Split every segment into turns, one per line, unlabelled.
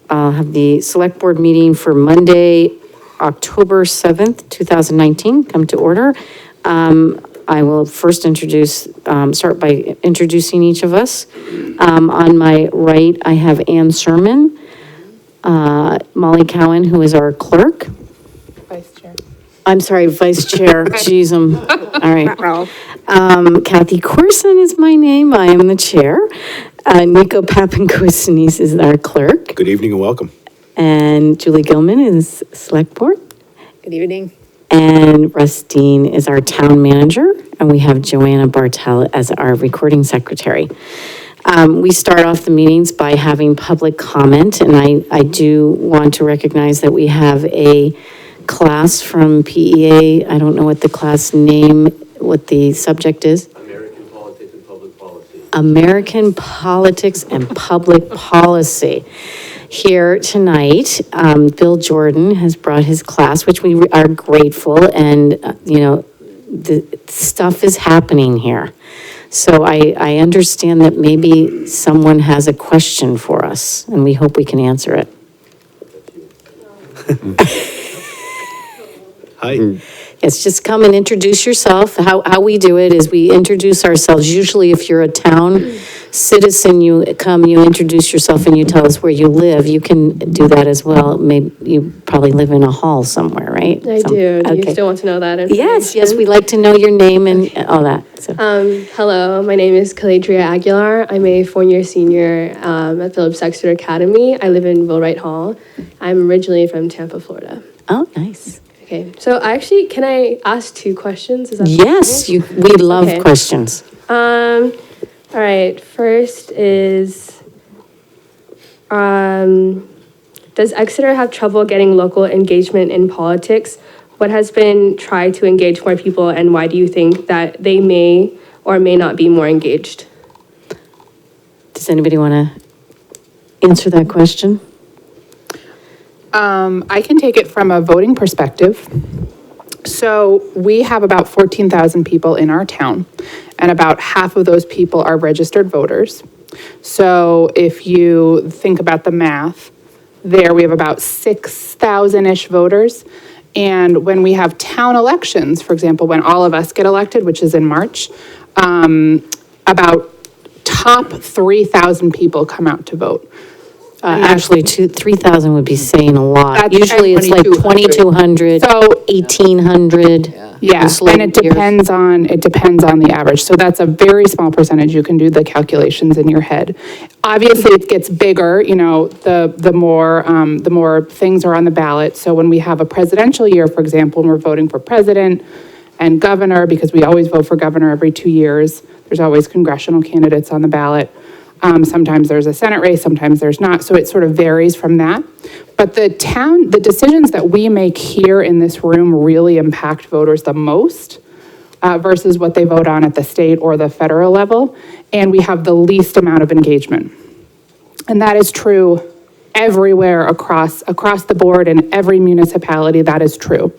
I'll have the select board meeting for Monday, October 7th, 2019, come to order. I will first start by introducing each of us. On my right, I have Ann Sermon, Molly Cowan, who is our clerk.
Vice Chair.
I'm sorry, Vice Chair. Jeez, all right. Kathy Corson is my name. I am the chair. Nico Papankostanis is our clerk.
Good evening and welcome.
And Julie Gilman is select board.
Good evening.
And Russ Dean is our town manager. And we have Joanna Bartel as our recording secretary. We start off the meetings by having public comment. And I do want to recognize that we have a class from PEA. I don't know what the class name, what the subject is.
American Politics and Public Policy.
American Politics and Public Policy. Here tonight, Bill Jordan has brought his class, which we are grateful, and, the stuff is happening here. So I understand that maybe someone has a question for us, and we hope we can answer it.
Hi.
Yes, just come and introduce yourself. How we do it is we introduce ourselves. Usually if you're a town citizen, you come, you introduce yourself and you tell us where you live. You can do that as well. Maybe you probably live in a hall somewhere, right?
I do. Do you
okay.
still want to know that?
Yes, we like to know your name and all that. So.
Hello, my name is Caladria Aguilar. I'm a four-year senior at Phillips Exeter Academy. I live in Willwright Hall. I'm originally from Tampa, Florida.
Oh, nice.
Okay, so can I ask two questions? Is that
yes,
possible?
We love questions.
All right, first is, does Exeter have trouble getting local engagement in politics? What has been tried to engage more people, and why do you think that they may or may not be more engaged?
Does anybody want to answer that question?
I can take it from a voting perspective. So we have about 14,000 people in our town, and about half of those people are registered voters. So if you think about the math, there we have about 6,000-ish voters. And when we have town elections, for example, when all of us get elected, which is in March, about top 3,000 people come out to vote.
Actually, 3,000 would be saying a lot.
That's
Usually it's like 2,200,
So
1,800.
yeah, and it depends on the average. So that's a very small percentage. You can do the calculations in your head. Obviously, it gets bigger. The more things are on the ballot. So when we have a presidential year, for example, and we're voting for president and governor, because we always vote for governor every 2 years. There's always congressional candidates on the ballot. Sometimes there's a Senate race, sometimes there's not. So it sort of varies from that. But the decisions that we make here in this room really impact voters the most versus what they vote on at the state or the federal level. And we have the least amount of engagement. And that is true everywhere across the board in every municipality. That is true.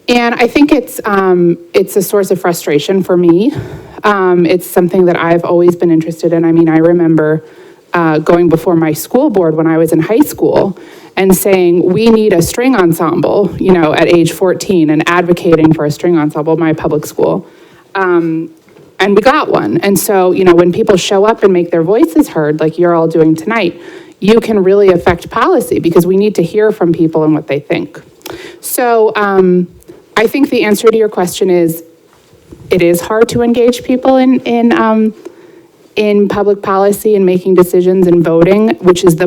And I think it's a source of frustration for me. It's something that I've always been interested in. I mean, I remember going before my school board when I was in high school and saying, we need a string ensemble, at age 14, and advocating for a string ensemble, my public school. And we got one. And so, when people show up and make their voices heard, like you're all doing tonight, you can really affect policy because we need to hear from people and what they think. So I think the answer to your question is, it is hard to engage people in public policy and making decisions and voting, which is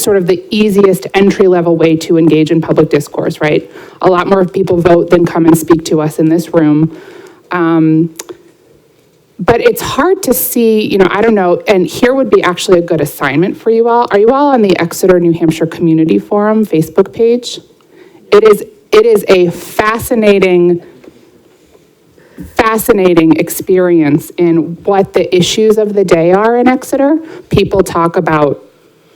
sort of the easiest entry-level way to engage in public discourse, right? A lot more people vote than come and speak to us in this room. But it's hard to see, I don't know, and here would be actually a good assignment for you all. Are you all on the Exeter, New Hampshire Community Forum Facebook page? It is a fascinating experience in what the issues of the day are in Exeter. People talk about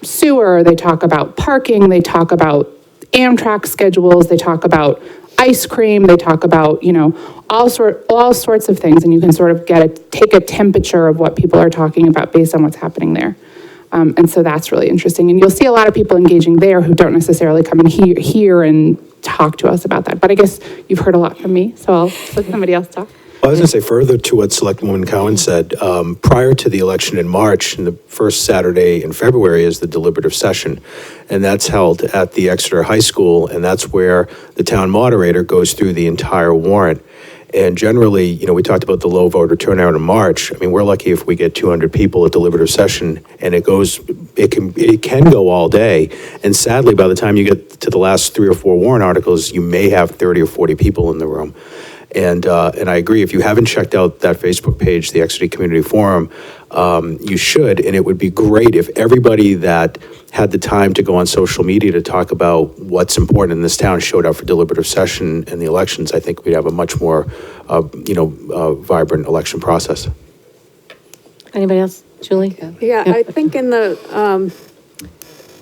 sewer, they talk about parking, they talk about Amtrak schedules, they talk about ice cream, they talk about, all sorts of things, and you can sort of take a temperature of what people are talking about based on what's happening there. And so that's really interesting. And you'll see a lot of people engaging there who don't necessarily come and hear and talk to us about that. But I guess you've heard a lot from me, so I'll let somebody else talk.
Well, I was going to say further to what Selectwoman Cowan said, prior to the election in March, and the first Saturday in February is the deliberative session, and that's held at the Exeter High School, and that's where the town moderator goes through the entire warrant. And generally, you know, we talked about the low voter turnout in March. I mean, we're lucky if we get 200 people at deliberative session, and it can go all day. And sadly, by the time you get to the last 3 or 4 warrant articles, you may have 30 or 40 people in the room. And I agree, if you haven't checked out that Facebook page, the Exeter Community Forum, you should, and it would be great if everybody that had the time to go on social media to talk about what's important in this town showed up for deliberative session and the elections. I think we'd have a much more, vibrant election process.
Anybody else? Julie?
Yeah, I think in the,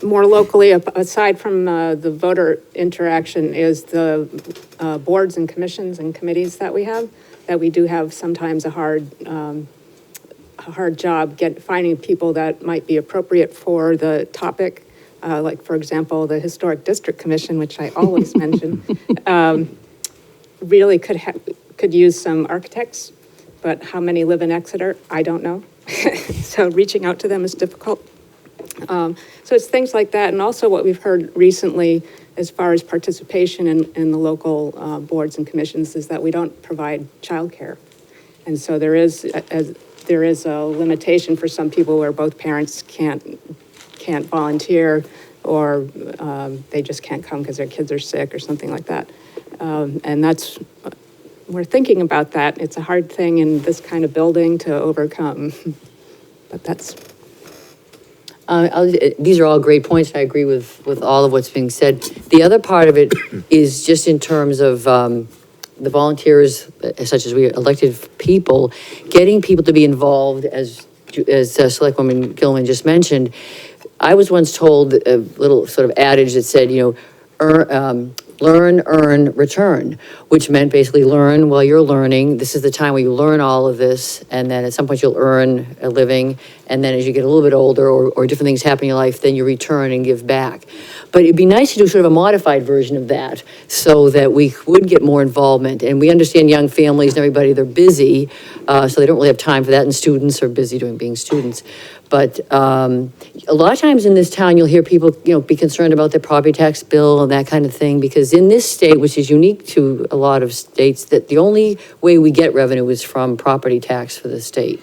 more locally, aside from the voter interaction, is the boards and commissions and committees that we have, that we do have sometimes a hard job finding people that might be appropriate for the topic. Like, for example, the Historic District Commission, which I always mention, really could use some architects, but how many live in Exeter? I don't know. So reaching out to them is difficult. So it's things like that, and also what we've heard recently as far as participation in the local boards and commissions is that we don't provide childcare. And so there is a limitation for some people where both parents can't volunteer, or they just can't come because their kids are sick or something like that. And we're thinking about that. It's a hard thing in this kind of building to overcome, but that's...
These are all great points. I agree with all of what's being said. The other part of it is just in terms of the volunteers, such as we elected people, getting people to be involved, as Selectwoman Gilman just mentioned. I was once told a little sort of adage that said, learn, earn, return, which meant basically learn while you're learning. This is the time where you learn all of this, and then at some point you'll earn a living, and then as you get a little bit older or different things happen in your life, then you return and give back. But it'd be nice to do sort of a modified version of that so that we would get more involvement. And we understand young families and everybody, they're busy, so they don't really have time for that, and students are busy being students. But a lot of times in this town, you'll hear people, be concerned about their property tax bill and that kind of thing, because in this state, which is unique to a lot of states, that the only way we get revenue is from property tax for the state.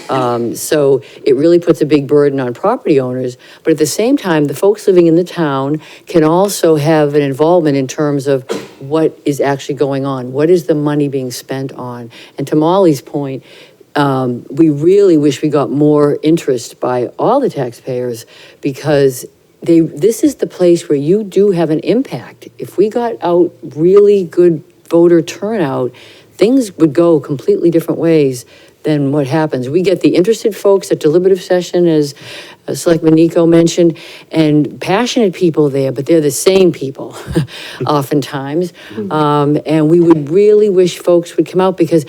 So it really puts a big burden on property owners. But at the same time, the folks living in the town can also have an involvement in terms of what is actually going on. What is the money being spent on? And to Molly's point, we really wish we got more interest by all the taxpayers, because this is the place where you do have an impact. If we got out really good voter turnout, things would go completely different ways than what happens. We get the interested folks at deliberative session, as Selectman Nico mentioned, and passionate people there, but they're the same people oftentimes. And we would really wish folks would come out, because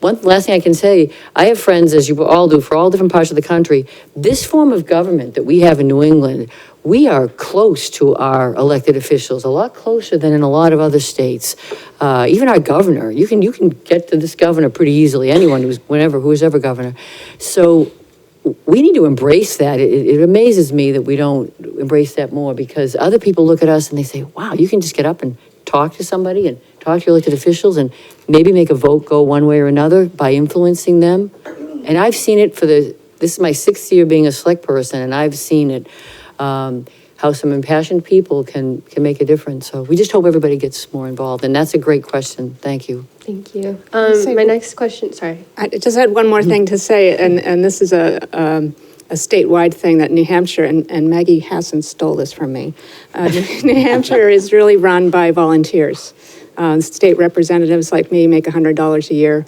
last thing I can say, I have friends, as you all do, for all different parts of the country. This form of government that we have in New England, we are close to our elected officials, a lot closer than in a lot of other states. Even our governor, you can get to this governor pretty easily, anyone who's ever governor. So we need to embrace that. It amazes me that we don't embrace that more, because other people look at us and they say, wow, you can just get up and talk to somebody and talk to your elected officials and maybe make a vote go one way or another by influencing them. And I've seen it this is my 6th year being a select person, and I've seen it, how some impassioned people can make a difference. So we just hope everybody gets more involved, and that's a great question. Thank you.
Thank you. My next question, sorry.
I just had one more thing to say, and this is a statewide thing that New Hampshire, and Maggie Hassan stole this from me. New Hampshire is really run by volunteers. State representatives like me make $100 a year.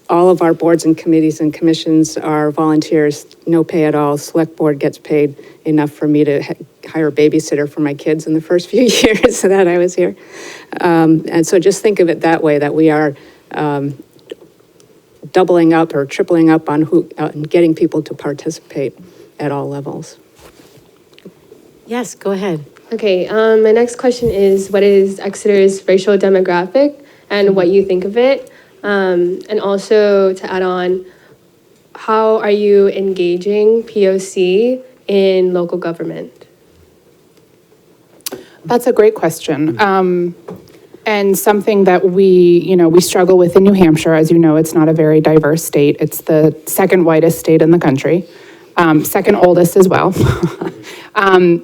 All of our boards and committees and commissions are volunteers, no pay at all. Select Board gets paid enough for me to hire a babysitter for my kids in the first few years that I was here. And so just think of it that way, that we are doubling up or tripling up on getting people to participate. at all levels.
Yes, go ahead.
Okay, my next question is, what is Exeter's racial demographic and what you think of it? And also to add on, how are you engaging POC in local government?
That's a great question. And something that we struggle with in New Hampshire. As you know, it's not a very diverse state. It's the second whitest state in the country, second oldest as well. And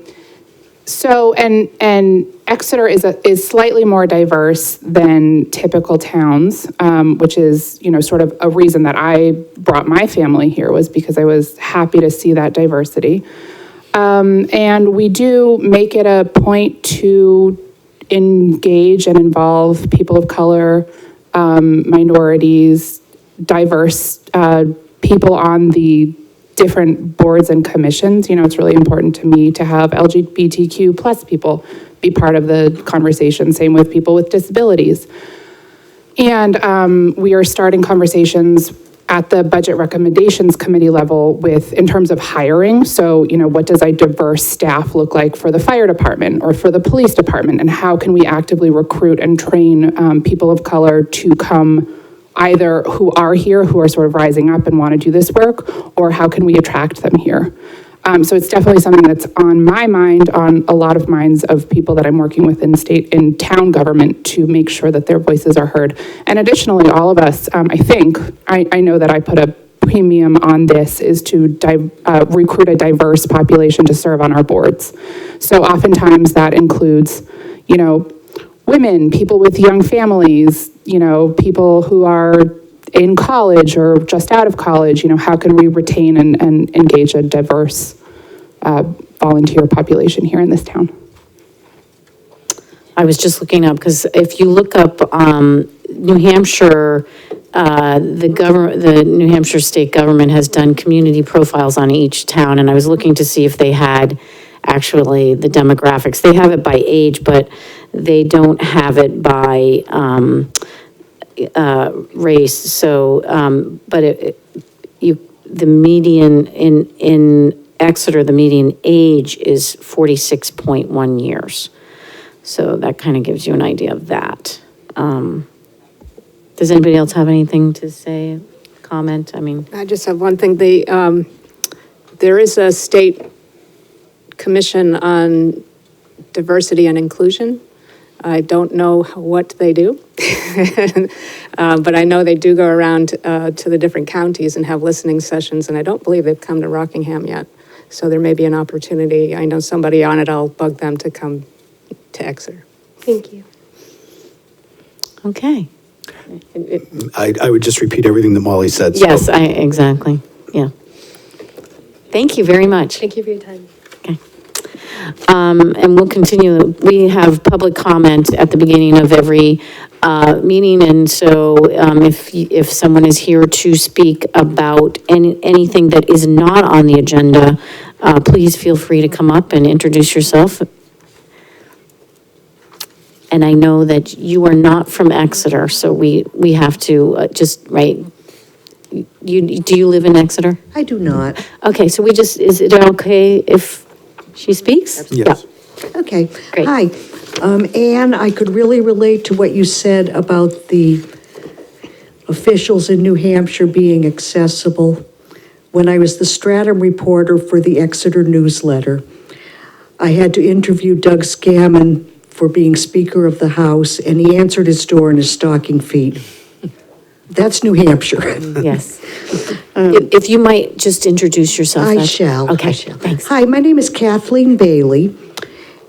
Exeter is slightly more diverse than typical towns, which is, sort of a reason that I brought my family here, was because I was happy to see that diversity. And we do make it a point to engage and involve people of color, minorities, diverse people on the different boards and commissions. It's really important to me to have LGBTQ plus people be part of the conversation, same with people with disabilities. And we are starting conversations at the Budget Recommendations Committee level in terms of hiring. So, what does a diverse staff look like for the fire department or for the police department? And how can we actively recruit and train people of color to come, either who are here, who are sort of rising up and want to do this work, or how can we attract them here? So it's definitely something that's on my mind, on a lot of minds of people that I'm working with in town government, to make sure that their voices are heard. And additionally, all of us, I know that I put a premium on this, is to recruit a diverse population to serve on our boards. So oftentimes that includes, women, people with young families, people who are in college or just out of college. How can we retain and engage a diverse volunteer population here in this town?
I was just looking up, because if you look up New Hampshire, the New Hampshire state government has done community profiles on each town, and I was looking to see if they had actually the demographics. They have it by age, but they don't have it by race. So, but the median in Exeter, the median age is 46.1 years. So that kind of gives you an idea of that. Does anybody else have anything to say, comment? I mean,
I just have one thing. There is a state commission on diversity and inclusion. I don't know what they do, but I know they do go around to the different counties and have listening sessions, and I don't believe they've come to Rockingham yet. So there may be an opportunity. I know somebody on it. I'll bug them to come to Exeter.
Thank you.
okay.
I would just repeat everything that Molly said. so-
Yes, exactly, yeah. Thank you very much.
Thank you for your time.
Okay. And we'll continue. We have public comment at the beginning of every meeting, and so if someone is here to speak about anything that is not on the agenda, please feel free to come up and introduce yourself. And I know that you are not from Exeter, so we have to right? Do you live in Exeter?
I do not.
Okay, so is it okay if she speaks?
Yes.
Yeah.
Okay.
Great.
Hi. Anne, I could really relate to what you said about the officials in New Hampshire being accessible. When I was the Stratum reporter for the Exeter newsletter, I had to interview Doug Scammon for being Speaker of the House, and he answered his door in his stocking feet. That's New Hampshire.
Yes. If you might just introduce yourself.
I shall.
Okay,
I shall.
thanks.
Hi, my name is Kathleen Bailey,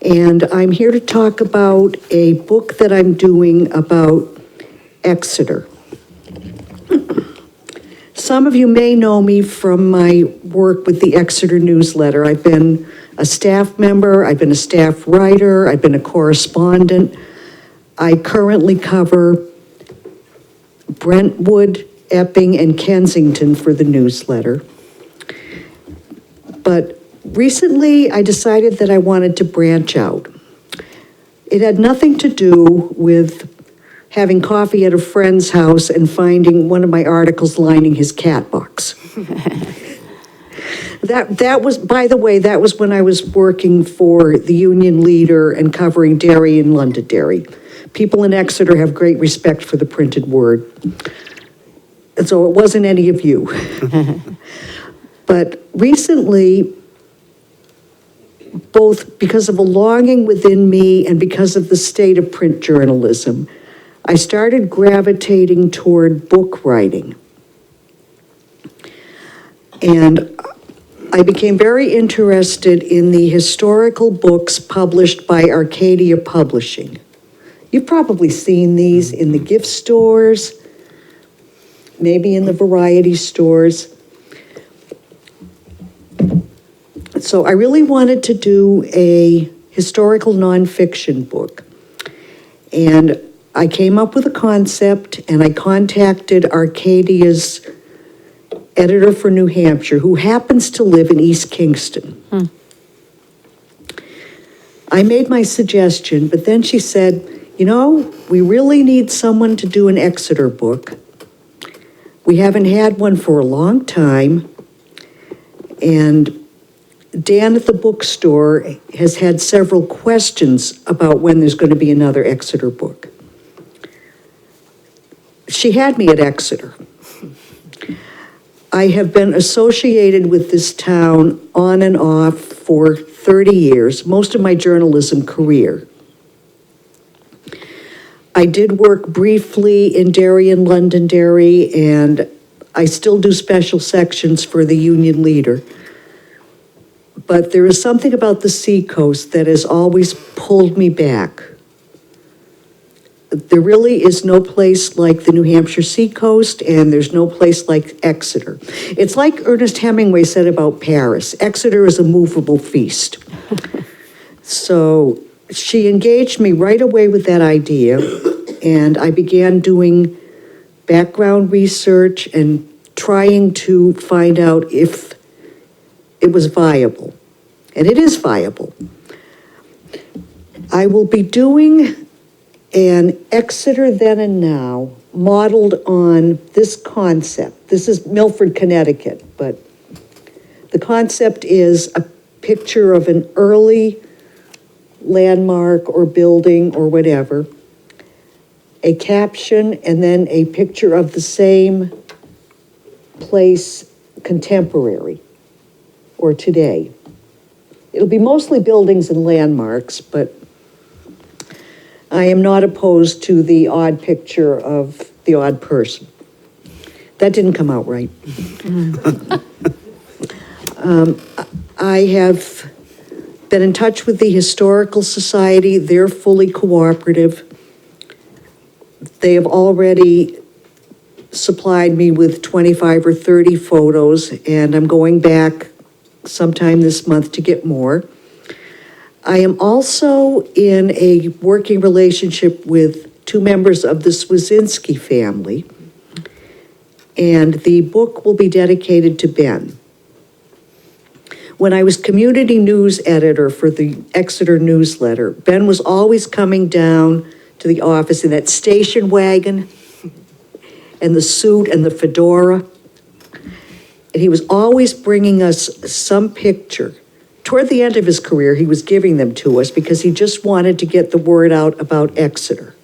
and I'm here to talk about a book that I'm doing about Exeter. Some of you may know me from my work with the Exeter newsletter. I've been a staff member, I've been a staff writer, I've been a correspondent. I currently cover Brentwood, Epping, and Kensington for the newsletter. But recently, I decided that I wanted to branch out. It had nothing to do with having coffee at a friend's house and finding one of my articles lining his cat box. That was, by the way, that was when I was working for the Union Leader and covering dairy and Londonderry. People in Exeter have great respect for the printed word. And so it wasn't any of you. But recently, both because of a longing within me and because of the state of print journalism, I started gravitating toward book writing. And I became very interested in the historical books published by Arcadia Publishing. You've probably seen these in the gift stores, maybe in the variety stores. So I really wanted to do a historical nonfiction book. And I came up with a concept and I contacted Arcadia's editor for New Hampshire, who happens to live in East Kingston. I made my suggestion, but then she said, you know, we really need someone to do an Exeter book. We haven't had one for a long time. And Dan at the bookstore has had several questions about when there's going to be another Exeter book. She had me at Exeter. I have been associated with this town on and off for 30 years, most of my journalism career. I did work briefly in Derry and Londonderry, and I still do special sections for the Union Leader. But there is something about the seacoast that has always pulled me back. There really is no place like the New Hampshire seacoast, and there's no place like Exeter. It's like Ernest Hemingway said about Paris, Exeter is a movable feast. So she engaged me right away with that idea, and I began doing background research and trying to find out if it was viable. And it is viable. I will be doing an Exeter Then and Now modeled on this concept. This is Milford, Connecticut, but the concept is a picture of an early landmark or building or whatever, a caption, and then a picture of the same place contemporary or today. It'll be mostly buildings and landmarks, but I am not opposed to the odd picture of the odd person. That didn't come out right. I have been in touch with the Historical Society. They're fully cooperative. They have already supplied me with 25 or 30 photos, and I'm going back sometime this month to get more. I am also in a working relationship with two members of the Swazinski family, and the book will be dedicated to Ben. When I was community news editor for the Exeter newsletter, Ben was always coming down to the office in that station wagon and the suit and the fedora. And he was always bringing us some picture. Toward the end of his career, he was giving them to us because he just wanted to get the word out about Exeter.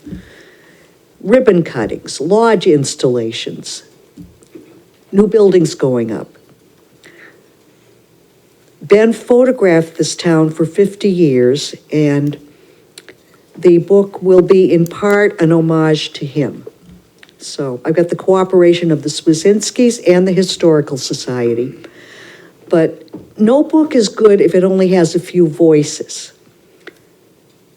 Ribbon cuttings, lodge installations, new buildings going up. Ben photographed this town for 50 years, and the book will be in part an homage to him. So I've got the cooperation of the Swazinskis and the Historical Society. But no book is good if it only has a few voices.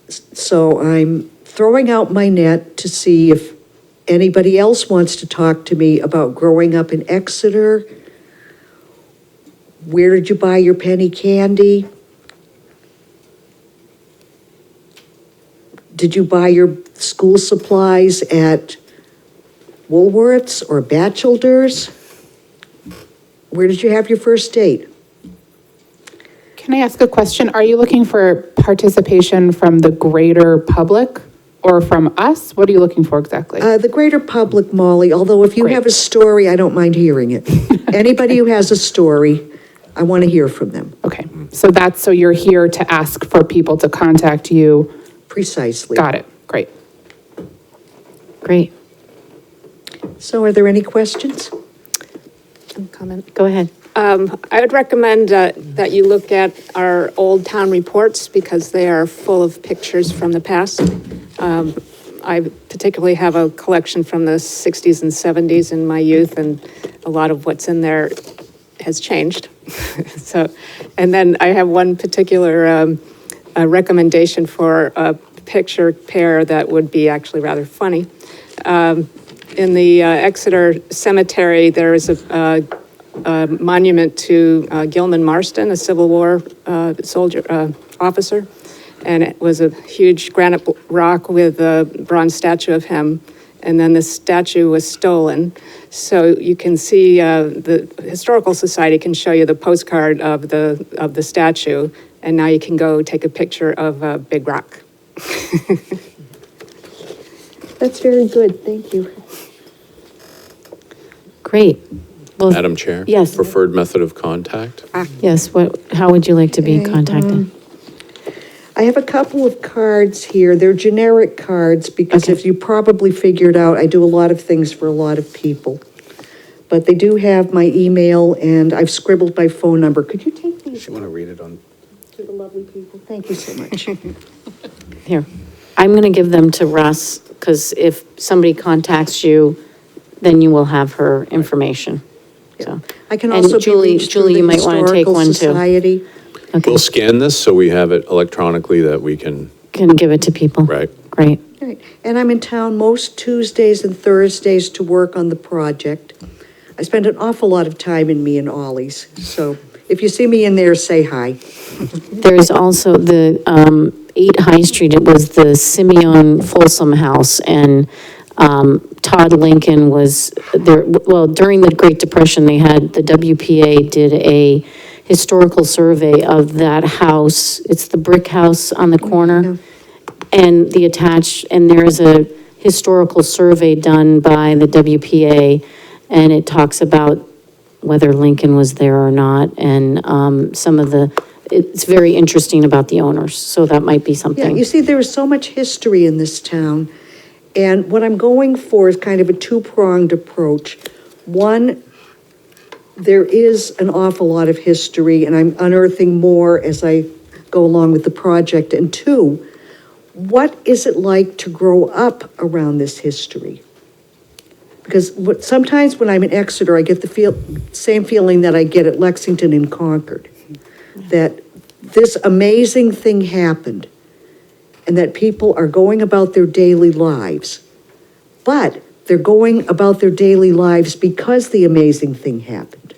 So I'm throwing out my net to see if anybody else wants to talk to me about growing up in Exeter. Where did you buy your penny candy? Did you buy your school supplies at Woolworths or Batchelder's? Where did you have your first date?
Can I ask a question? Are you looking for participation from the greater public or from us? What are you looking for exactly?
The greater public, Molly, although if you
Great.
have a story, I don't mind hearing it. Anybody who has a story, I want to hear from them,
Okay, so you're here to ask for people to contact you.
precisely.
Got it, great.
Great.
So are there any questions?
Comment.
Go ahead.
I would recommend that you look at our old town reports because they are full of pictures from the past. I particularly have a collection from the 60s and 70s in my youth, and a lot of what's in there has changed. So, and then I have one particular recommendation for a picture pair that would be actually rather funny. In the Exeter Cemetery, there is a monument to Gilman Marston, a Civil War soldier, officer. And it was a huge granite rock with a bronze statue of him. And then the statue was stolen. So you can see, the Historical Society can show you the postcard of the statue. And now you can go take a picture of a big rock.
That's very good, thank you.
Great. Well,
Madam Chair?
Yes.
Preferred method of contact?
yes, how would you like to be
Okay,
contacted?
I have a couple of cards here. They're generic cards because
Okay.
if you probably figured out, I do a lot of things for a lot of people. But they do have my email and I've scribbled my phone number. Could you take these
You want to read it on?
to the lovely people? Thank you so much.
Here, I'm going to give them to Russ, because if somebody contacts you, then you will have her information, so.
I can
And
also be
Julie-
reached through
Julie,
the
you might wanna take
Historical
one, too.
Society.
Okay,
We'll scan this so we have it electronically that we can,
can give it to people.
right?
Great.
Right. And I'm in town most Tuesdays and Thursdays to work on the project. I spend an awful lot of time in me and Ollie's, so if you see me in there, say hi.
There's also the 8 High Street, it was the Simeon Folsom House, and Todd Lincoln was there, well, during the Great Depression, they had, the WPA did a historical survey of that house. It's the brick house on the corner. And the attached, and there is a historical survey done by the WPA, and it talks about whether Lincoln was there or not, and some of the, it's very interesting about the owners, so that might be
Yeah,
something.
you see, there is so much history in this town, and what I'm going for is kind of a two-pronged approach. One, there is an awful lot of history, and I'm unearthing more as I go along with the project. And two, what is it like to grow up around this history? Because sometimes when I'm in Exeter, I get the same feeling that I get at Lexington and Concord, that this amazing thing happened, and that people are going about their daily lives. But they're going about their daily lives because the amazing thing happened.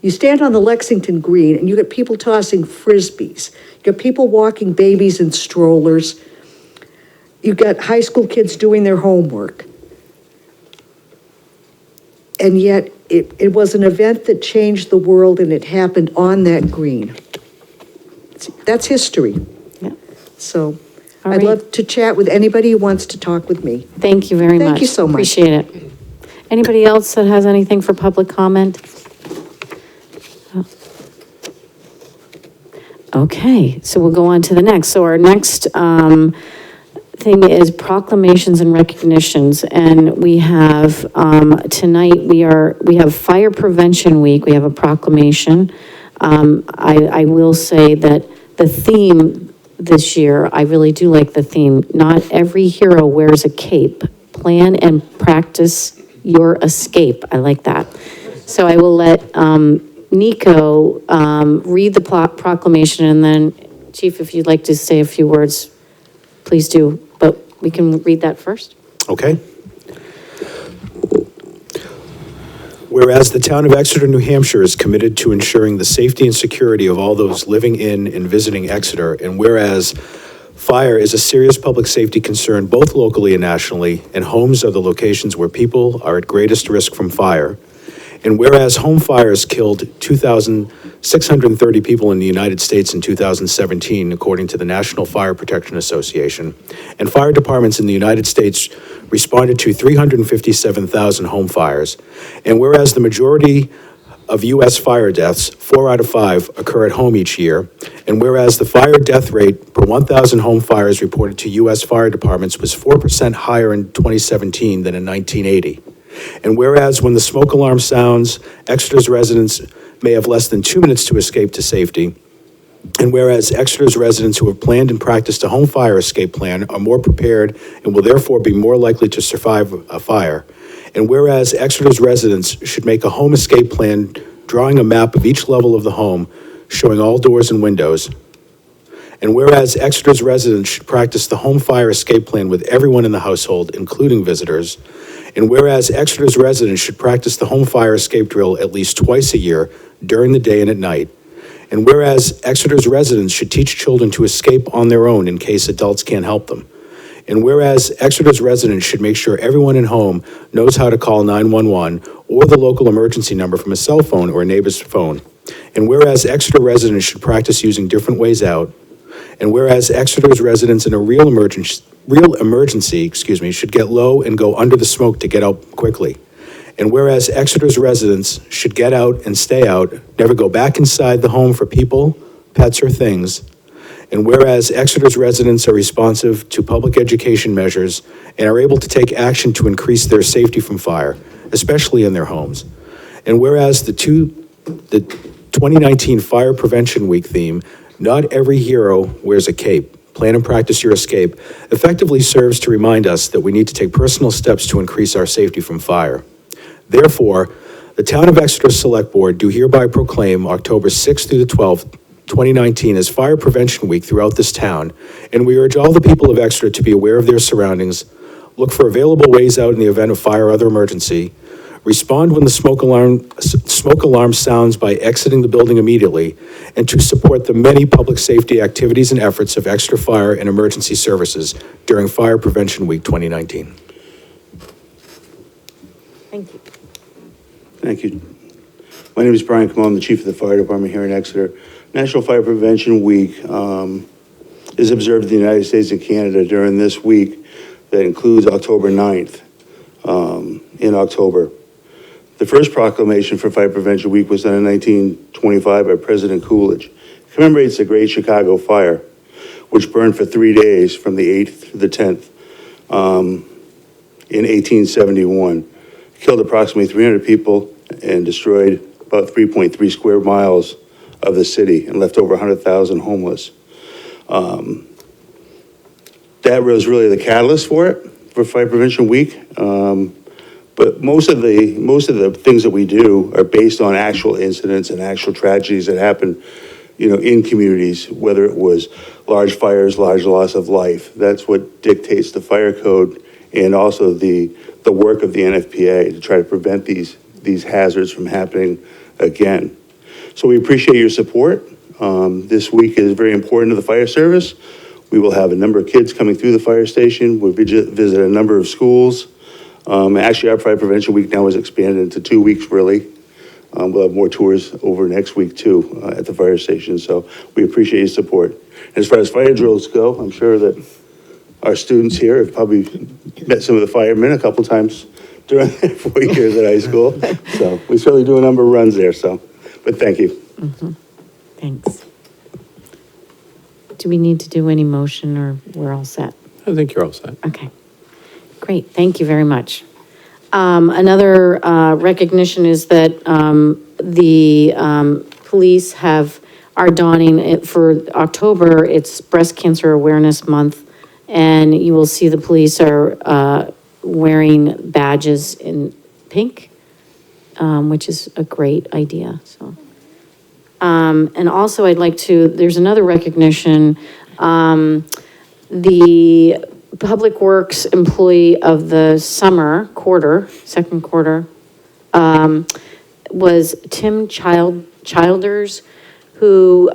You stand on the Lexington Green and you get people tossing frisbees. You got people walking babies in strollers. You got high school kids doing their homework. And yet it was an event that changed the world and it happened on that green. That's history.
Yeah.
So
All
I'd
right.
love to chat with anybody who wants to talk with me.
Thank you very much.
Thank you so much.
Appreciate it. Anybody else that has anything for public comment? Okay, so we'll go on to the next. So our next thing is proclamations and recognitions. And we have, tonight, we have Fire Prevention Week. We have a proclamation. I will say that the theme this year, I really do like the theme. Not every hero wears a cape. Plan and practice your escape. I like that. So I will let Nico read the proclamation, and then, Chief, if you'd like to say a few words, please do. But we can read that first.
Okay. Whereas the town of Exeter, New Hampshire is committed to ensuring the safety and security of all those living in and visiting Exeter, and whereas fire is a serious public safety concern both locally and nationally, and homes are the locations where people are at greatest risk from fire, and whereas home fires killed 2,630 people in the United States in 2017, according to the National Fire Protection Association, and fire departments in the United States responded to 357,000 home fires, and whereas the majority of U.S. fire deaths, 4 out of 5 occur at home each year. And whereas the fire death rate per 1,000 home fires reported to U.S. fire departments was 4% higher in 2017 than in 1980. And whereas when the smoke alarm sounds, Exeter's residents may have less than 2 minutes to escape to safety. And whereas Exeter's residents who have planned and practiced a home fire escape plan are more prepared and will therefore be more likely to survive a fire. And whereas Exeter's residents should make a home escape plan drawing a map of each level of the home, showing all doors and windows. And whereas Exeter's residents should practice the home fire escape plan with everyone in the household, including visitors. And whereas Exeter's residents should practice the home fire escape drill at least twice a year during the day and at night. And whereas Exeter's residents should teach children to escape on their own in case adults can't help them. And whereas Exeter's residents should make sure everyone at home knows how to call 911 or the local emergency number from a cell phone or a neighbor's phone. And whereas Exeter residents should practice using different ways out. And whereas Exeter's residents in a real emergency, should get low and go under the smoke to get out quickly. And whereas Exeter's residents should get out and stay out, never go back inside the home for people, pets, or things. And whereas Exeter's residents are responsive to public education measures and are able to take action to increase their safety from fire, especially in their homes. And whereas the 2019 Fire Prevention Week theme, "Not every hero wears a cape. Plan and practice your escape," effectively serves to remind us that we need to take personal steps to increase our safety from fire. Therefore, the Town of Exeter Select Board do hereby proclaim October 6th through the 12th, 2019 as Fire Prevention Week throughout this town, and we urge all the people of Exeter to be aware of their surroundings, look for available ways out in the event of fire or other emergency, respond when the smoke alarm sounds by exiting the building immediately, and to support the many public safety activities and efforts of Exeter Fire and Emergency Services during Fire Prevention Week 2019.
Thank you.
Thank you. My name is Brian Camone, I'm the Chief of the Fire Department here in Exeter. National Fire Prevention Week is observed in the United States and Canada during this week that includes October 9th in October. The first proclamation for Fire Prevention Week was done in 1925 by President Coolidge. It commemorates the Great Chicago Fire, which burned for 3 days from the 8th through the 10th in 1871. It killed approximately 300 people and destroyed about 3.3 square miles of the city and left over 100,000 homeless. That was really the catalyst for it, for Fire Prevention Week. But most of the things that we do are based on actual incidents and actual tragedies that happen, in communities, whether it was large fires, large loss of life. That's what dictates the fire code and also the work of the NFPA to try to prevent these hazards from happening again. So we appreciate your support. This week is very important to the fire service. We will have a number of kids coming through the fire station. We'll visit a number of schools. Actually, our Fire Prevention Week now is expanded into 2 weeks, really. We'll have more tours over next week, too, at the fire station. So we appreciate your support. As far as fire drills go, I'm sure that our students here have probably met some of the firemen a couple times during their 4 years at high school. So we certainly do a number of runs there, but thank you.
Mm-hmm. Thanks. Do we need to do any motion or we're all set?
I think you're all set.
Okay, great, thank you very much. Another recognition is that the police are donning it for October. It's Breast Cancer Awareness Month, and you will see the police are wearing badges in pink, which is a great idea, so. And also I'd like to, there's another recognition, the Public Works Employee of the Summer second quarter, was Tim Childers, who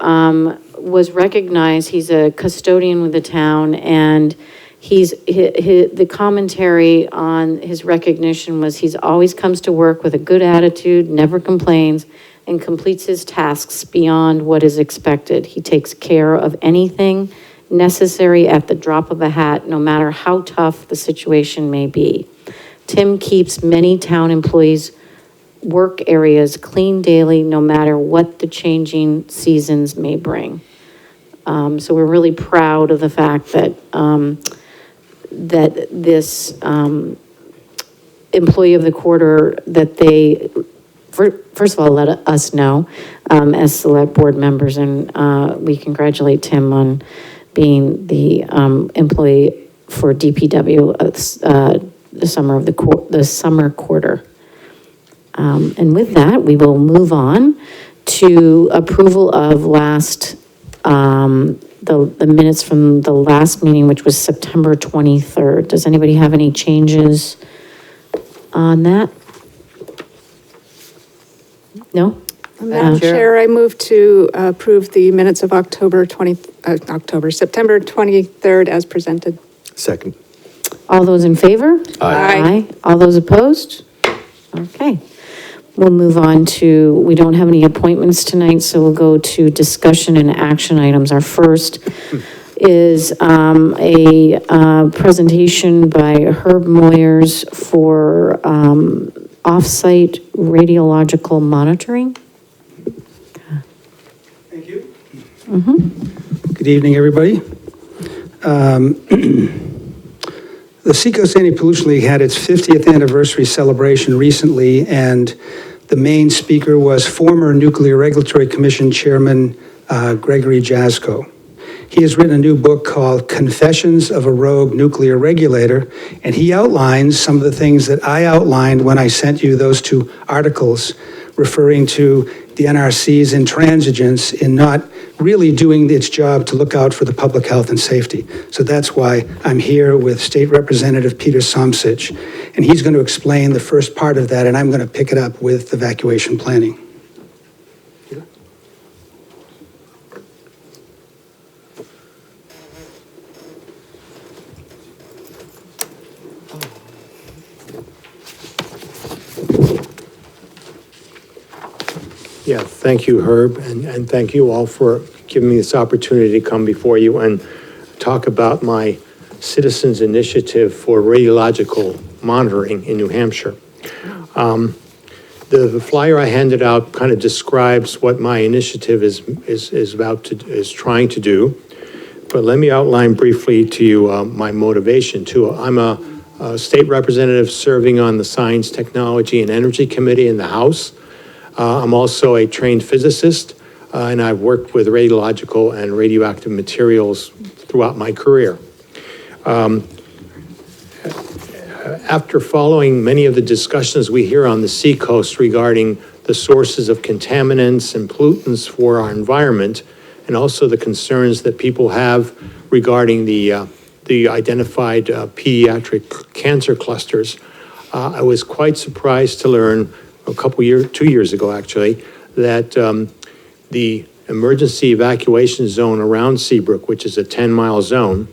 was recognized. He's a custodian with the town, and the commentary on his recognition was he's always comes to work with a good attitude, never complains, and completes his tasks beyond what is expected. He takes care of anything necessary at the drop of a hat, no matter how tough the situation may be. Tim keeps many town employees work areas clean daily, no matter what the changing seasons may bring. So we're really proud of the fact that, that this employee of the quarter, that they, first of all, let us know as select board members, and we congratulate Tim on being the employee for DPW the summer quarter. And with that, we will move on to approval of the minutes from the last meeting, which was September 23rd. Does anybody have any changes on that? No?
Madam Chair, I move to approve the minutes of September 23rd as presented.
Second.
All those in favor?
Aye.
All those opposed? Okay. We'll move on to, we don't have any appointments tonight, so we'll go to discussion and action items. Our first is a presentation by Herb Moyers for off-site radiological monitoring.
Thank you. Good evening, everybody. The Seacoast Anti-Pollution League had its 50th anniversary celebration recently, and the main speaker was former Nuclear Regulatory Commission Chairman Gregory Jasko. He has written a new book called Confessions of a Rogue Nuclear Regulator, and he outlines some of the things that I outlined when I sent you those two articles referring to the NRC's intransigence in not really doing its job to look out for the public health and safety. So that's why I'm here with State Representative Peter Somcich, and he's going to explain the first part of that, and I'm going to pick it up with evacuation planning.
Yeah, thank you, Herb, and thank you all for giving me this opportunity to come before you and talk about my citizens' initiative for radiological monitoring in New Hampshire. The flyer I handed out kind of describes what my initiative is trying to do, but let me outline briefly to you my motivation too. I'm a state representative serving on the Science, Technology, and Energy Committee in the House. I'm also a trained physicist, and I've worked with radiological and radioactive materials throughout my career. After following many of the discussions we hear on the seacoast regarding the sources of contaminants and pollutants for our environment, and also the concerns that people have regarding the identified pediatric cancer clusters, I was quite surprised to learn 2 years ago actually, that the emergency evacuation zone around Seabrook, which is a 10-mile zone,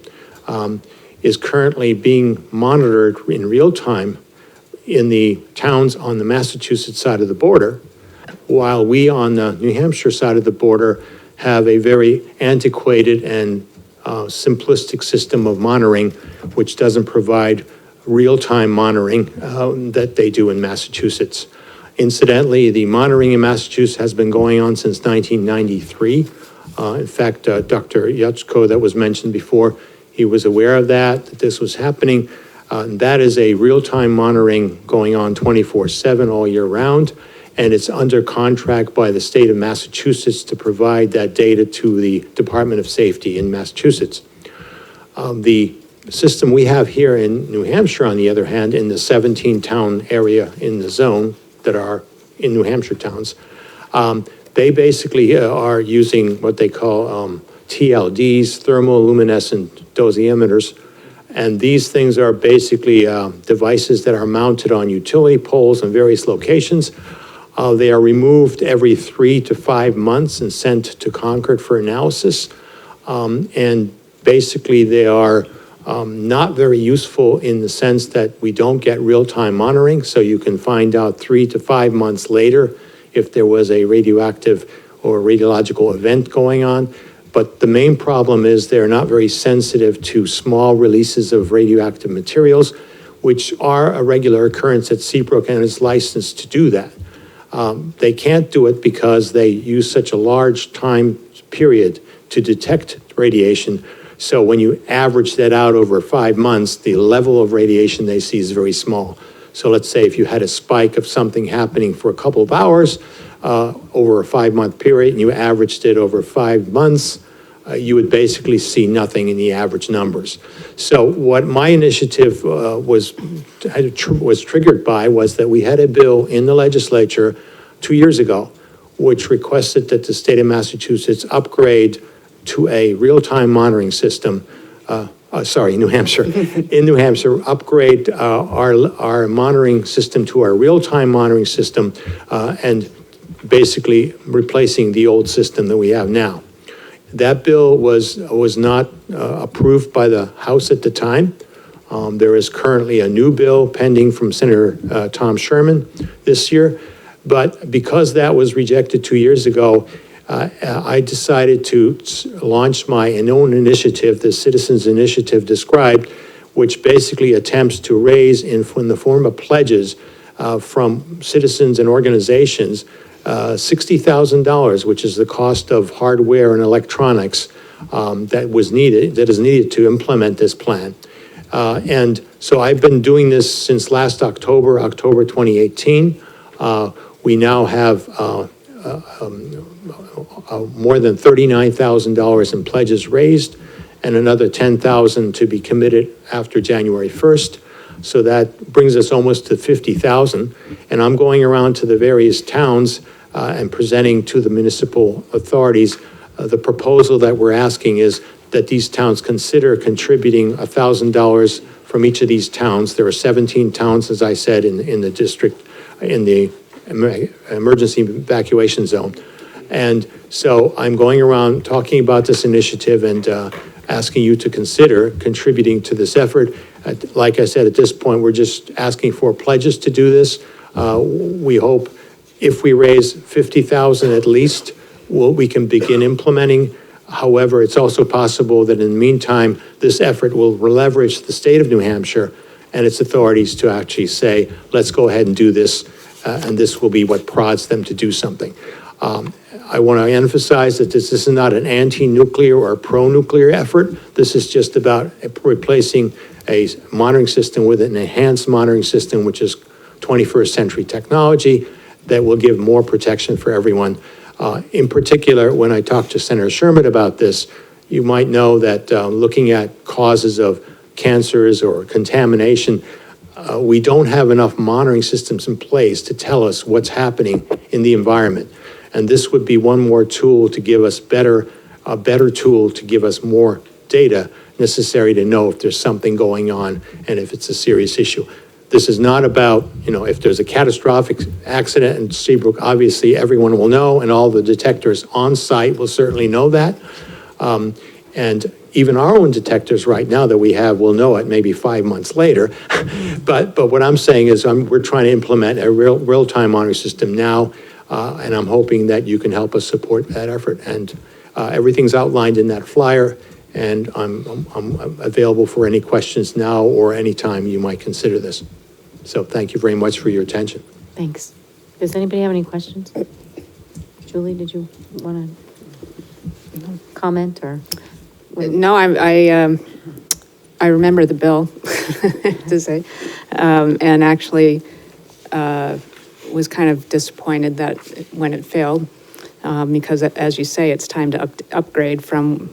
is currently being monitored in real time in the towns on the Massachusetts side of the border, while we on the New Hampshire side of the border have a very antiquated and simplistic system of monitoring, which doesn't provide real-time monitoring that they do in Massachusetts. Incidentally, the monitoring in Massachusetts has been going on since 1993. In fact, Dr. Yachko, that was mentioned before, he was aware of that this was happening. That is a real-time monitoring going on 24/7 all year round, and it's under contract by the state of Massachusetts to provide that data to the Department of Safety in Massachusetts. The system we have here in New Hampshire, on the other hand, in the 17-town area in the zone that are in New Hampshire towns, they basically are using what they call TLDs, thermoluminescent dosimeters, and these things are basically devices that are mounted on utility poles in various locations. They are removed every 3 to 5 months and sent to Concord for analysis, and basically they are not very useful in the sense that we don't get real-time monitoring, so you can find out 3 to 5 months later if there was a radioactive or radiological event going on. But the main problem is they're not very sensitive to small releases of radioactive materials, which are a regular occurrence at Seabrook and is licensed to do that. They can't do it because they use such a large time period to detect radiation. So when you average that out over 5 months, the level of radiation they see is very small. So let's say if you had a spike of something happening for a couple of hours over a 5-month period, and you averaged it over 5 months, you would basically see nothing in the average numbers. So what my initiative was triggered by was that we had a bill in the legislature 2 years ago, which requested that the state of Massachusetts upgrade to a real-time monitoring system. New Hampshire. In New Hampshire, upgrade our monitoring system to our real-time monitoring system and basically replacing the old system that we have now. That bill was not approved by the House at the time. There is currently a new bill pending from Senator Tom Sherman this year. But because that was rejected 2 years ago, I decided to launch my own initiative, the Citizens Initiative described, which basically attempts to raise in the form of pledges from citizens and organizations $60,000, which is the cost of hardware and electronics that is needed to implement this plan. And so I've been doing this since last October 2018. We now have more than $39,000 in pledges raised and another $10,000 to be committed after January 1st. So that brings us almost to $50,000. And I'm going around to the various towns and presenting to the municipal authorities. The proposal that we're asking is that these towns consider contributing $1,000 from each of these towns. There are 17 towns, as I said, in the district, in the emergency evacuation zone. And so I'm going around talking about this initiative and asking you to consider contributing to this effort. Like I said, at this point, we're just asking for pledges to do this. We hope if we raise $50,000 at least, we can begin implementing. However, it's also possible that in the meantime, this effort will leverage the state of New Hampshire and its authorities to actually say, let's go ahead and do this, and this will be what prods them to do something. I want to emphasize that this is not an anti-nuclear or pro-nuclear effort. This is just about replacing a monitoring system with an enhanced monitoring system, which is 21st century technology that will give more protection for everyone. In particular, when I talked to Senator Sherman about this, you might know that looking at causes of cancers or contamination, we don't have enough monitoring systems in place to tell us what's happening in the environment. And this would be one more tool to give us a better tool to give us more data necessary to know if there's something going on and if it's a serious issue. This is not about, if there's a catastrophic accident in Seabrook, obviously everyone will know and all the detectors on site will certainly know that. And even our own detectors right now that we have will know it maybe 5 months later. But what I'm saying is we're trying to implement a real-time monitoring system now, and I'm hoping that you can help us support that effort. And everything's outlined in that flyer, and I'm available for any questions now or anytime you might consider this. So thank you very much for your attention.
Thanks. Does anybody have any questions? Julie, did you want to comment or?
No, I remember the bill, to say, and actually was kind of disappointed that when it failed, because as you say, it's time to upgrade from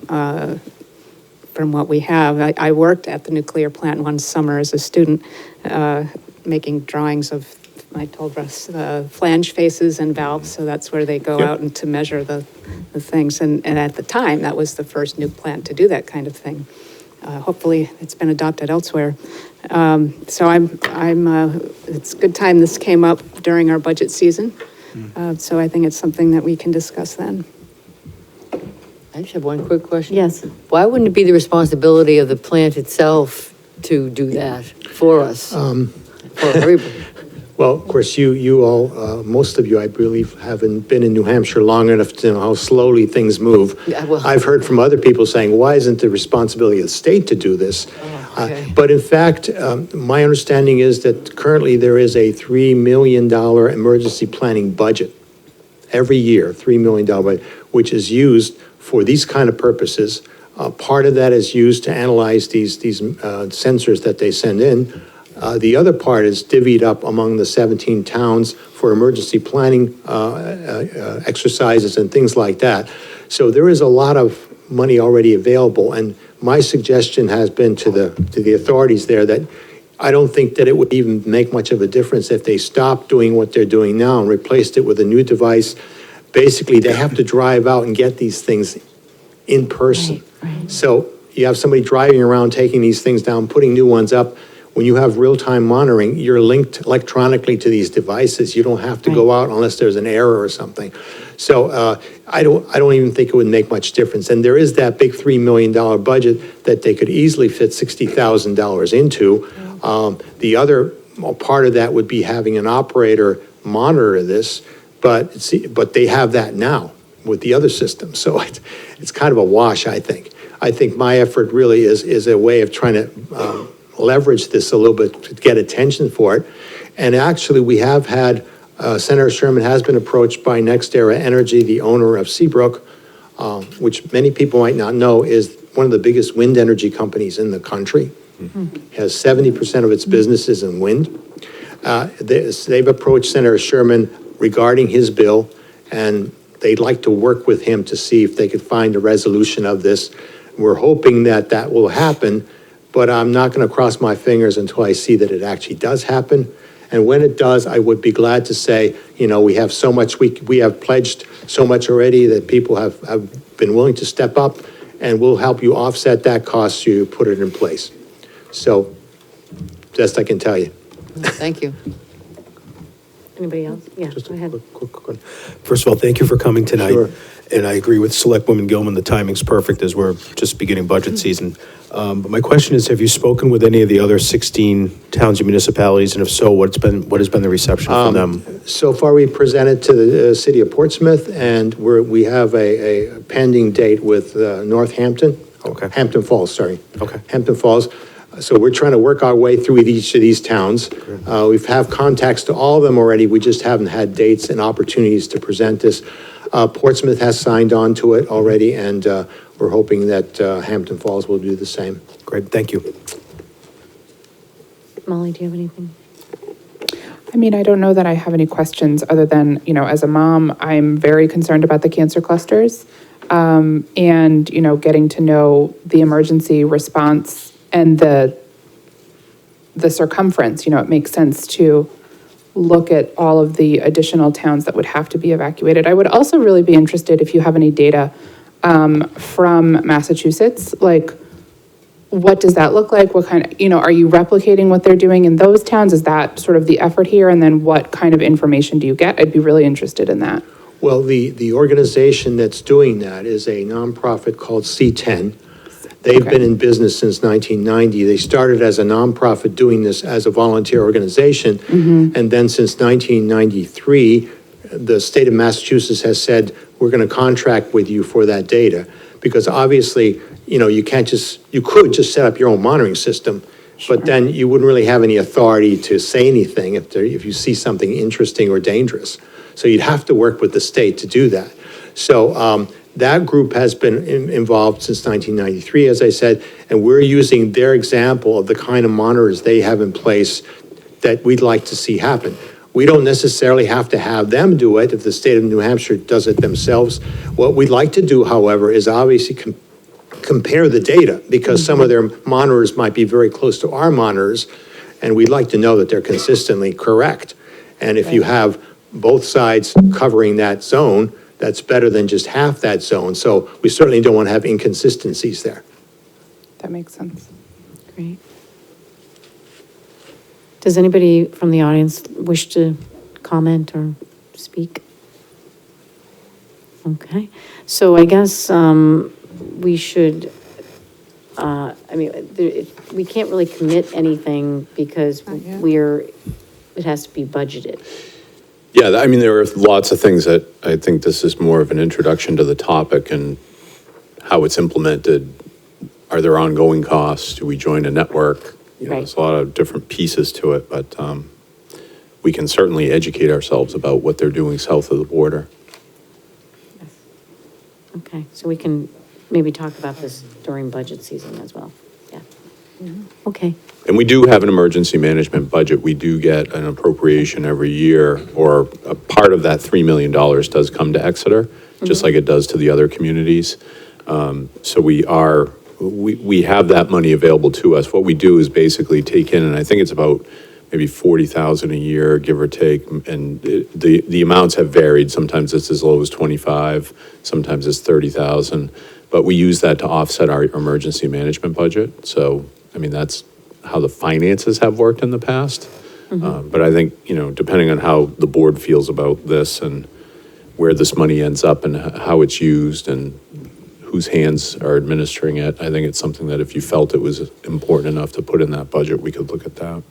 what we have. I worked at the nuclear plant one summer as a student, making drawings of, I told Russ, flange faces and valves, so that's where they go out and to measure the things. And at the time, that was the first nuke plant to do that kind of thing. Hopefully, it's been adopted elsewhere. So it's a good time this came up during our budget season. So I think it's something that we can discuss then.
I just have one quick question.
Yes.
Why wouldn't it be the responsibility of the plant itself to do that for us? For everybody?
Well, of course, you all, most of you, I believe, haven't been in New Hampshire long enough to know how slowly things move.
Yeah, well-
I've heard from other people saying, why isn't the responsibility of the state to do this?
okay.
But in fact, my understanding is that currently there is a $3 million emergency planning budget every year, $3 million budget, which is used for these kind of purposes. Part of that is used to analyze these sensors that they send in. The other part is divvied up among the 17 towns for emergency planning exercises and things like that. So there is a lot of money already available, and my suggestion has been to the authorities there that I don't think that it would even make much of a difference if they stopped doing what they're doing now and replaced it with a new device. Basically, they have to drive out and get these things in person. So you have somebody driving around, taking these things down, putting new ones up. When you have real-time monitoring, you're linked electronically to these devices. You don't have to go out unless there's an error or something. So I don't even think it would make much difference. And there is that big $3 million budget that they could easily fit $60,000 into. The other part of that would be having an operator monitor this, but they have that now with the other system. So it's kind of a wash, I think. I think my effort really is a way of trying to leverage this a little bit to get attention for it. And actually, we have had, Senator Sherman has been approached by NextEra Energy, the owner of Seabrook, which many people might not know is one of the biggest wind energy companies in the country. Has 70% of its businesses in wind. They've approached Senator Sherman regarding his bill, and they'd like to work with him to see if they could find a resolution of this. We're hoping that that will happen, but I'm not going to cross my fingers until I see that it actually does happen. And when it does, I would be glad to say, you know, we have so much, we have pledged so much already that people have been willing to step up, and we'll help you offset that cost so you put it in place. So, best I can tell you.
Thank you.
Anybody else? Yeah,
Just
go
a
ahead.
quick one. First of all, thank you for coming tonight.
Sure.
And I agree with Selectwoman Gilman, the timing's perfect as we're just beginning budget season. But my question is, have you spoken with any of the other 16 towns and municipalities? And if so, what has been the reception from them?
So far, we presented to the city of Portsmouth, and we have a pending date with Northampton.
Okay.
Hampton Falls, sorry.
Okay.
Hampton Falls. So we're trying to work our way through each of these towns. We've have contacts to all of them already. We just haven't had dates and opportunities to present this. Portsmouth has signed on to it already, and we're hoping that Hampton Falls will do the same.
Great, thank you.
Molly, do you have anything?
I mean, I don't know that I have any questions other than, you know, as a mom, I'm very concerned about the cancer clusters. And, you know, getting to know the emergency response and the circumference, you know, it makes sense to look at all of the additional towns that would have to be evacuated. I would also really be interested if you have any data from Massachusetts, like, what does that look like? What kind of, you know, are you replicating what they're doing in those towns? Is that sort of the effort here? And then what kind of information do you get? I'd be really interested in that.
Well, the organization that's doing that is a nonprofit called C10. They've
Okay.
been in business since 1990. They started as a nonprofit doing this as a volunteer organization. And then since 1993, the state of Massachusetts has said, we're going to contract with you for that data. Because obviously, you know, you could just set up your own monitoring system, but then you wouldn't really have any authority to say anything if you see something interesting or dangerous. So you'd have to work with the state to do that. So that group has been involved since 1993, as I said, and we're using their example of the kind of monitors they have in place that we'd like to see happen. We don't necessarily have to have them do it if the state of New Hampshire does it themselves. What we'd like to do, however, is obviously compare the data, because some of their monitors might be very close to our monitors, and we'd like to know that they're consistently correct. And if you have both sides covering that zone, that's better than just half that zone. So we certainly don't want to have inconsistencies there.
That makes sense.
Great. Does anybody from the audience wish to comment or speak? Okay, so I guess we should, I mean, we can't really commit anything because
Not yet.
we're it has to be budgeted.
Yeah, I mean, there are lots of things that I think this is more of an introduction to the topic and how it's implemented. Are there ongoing costs? Do we join a network? You know,
Right.
there's a lot of different pieces to it, but we can certainly educate ourselves about what they're doing south of the border.
Okay, so we can maybe talk about this during budget season as well. Yeah. Okay,
And we do have an emergency management budget. We do get an appropriation every year, or a part of that $3 million does come to Exeter, just like it does to the other communities. So we have that money available to us. What we do is basically take in, and I think it's about maybe 40,000 a year, give or take, and the amounts have varied. Sometimes it's as low as 25, sometimes it's 30,000, but we use that to offset our emergency management budget. So, I mean, that's how the finances have worked in the past. But I think, you know, depending on how the board feels about this and where this money ends up and how it's used and whose hands are administering it, I think it's something that if you felt it was important enough to put in that budget, we could look at that.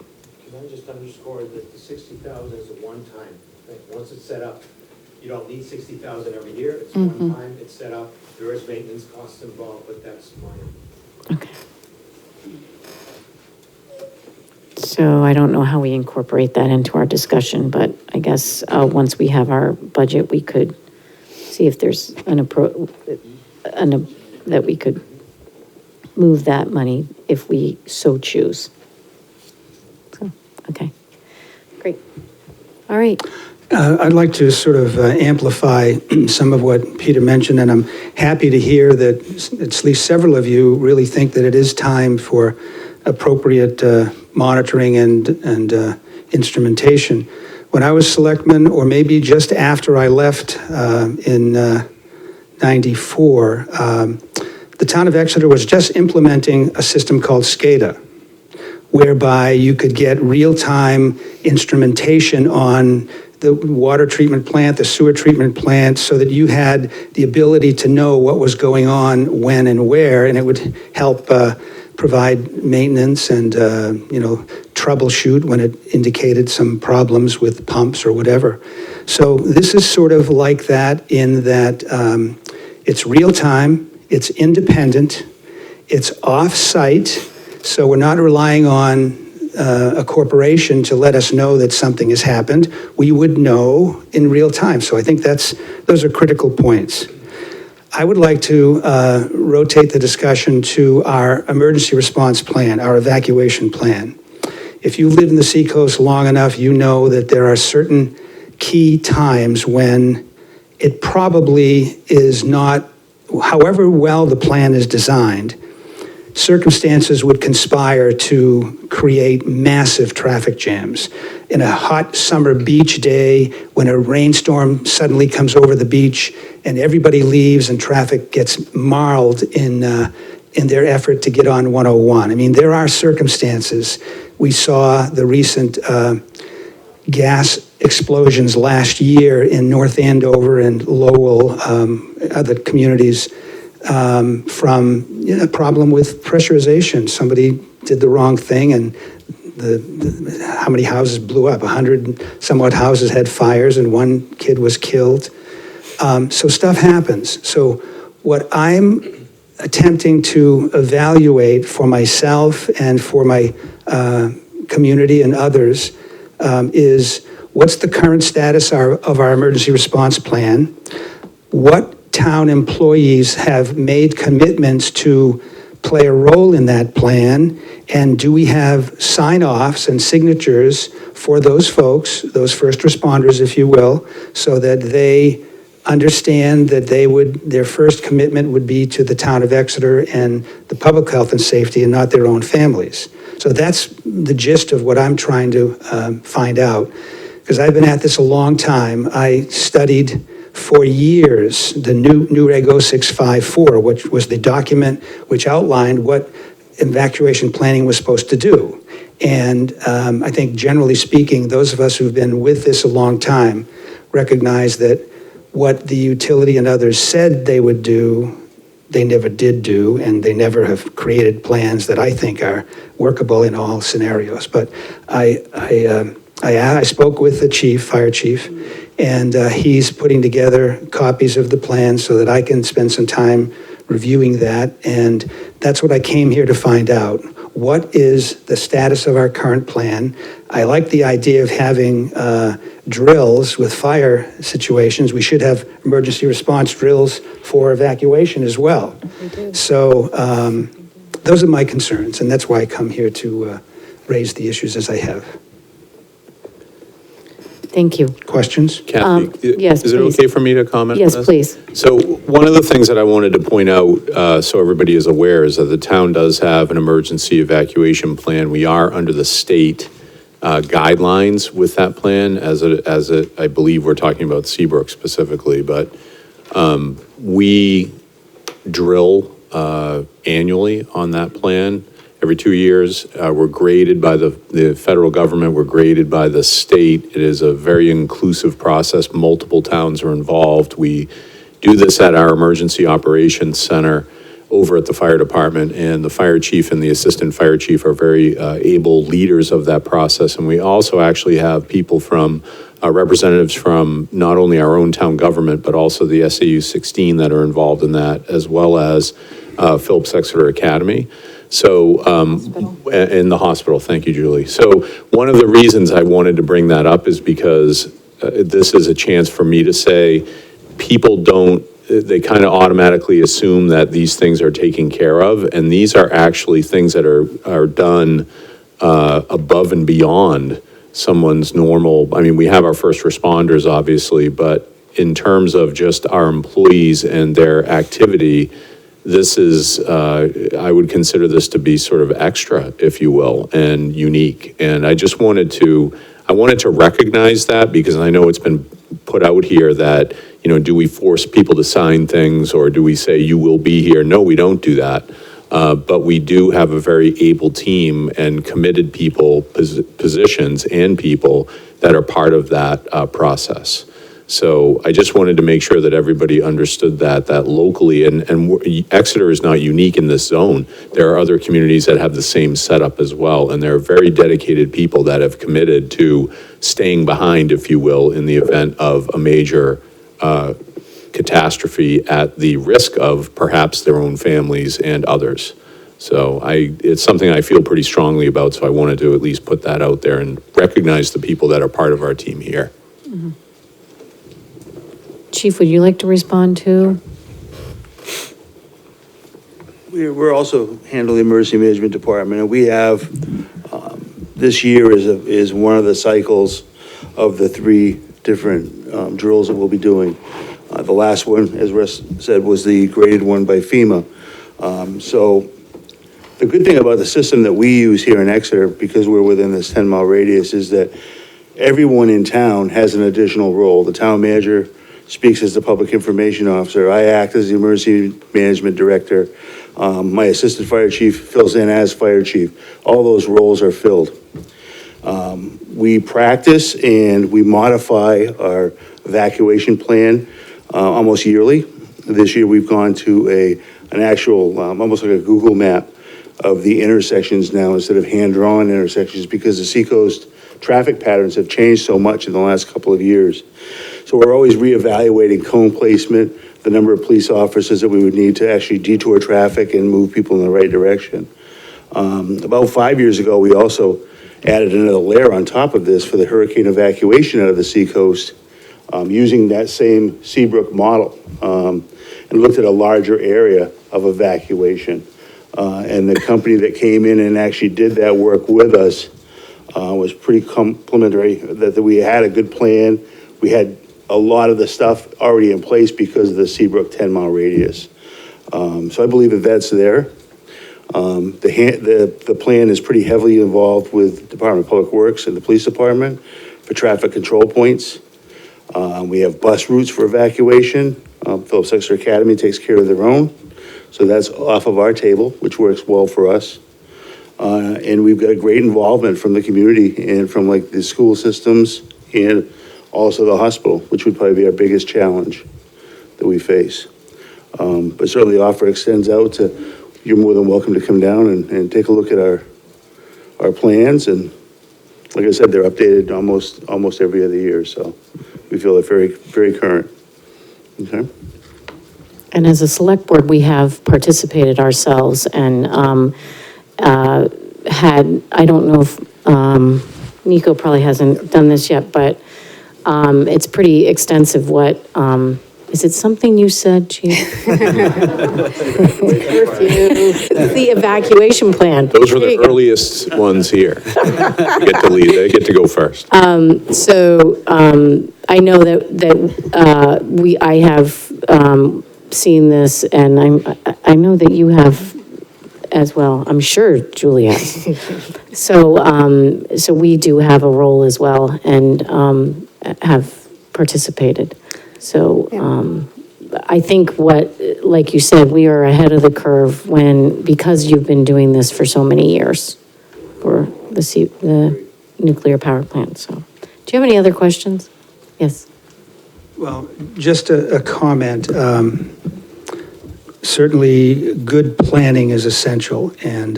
Can I just underscore that the 60,000 is a one-time thing? Once it's set up, you don't need 60,000 every year. It's one time, it's set up. There is maintenance costs involved, but that's minor.
okay. So I don't know how we incorporate that into our discussion, but I guess once we have our budget, we could see if there's that we could move that money if we so choose. So, okay, great. All right,
I'd like to sort of amplify some of what Peter mentioned, and I'm happy to hear that at least several of you really think that it is time for appropriate monitoring and instrumentation. When I was selectman, or maybe just after I left in 94, the town of Exeter was just implementing a system called SCADA, whereby you could get real-time instrumentation on the water treatment plant, the sewer treatment plant, so that you had the ability to know what was going on, when and where, and it would help provide maintenance and, troubleshoot when it indicated some problems with pumps or whatever. So this is sort of like that in that it's real-time, it's independent, it's off-site, so we're not relying on a corporation to let us know that something has happened. We would know in real time. So I think those are critical points. I would like to rotate the discussion to our emergency response plan, our evacuation plan. If you live in the Seacoast long enough, you know that there are certain key times when it probably is not, however well the plan is designed, circumstances would conspire to create massive traffic jams. In a hot summer beach day, when a rainstorm suddenly comes over the beach and everybody leaves and traffic gets marred in their effort to get on 101. I mean, there are circumstances. We saw the recent gas explosions last year in North Andover and Lowell, other communities, from a problem with pressurization. Somebody did the wrong thing, and how many houses blew up? 100 and somewhat houses had fires, and one kid was killed. So stuff happens. So what I'm attempting to evaluate for myself and for my community and others is what's the current status of our emergency response plan? What town employees have made commitments to play a role in that plan, and do we have sign-offs and signatures for those folks, those first responders, if you will, so that they understand that their first commitment would be to the town of Exeter and the public health and safety and not their own families. So that's the gist of what I'm trying to find out, because I've been at this a long time. I studied for years the new Reg 0654, which was the document which outlined what evacuation planning was supposed to do. And I think generally speaking, those of us who've been with this a long time recognize that what the utility and others said they would do, they never did do, and they never have created plans that I think are workable in all scenarios. But I I spoke with the chief, fire chief, and he's putting together copies of the plan so that I can spend some time reviewing that. And that's what I came here to find out. What is the status of our current plan? I like the idea of having drills with fire situations. We should have emergency response drills for evacuation as well. So those are my concerns, and that's why I come here to raise the issues as I have.
Thank you.
Questions?
Kathy,
yes,
is it
please.
okay for me to comment on
Yes,
this?
please.
So one of the things that I wanted to point out, so everybody is aware, is that the town does have an emergency evacuation plan. We are under the state guidelines with that plan, I believe we're talking about Seabrook specifically, but we drill annually on that plan. Every 2 years, we're graded by the federal government, we're graded by the state. It is a very inclusive process. Multiple towns are involved. We do this at our emergency operations center over at the fire department, and the fire chief and the assistant fire chief are very able leaders of that process. And we also actually have people from, representatives from not only our own town government, but also the SAU 16 that are involved in that, as well as Phillips Exeter Academy. So, in the hospital, thank you, Julie. So one of the reasons I wanted to bring that up is because this is a chance for me to say, people they kind of automatically assume that these things are taken care of, and these are actually things that are done above and beyond someone's normal. I mean, we have our first responders, obviously, but in terms of just our employees and their activity, this is, I would consider this to be sort of extra, if you will, and unique. And I just wanted to recognize that, because I know it's been put out here that, do we force people to sign things, or do we say you will be here? No, we don't do that. But we do have a very able team and committed people, positions and people that are part of that process. So I just wanted to make sure that everybody understood that locally, and Exeter is not unique in this zone. There are other communities that have the same setup as well, and there are very dedicated people that have committed to staying behind, if you will, in the event of a major catastrophe at the risk of perhaps their own families and others. So it's something I feel pretty strongly about, so I wanted to at least put that out there and recognize the people that are part of our team here.
Mm-hmm. Chief, would you like to respond to?
We're also handling the emergency management department, and we have, this year is one of the cycles of the 3 different drills that we'll be doing. The last one, as Russ said, was the graded one by FEMA. So the good thing about the system that we use here in Exeter, because we're within this 10-mile radius, is that everyone in town has an additional role. The town manager speaks as the public information officer. I act as the emergency management director. My assistant fire chief fills in as fire chief. All those roles are filled. We practice and we modify our evacuation plan almost yearly. This year we've gone to an actual, almost like a Google map of the intersections now instead of hand-drawn intersections, because the Seacoast traffic patterns have changed so much in the last couple of years. So we're always reevaluating cone placement, the number of police officers that we would need to actually detour traffic and move people in the right direction. About 5 years ago, we also added another layer on top of this for the hurricane evacuation out of the Seacoast, using that same Seabrook model, and looked at a larger area of evacuation. And the company that came in and actually did that work with us was pretty complimentary, that we had a good plan. We had a lot of the stuff already in place because of the Seabrook 10-mile radius. So I believe that that's there. The plan is pretty heavily involved with Department of Public Works and the Police Department for traffic control points. We have bus routes for evacuation. Phillips Exeter Academy takes care of their own. So that's off of our table, which works well for us. And we've got a great involvement from the community and from like the school systems and also the hospital, which would probably be our biggest challenge that we face. But certainly the offer extends out to, you're more than welcome to come down and take a look at our plans and like I said, they're updated almost every other year, so we feel they're very, very current. Okay?
And as a select board, we have participated ourselves and had, I don't know if, Nico probably hasn't done this yet, but it's pretty extensive what, is it something you said, Chief? It's the evacuation plan.
Those were
There
the
you go.
earliest ones here. Get to lead, they get to go first.
So I know that I have seen this, and I know that you have as well. I'm sure Julie has. So we do have a role as well and have participated. So I think like you said, we are ahead of the curve because you've been doing this for so many years for the nuclear power plant. So, do you have any other questions? Yes.
Well, just a comment. Certainly, good planning is essential, and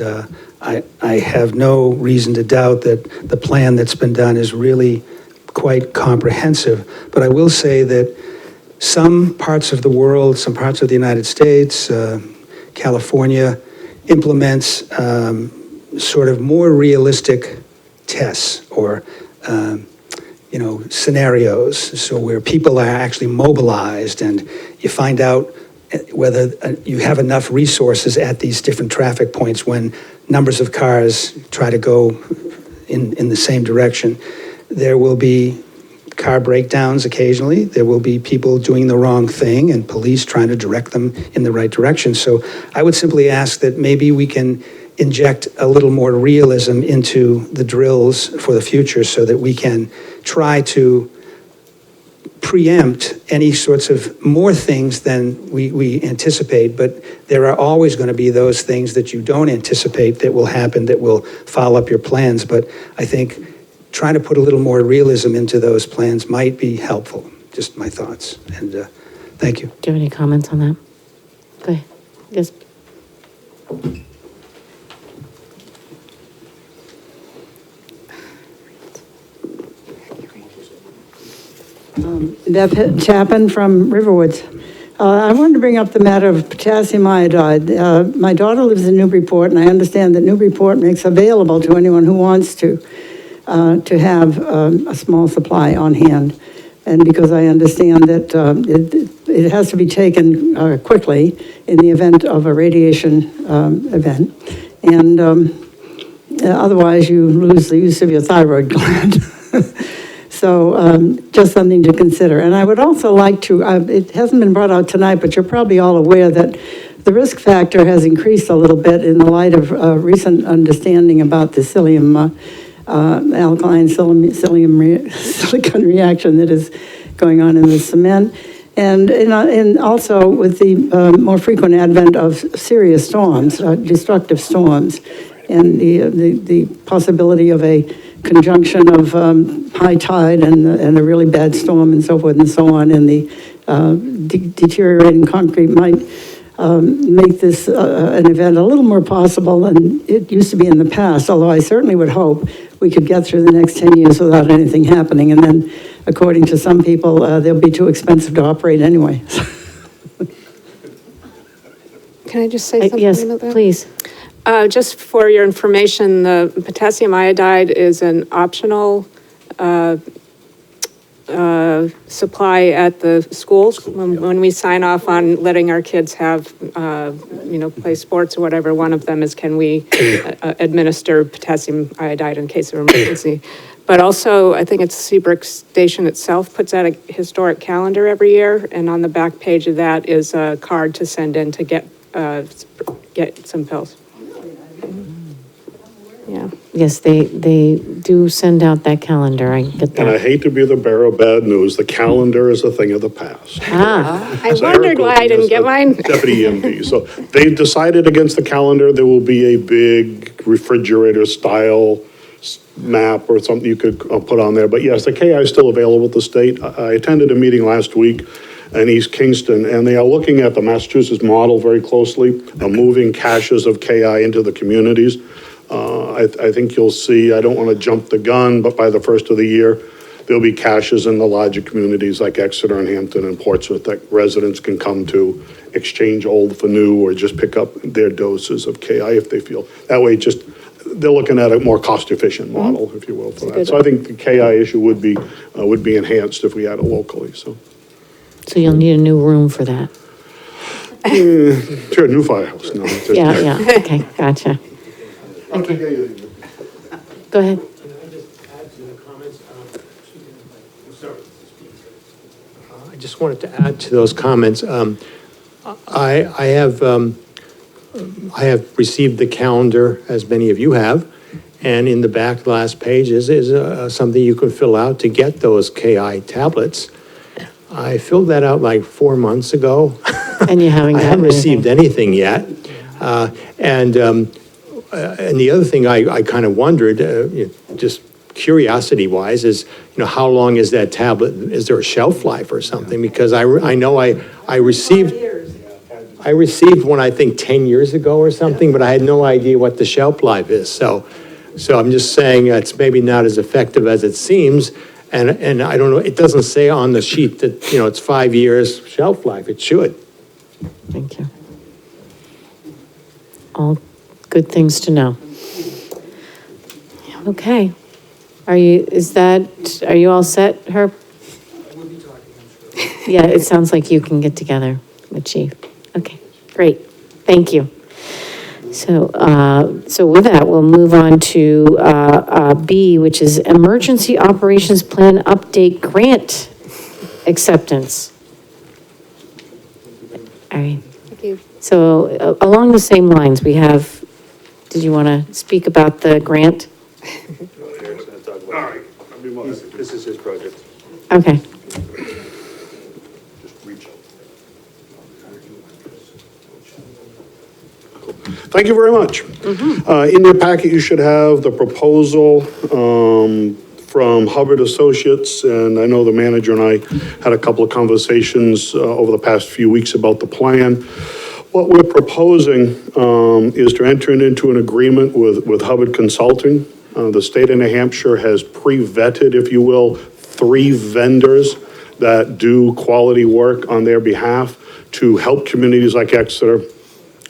I have no reason to doubt that the plan that's been done is really quite comprehensive. But I will say that some parts of the world, some parts of the United States, California, implements sort of more realistic tests or scenarios, so where people are actually mobilized and you find out whether you have enough resources at these different traffic points when numbers of cars try to go in the same direction. There will be car breakdowns occasionally. There will be people doing the wrong thing and police trying to direct them in the right direction. So I would simply ask that maybe we can inject a little more realism into the drills for the future so that we can try to preempt any sorts of more things than we anticipate, but there are always going to be those things that you don't anticipate that will happen that will foul up your plans. But I think trying to put a little more realism into those plans might be helpful. Just my thoughts. And thank you.
Do you have any comments on that? Go ahead. Yes.
Beth Chapin from Riverwoods. I wanted to bring up the matter of potassium iodide. My daughter lives in Newburyport, and I understand that Newburyport makes available to anyone who wants to have a small supply on hand. And because I understand that it has to be taken quickly in the event of a radiation event. And otherwise, you lose the use of your thyroid gland. So just something to consider. And I would also like to, it hasn't been brought out tonight, but you're probably all aware that the risk factor has increased a little bit in the light of recent understanding about the alkaline silicon reaction that is going on in the cement. And also with the more frequent advent of serious storms, destructive storms, and the possibility of a conjunction of high tide and a really bad storm and so forth and so on, and the deteriorating concrete might make this an event a little more possible than it used to be in the past, although I certainly would hope we could get through the next 10 years without anything happening, and then, according to some people, they'll be too expensive to operate anyway.
Can I just say something
Yes,
about that?
please.
Just for your information, the potassium iodide is an optional supply at the schools. When we sign off on letting our kids have, play sports or whatever, one of them is, can we administer potassium iodide in case of emergency? But also, I think it's Seabrook Station itself puts out a historic calendar every year, and on the back page of that is a card to send in to get some pills. Yeah.
Yes, they do send out that calendar. I get
And I
that.
hate to be the bearer of bad news, the calendar is a thing of the past.
I
So
wondered
Eric
why I
Goldman
didn't
is
get
the
mine.
Deputy EMD. So they decided against the calendar. There will be a big refrigerator style map or something you could put on there. But yes, the KI is still available at the state. I attended a meeting last week in East Kingston, and they are looking at the Massachusetts model very closely, moving caches of KI into the communities. I think you'll see, I don't want to jump the gun, but by the first of the year, there'll be caches in the larger communities like Exeter and Hampton and Portsmouth that residents can come to, exchange old for new, or just pick up their doses of KI if they feel. That way, just, they're looking at a more cost-efficient model, if you will, for that. So I think the KI issue would be enhanced if we had it locally, so.
So you'll need a new room for that.
Sure, new firehouse, no. just-
Yeah, okay, gotcha. Okay. Go ahead.
I just wanted to add to those comments. I have received the calendar, as many of you have, and in the back last page is something you can fill out to get those KI tablets. I filled that out like 4 months ago.
And you haven't
I
gotten
haven't received anything yet. And the other thing I kind of wondered, just curiosity-wise, is, how long is that tablet? Is there a shelf life or something? Because I know I received one, I think, 10 years ago or something, but I had no idea what the shelf life is. So I'm just saying it's maybe not as effective as it seems. And I don't know, it doesn't say on the sheet that, it's 5 years shelf life. It should.
Thank you. All good things to know. Okay. Are you all set, Herb? Yeah, it sounds like you can get together with Chief. Okay, great. Thank you. So with that, we'll move on to B, which is Emergency Operations Plan Update Grant Acceptance. All right.
Thank you.
So along the same lines, we have, did you want to speak about the grant?
All right, this is his project.
Okay.
Just reach out.
Thank you very much. In your packet, you should have the proposal from Hubbard Associates, and I know the manager and I had a couple of conversations over the past few weeks about the plan. What we're proposing is to enter into an agreement with Hubbard Consulting. The state of New Hampshire has pre-vetted, if you will, 3 vendors that do quality work on their behalf to help communities like Exeter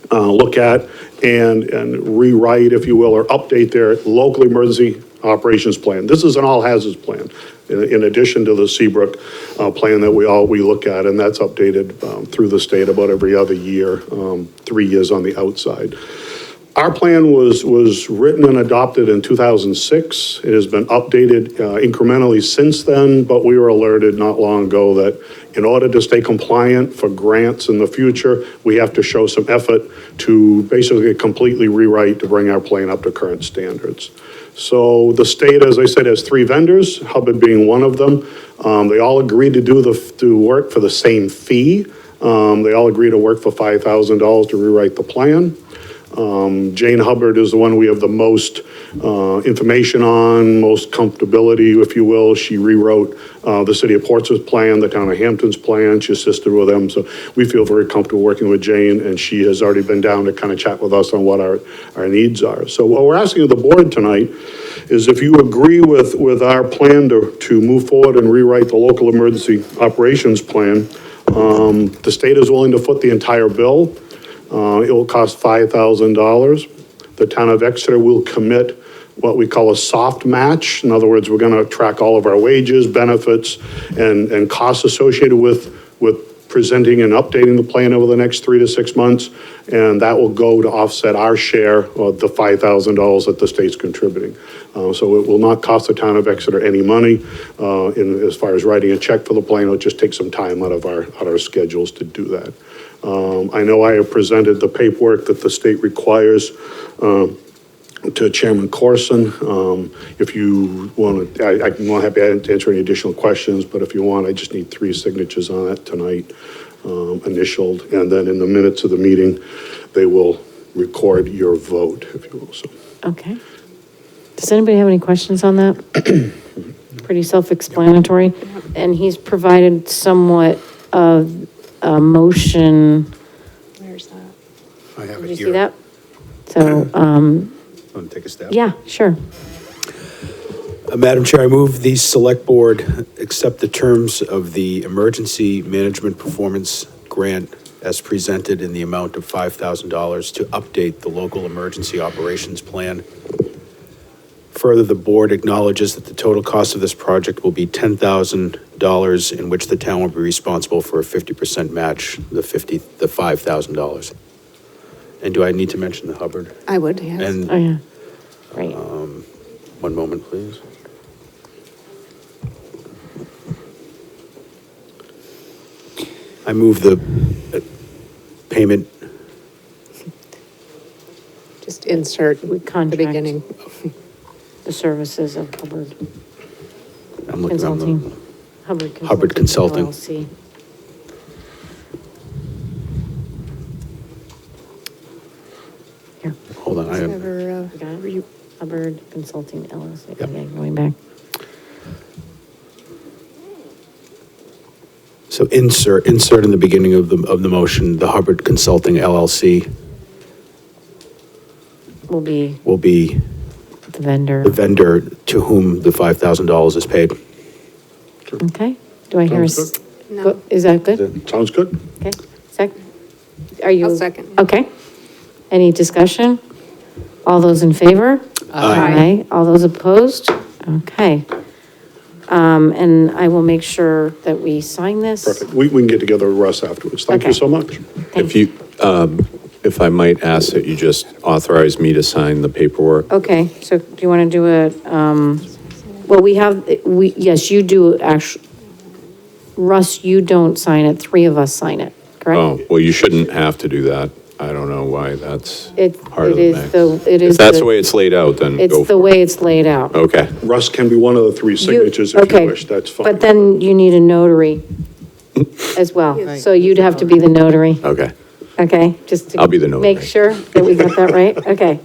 look at and rewrite, if you will, or update their local emergency operations plan. This is an all hazards plan, in addition to the Seabrook plan that we look at, and that's updated through the state about every other year, 3 years on the outside. Our plan was written and adopted in 2006. It has been updated incrementally since then, but we were alerted not long ago that in order to stay compliant for grants in the future, we have to show some effort to basically completely rewrite to bring our plan up to current standards. So the state, as I said, has 3 vendors, Hubbard being one of them. They all agreed to do work for the same fee. They all agreed to work for $5,000 to rewrite the plan. Jane Hubbard is the one we have the most information on, most comfortability, if you will. She rewrote the city of Portsmouth plan, the town of Hampton's plan. She assisted with them. So we feel very comfortable working with Jane, and she has already been down to kind of chat with us on what our needs are. So what we're asking of the board tonight is if you agree with our plan to move forward and rewrite the local emergency operations plan, the state is willing to foot the entire bill. It will cost $5,000. The town of Exeter will commit what we call a soft match. In other words, we're going to track all of our wages, benefits, and costs associated with presenting and updating the plan over the next 3 to 6 months, and that will go to offset our share of the $5,000 that the state's contributing. So it will not cost the town of Exeter any money as far as writing a check for the plan. It'll just take some time out of our schedules to do that. I know I have presented the paperwork that the state requires to Chairman Corson. If you want to, I'm not happy to answer any additional questions, but if you want, I just need 3 signatures on that tonight, initialed, and then in the minutes of the meeting, they will record your vote, if you will. So.
Okay. Does anybody have any questions on that? Pretty self-explanatory. And he's provided somewhat of a motion.
Where's that?
I have
Did
it
you
here.
see that? So,
Want to take a stab?
Yeah, sure.
Madam Chair, I move the Select Board accept the terms of the Emergency Management Performance Grant as presented in the amount of $5,000 to update the local emergency operations plan. Further, the board acknowledges that the total cost of this project will be $10,000, in which the town will be responsible for a 50% match, the $5,000. And do I need to mention the Hubbard?
I would, yes.
And
Oh, yeah. Great.
one moment, please. I move the payment.
Just insert
We
the
contract
beginning.
the services of Hubbard
I'm looking on
Consulting.
the,
Hubbard
Consulting.
LLC. Here,
hold on, I am,
Never,
you got it? Hubbard Consulting LLC.
Yep.
Okay, going back.
so insert in the beginning of the motion, the Hubbard Consulting LLC
Will be
will be
the vendor.
the vendor to whom the $5,000 is paid.
Okay, do I hear a?
Sounds
Go- Is that good?
Sounds good?
Okay, are you?
I'll second.
Okay. Any discussion? All those in favor? Aye. All those opposed? Okay. And I will make sure that we sign this.
Perfect. We can get together with Russ afterwards. Thank you
Okay.
so much.
If you, if I might ask that you just authorize me to sign the paperwork.
Okay, so do you want to do it, well, yes, you do actually, Russ, you don't sign it, three of us sign it, correct?
Oh, well, you shouldn't have to do that. I don't know why that's
It
part of
it
the
is
mix.
the it is
If that's the way it's laid out, then go
It's the
for it.
way it's laid out.
Okay.
Russ can be one of the three
You-
signatures if
okay,
you wish. That's fine.
But then you need a notary as well, so you'd have to be the notary,
Okay.
okay? Just to
I'll be the notary.
make sure that we got that right, okay.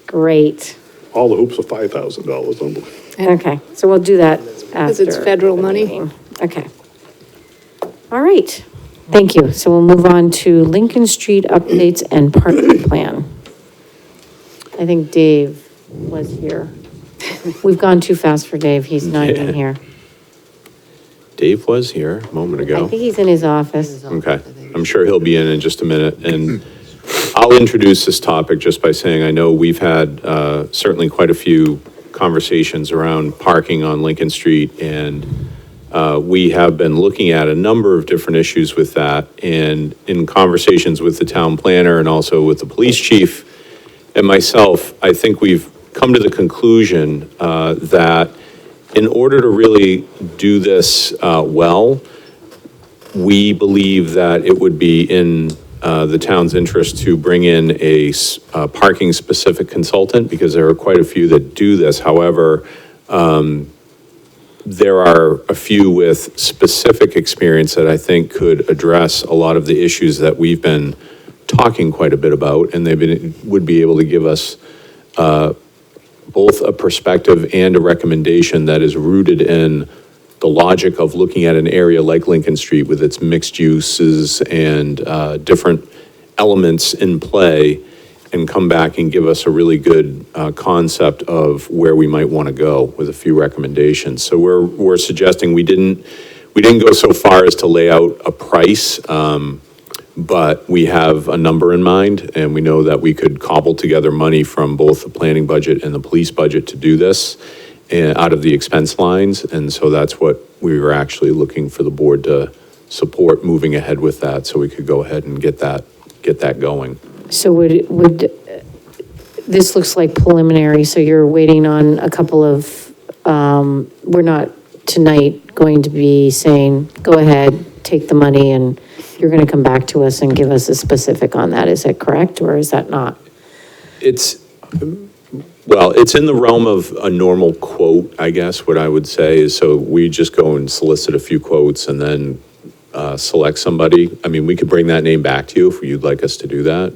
Great,
All the hoops are $5,000, don't believe.
okay, so we'll do that after.
it's federal
the
money.
meeting. Okay. All right, thank you. So we'll move on to Lincoln Street updates and parking plan. I think Dave was here. We've gone too fast for Dave, he's not even
Yeah.
here.
Dave was here a moment
I
ago.
think he's in his office.
Okay, I'm sure he'll be in just a minute, and I'll introduce this topic just by saying, I know we've had certainly quite a few conversations around parking on Lincoln Street, and we have been looking at a number of different issues with that, and in conversations with the town planner and also with the police chief and myself, I think we've come to the conclusion that in order to really do this well, we believe that it would be in the town's interest to bring in a parking-specific consultant, because there are quite a few that do this. However, there are a few with specific experience that I think could address a lot of the issues that we've been talking quite a bit about, and would be able to give us both a perspective and a recommendation that is rooted in the logic of looking at an area like Lincoln Street with its mixed uses and different elements in play, and come back and give us a really good concept of where we might want to go with a few recommendations. So we're suggesting we didn't go so far as to lay out a price, but we have a number in mind, and we know that we could cobble together money from both the planning budget and the police budget to do this out of the expense lines. And so that's what we were actually looking for the board to support, moving ahead with that, so we could go ahead and get that going.
So this looks like preliminary, so you're waiting on a couple of, we're not tonight going to be saying, go ahead, take the money, and you're going to come back to us and give us a specific on that, is that correct, or is that not?
Well, it's in the realm of a normal quote, I guess, what I would say is, so we just go and solicit a few quotes and then select somebody. I mean, we could bring that name back to you if you'd like us to do that.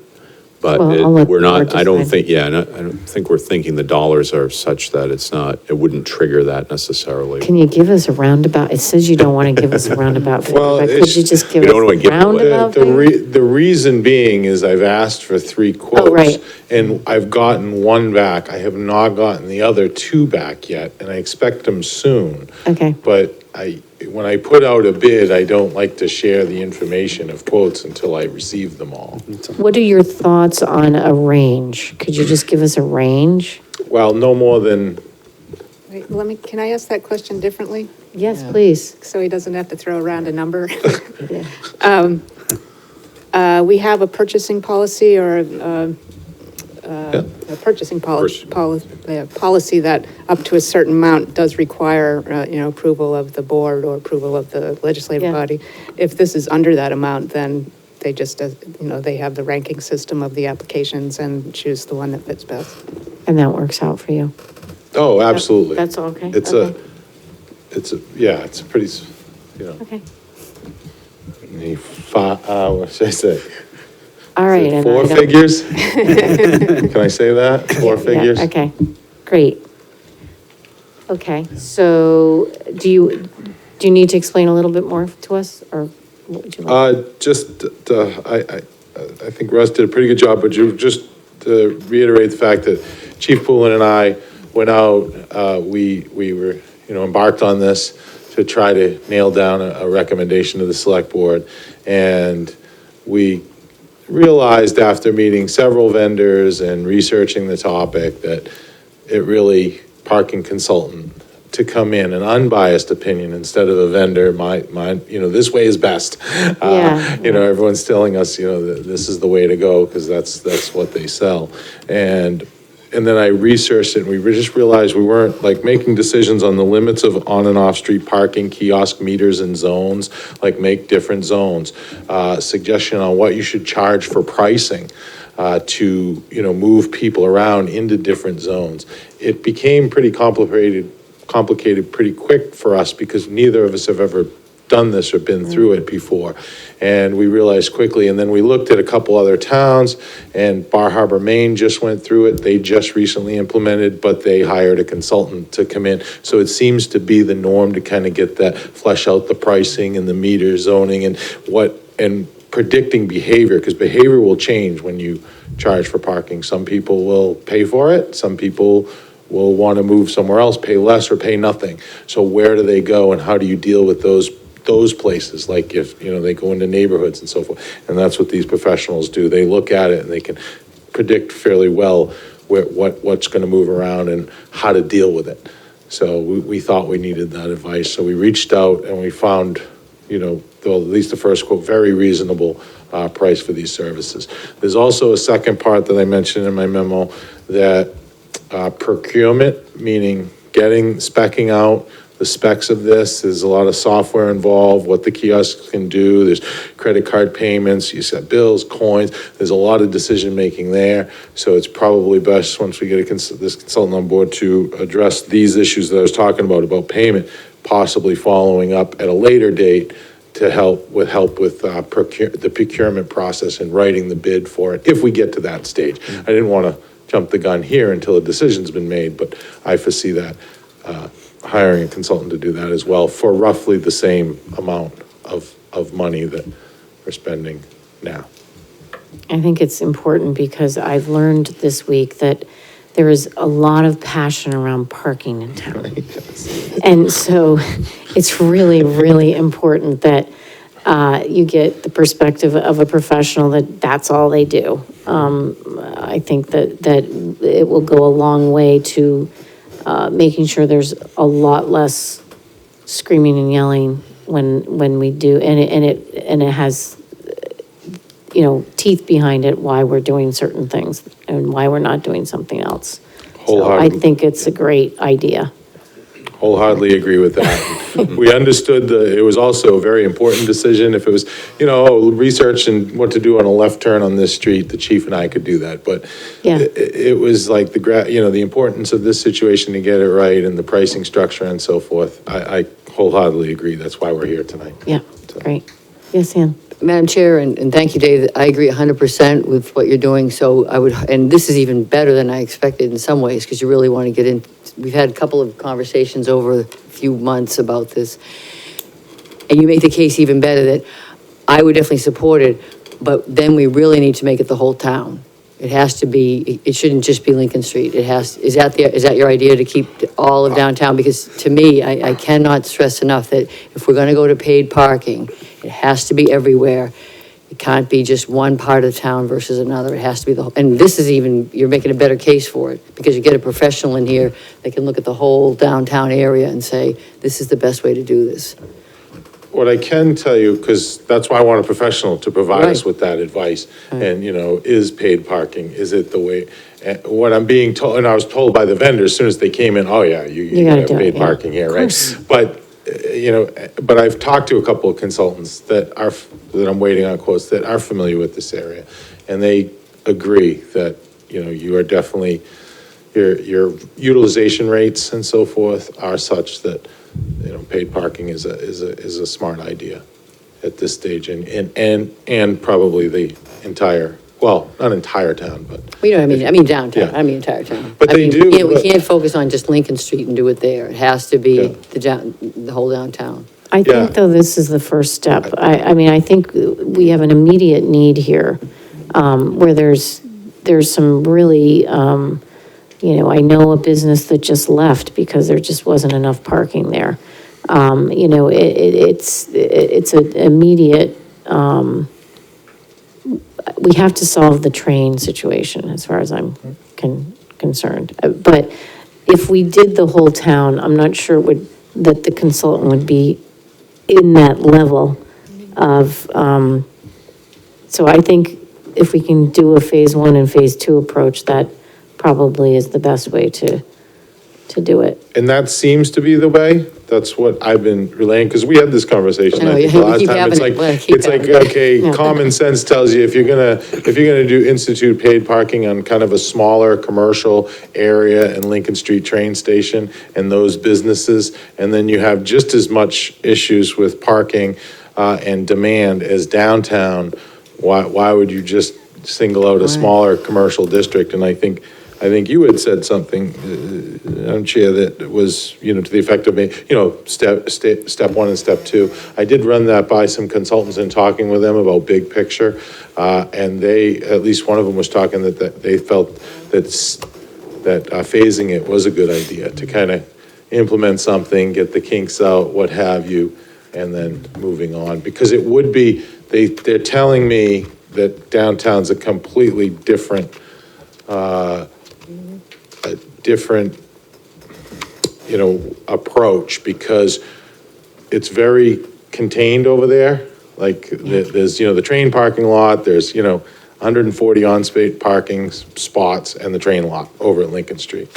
But
Well, I'll let
we're
the board
not, I don't
decide.
think, yeah, and I don't think we're thinking the dollars are such that it's not, it wouldn't trigger that necessarily.
Can you give us a roundabout? It says you don't want to give us a roundabout figure,
Well,
but could
it's-
you just give
we
us
don't wanna
a
give it away.
roundabout
The
figure?
the reason being is I've asked for 3 quotes.
right.
And I've gotten 1 back. I have not gotten the other 2 back yet, and I expect them soon.
Okay.
But when I put out a bid, I don't like to share the information of quotes until I receive them all.
What are your thoughts on a range? Could you just give us a range?
Well, no more than,
Wait, can I ask that question differently?
Yes, please.
So he doesn't have to throw around a number? We have a purchasing policy or a purchasing policy that up to a certain amount does require, approval of the board or approval of the legislative
Yeah.
body. If this is under that amount, then they just, they have the ranking system of the applications and choose the one that fits best.
And that works out for you?
oh, absolutely.
That's okay?
It's
Okay.
it's a pretty,
Okay.
what should I say?
All right. and I
4
don't-
figures? Can I say that? 4
Yeah,
figures?
okay, great. Okay, so do you need to explain a little bit more to us, or what would you like?
I think Russ did a pretty good job, but just to reiterate the fact that Chief Poulin and I went out, we were, embarked on this to try to nail down a recommendation to the select board. And we realized after meeting several vendors and researching the topic that it really, parking consultant, to come in, an unbiased opinion instead of a vendor, this way is best.
Yeah.
Everyone's telling us, that this is the way to go because that's what they sell. And then I researched it and we just realized we weren't making decisions on the limits of on and off street parking, kiosk meters and zones, make different zones. Suggestion on what you should charge for pricing. To move people around into different zones. It became pretty complicated pretty quick for us because neither of us have ever done this or been through it before. And we realized quickly, and then we looked at a couple other towns, and Bar Harbor, Maine just went through it. They just recently implemented, but they hired a consultant to come in. So it seems to be the norm to kind of get that, flesh out the pricing and the meter zoning and predicting behavior, because behavior will change when you charge for parking. Some people will pay for it, some people will want to move somewhere else, pay less or pay nothing. So where do they go and how do you deal with those places? Like if, they go into neighborhoods and so forth. And that's what these professionals do. They look at it and they can predict fairly well what's going to move around and how to deal with it. So we thought we needed that advice. So we reached out and we found, at least the first quote, very reasonable price for these services. There's also a second part that I mentioned in my memo that procurement, meaning specking out the specs of this. There's a lot of software involved, what the kiosks can do. There's credit card payments, you set bills, coins. There's a lot of decision-making there. So it's probably best, once we get this consultant on board, to address these issues that I was talking about payment, possibly following up at a later date to help with the procurement process and writing the bid for it, if we get to that stage. I didn't want to jump the gun here until a decision's been made, but I foresee that hiring a consultant to do that as well for roughly the same amount of money that we're spending now.
I think it's important because I've learned this week that there is a lot of passion around parking in town. And so it's really, really important that you get the perspective of a professional that's all they do. I think that it will go a long way to making sure there's a lot less screaming and yelling when we do, and it has, teeth behind it, why we're doing certain things and why we're not doing something else. So I think it's a great idea.
Wholeheartedly agree with that. We understood it was also a very important decision. If it was, research and what to do on a left turn on this street, the chief and I could do that. But
Yeah.
it was like the importance of this situation to get it right and the pricing structure and so forth. I wholeheartedly agree. That's why we're here tonight.
Yeah, great. Yes, Ann?
Madam Chair, and thank you, Dave, I agree 100% with what you're doing, so I would, and this is even better than I expected in some ways, because you really want to get in, we've had a couple of conversations over a few months about this, and you make the case even better that I would definitely support it, but then we really need to make it the whole town. It has to be, it shouldn't just be Lincoln Street. It has, is that your idea, to keep all of downtown? Because to me, I cannot stress enough that if we're gonna go to paid parking, it has to be everywhere. It can't be just one part of town versus another. It has to be the whole, and this is even, you're making a better case for it, because you get a professional in here that can look at the whole downtown area and say, this is the best way to do this.
What I can tell you, because that's why I want a professional to provide us
Right.
with that advice, and, you know, is paid parking, is it the way, what I'm being told, and I was told by the vendors, as soon as they came in, oh, yeah, you
gotta
have
do it,
paid
yeah.
parking here, right? But, you know, but I've talked to a couple of consultants that I'm waiting on quotes, that are familiar with this area, and they agree that, you know, you are definitely, your utilization rates and so forth are such that, you know, paid parking is a smart idea at this stage, and probably the entire, well, not entire town, but.
Well, you know what I mean downtown,
Yeah.
I mean entire town.
But
I
they
mean,
do,
We
but-
can't focus on just Lincoln Street and do it there. It has to be
Yeah.
the whole downtown.
I
Yeah.
think, though, this is the first step. I mean, I think we have an immediate need here, where there's some really, you know, I know a business that just left because there just wasn't enough parking there. You know, it's an immediate, we have to solve the train situation as far as I'm concerned. But if we did the whole town, I'm not sure that the consultant would be in that level of, so I think if we can do a phase 1 and phase 2 approach, that probably is the best way to do it.
And that seems to be the way. That's what I've been relaying, because we had this conversation,
I know,
I think,
yeah,
the
we
last
keep
time.
having
It's
it.
like,
Well, keep
it's like,
having it.
okay,
Yeah.
common sense tells you, if you're gonna do institute paid parking on kind of a smaller commercial area in Lincoln Street train station and those businesses, and then you have just as much issues with parking and demand as downtown, why would you just single out a smaller commercial district? And I think you had said something, Chair, that was, you know, to the effect of, you know, step 1 and step 2. I did run that by some consultants and talking with them about big picture, and they, at least one of them was talking that they felt that phasing it was a good idea, to kind of implement something, get the kinks out, what have you, and then moving on. Because it would be, they're telling me that downtown's a completely different, you know, approach, because it's very contained over there. Like, there's, you know, the train parking lot, there's, you know, 140 on-site parking spots and the train lot over at Lincoln Street.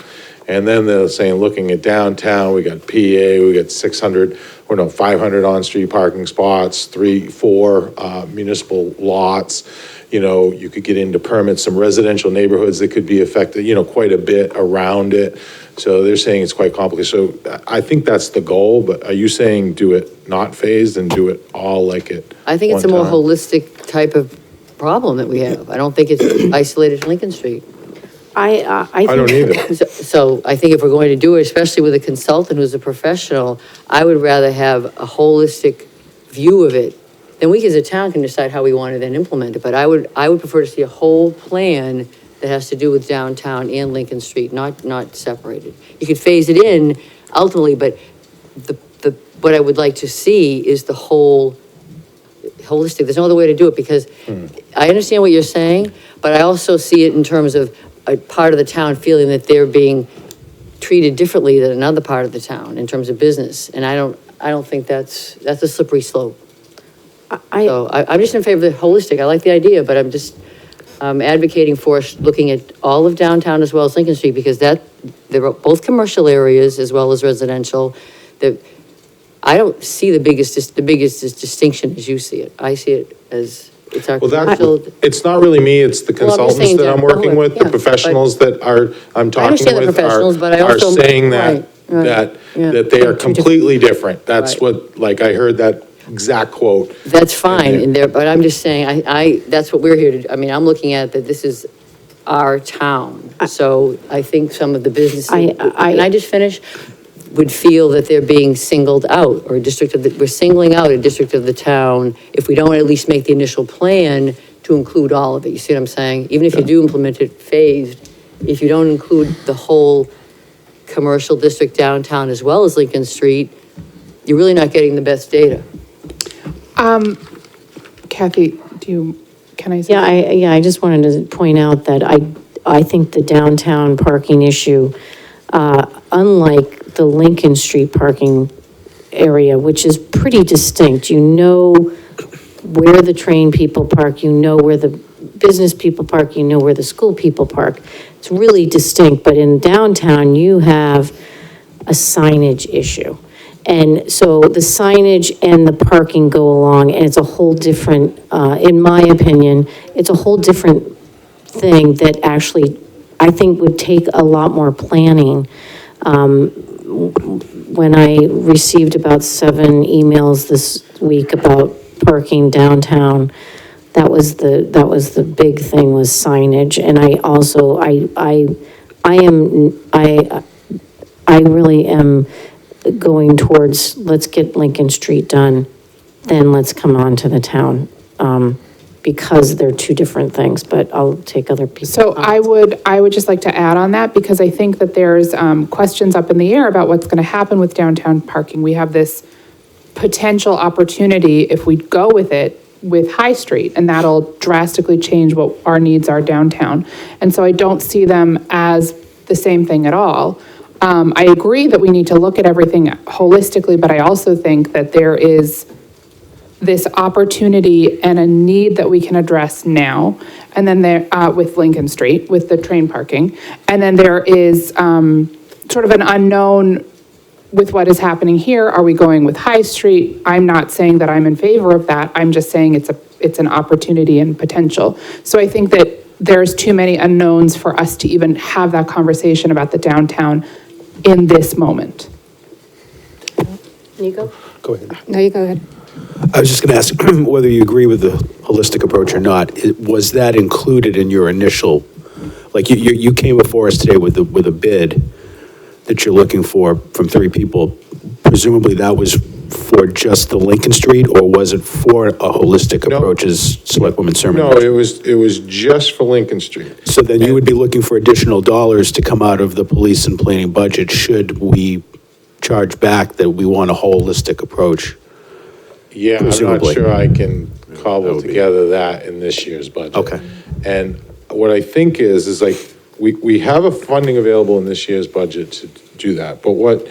And then they're saying, looking at downtown, we got PA, we got 500 on-street parking spots, 4 municipal lots. You know, you could get into permits, some residential neighborhoods that could be affected, you know, quite a bit around it. So they're saying it's quite complicated. So I think that's the goal, but are you saying do it not phased and do it all like it?
I think it's a more holistic type of problem that we have. I don't think it's isolated to Lincoln Street.
I
don't
think,
either.
So I think if we're going to do it, especially with a consultant who's a professional, I would rather have a holistic view of it. Then we as a town can decide how we want to then implement it. But I would prefer to see a whole plan that has to do with downtown and Lincoln Street, not separated. You could phase it in ultimately, but what I would like to see is the whole holistic. There's no other way to do it, because I understand what you're saying, but I also see it in terms of a part of the town feeling that they're being treated differently than another part of the town in terms of business. And I don't think that's a slippery slope. So I'm just in favor of the holistic. I like the idea, but I'm just advocating for us looking at all of downtown as well as Lincoln Street, because they're both commercial areas as well as residential. I don't see the biggest distinction as you see it. I see it as it's our commercial.
It's not really me, it's the
Well, I'm just
consultants
saying
that I'm
that-
working with, the
yeah,
professionals that I'm talking
understand the
with
professionals, but I
are
also-
saying
right,
that
yeah.
they are completely different. That's
Right.
what, like, I heard that
exact quote.
That's fine in there, but I'm just saying, that's what we're here to do. I mean, I'm looking at that this is our town. So I think some of the businesses, can I just finish? Would feel that they're being singled out, or a district of we're singling out a district of the town if we don't at least make the initial plan to include all of it. You see what I'm saying? Even if you do implement it phased, if you don't include the whole commercial district downtown as well as Lincoln Street, you're really not getting the best data.
Kathy, can I say?
I just wanted to point out that I think the downtown parking issue, unlike the Lincoln Street parking area, which is pretty distinct, you know where the train people park, you know where the business people park, you know where the school people park. It's really distinct, but in downtown, you have a signage issue. And so the signage and the parking go along, and it's a whole different, in my opinion, it's a whole different thing that actually, I think would take a lot more planning. When I received about 7 emails this week about parking downtown, that was the big thing, was signage. And I also, I really am going towards, let's get Lincoln Street done, then let's come on to the town, because they're two different things, but I'll take other people.
So I would just like to add on that, because I think that there's questions up in the air about what's going to happen with downtown parking. We have this potential opportunity, if we go with it, with High Street, and that'll drastically change what our needs are downtown. And so I don't see them as the same thing at all. I agree that we need to look at everything holistically, but I also think that there is this opportunity and a need that we can address now. And then there, with Lincoln Street, with the train parking. And then there is sort of an unknown with what is happening here. Are we going with High Street? I'm not saying that I'm in favor of that. I'm just saying it's an opportunity and potential. So I think that there's too many unknowns for us to even have that conversation about the downtown in this moment.
Nico?
Go ahead.
No, you go ahead.
I was just going to ask whether you agree with the holistic approach or not. Was that included in your initial, like you came before us today with a bid that you're looking for from 3 people. Presumably that was for just the Lincoln Street, or was it for a holistic approach, as Selectwoman Sermon
No,
mentioned?
it was just for Lincoln Street.
So then you would be looking for additional dollars to come out of the police and planning budget should we charge back that we want a holistic approach?
Yeah, I'm not
Presumably.
sure I can cobble together that in this year's budget.
Okay.
And what I think is like, we have a funding available in this year's budget to do that, but what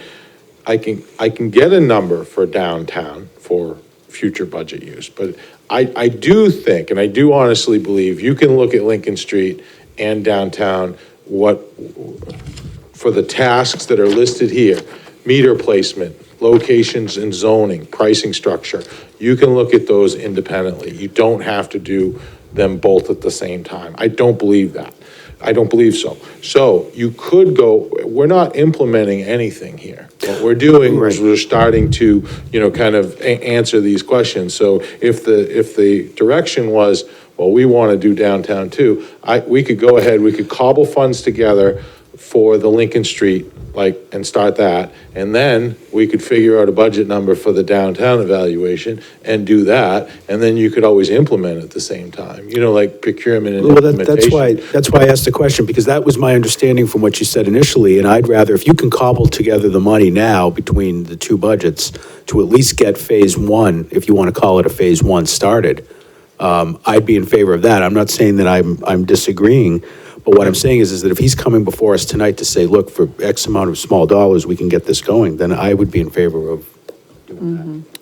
I can get a number for downtown for future budget use, but I do think, and I do honestly believe, you can look at Lincoln Street and downtown, for the tasks that are listed here, meter placement, locations and zoning, pricing structure, you can look at those independently. You don't have to do them both at the same time. I don't believe that. I don't believe so. So you could go, we're not implementing anything here. What we're doing is we're starting to, kind of answer these questions. So if the direction was, well, we want to do downtown too, we could go ahead, we could cobble funds together for the Lincoln Street, and start that, and then we could figure out a budget number for the downtown evaluation and do that, and then you could always implement at the same time, like procurement and implementation.
That's why I asked the question, because that was my understanding from what you said initially, and I'd rather, if you can cobble together the money now between the 2 budgets to at least get phase 1, if you want to call it a phase 1, started, I'd be in favor of that. I'm not saying that I'm disagreeing, but what I'm saying is that if he's coming before us tonight to say, look, for X amount of small dollars, we can get this going, then I would be in favor of doing that.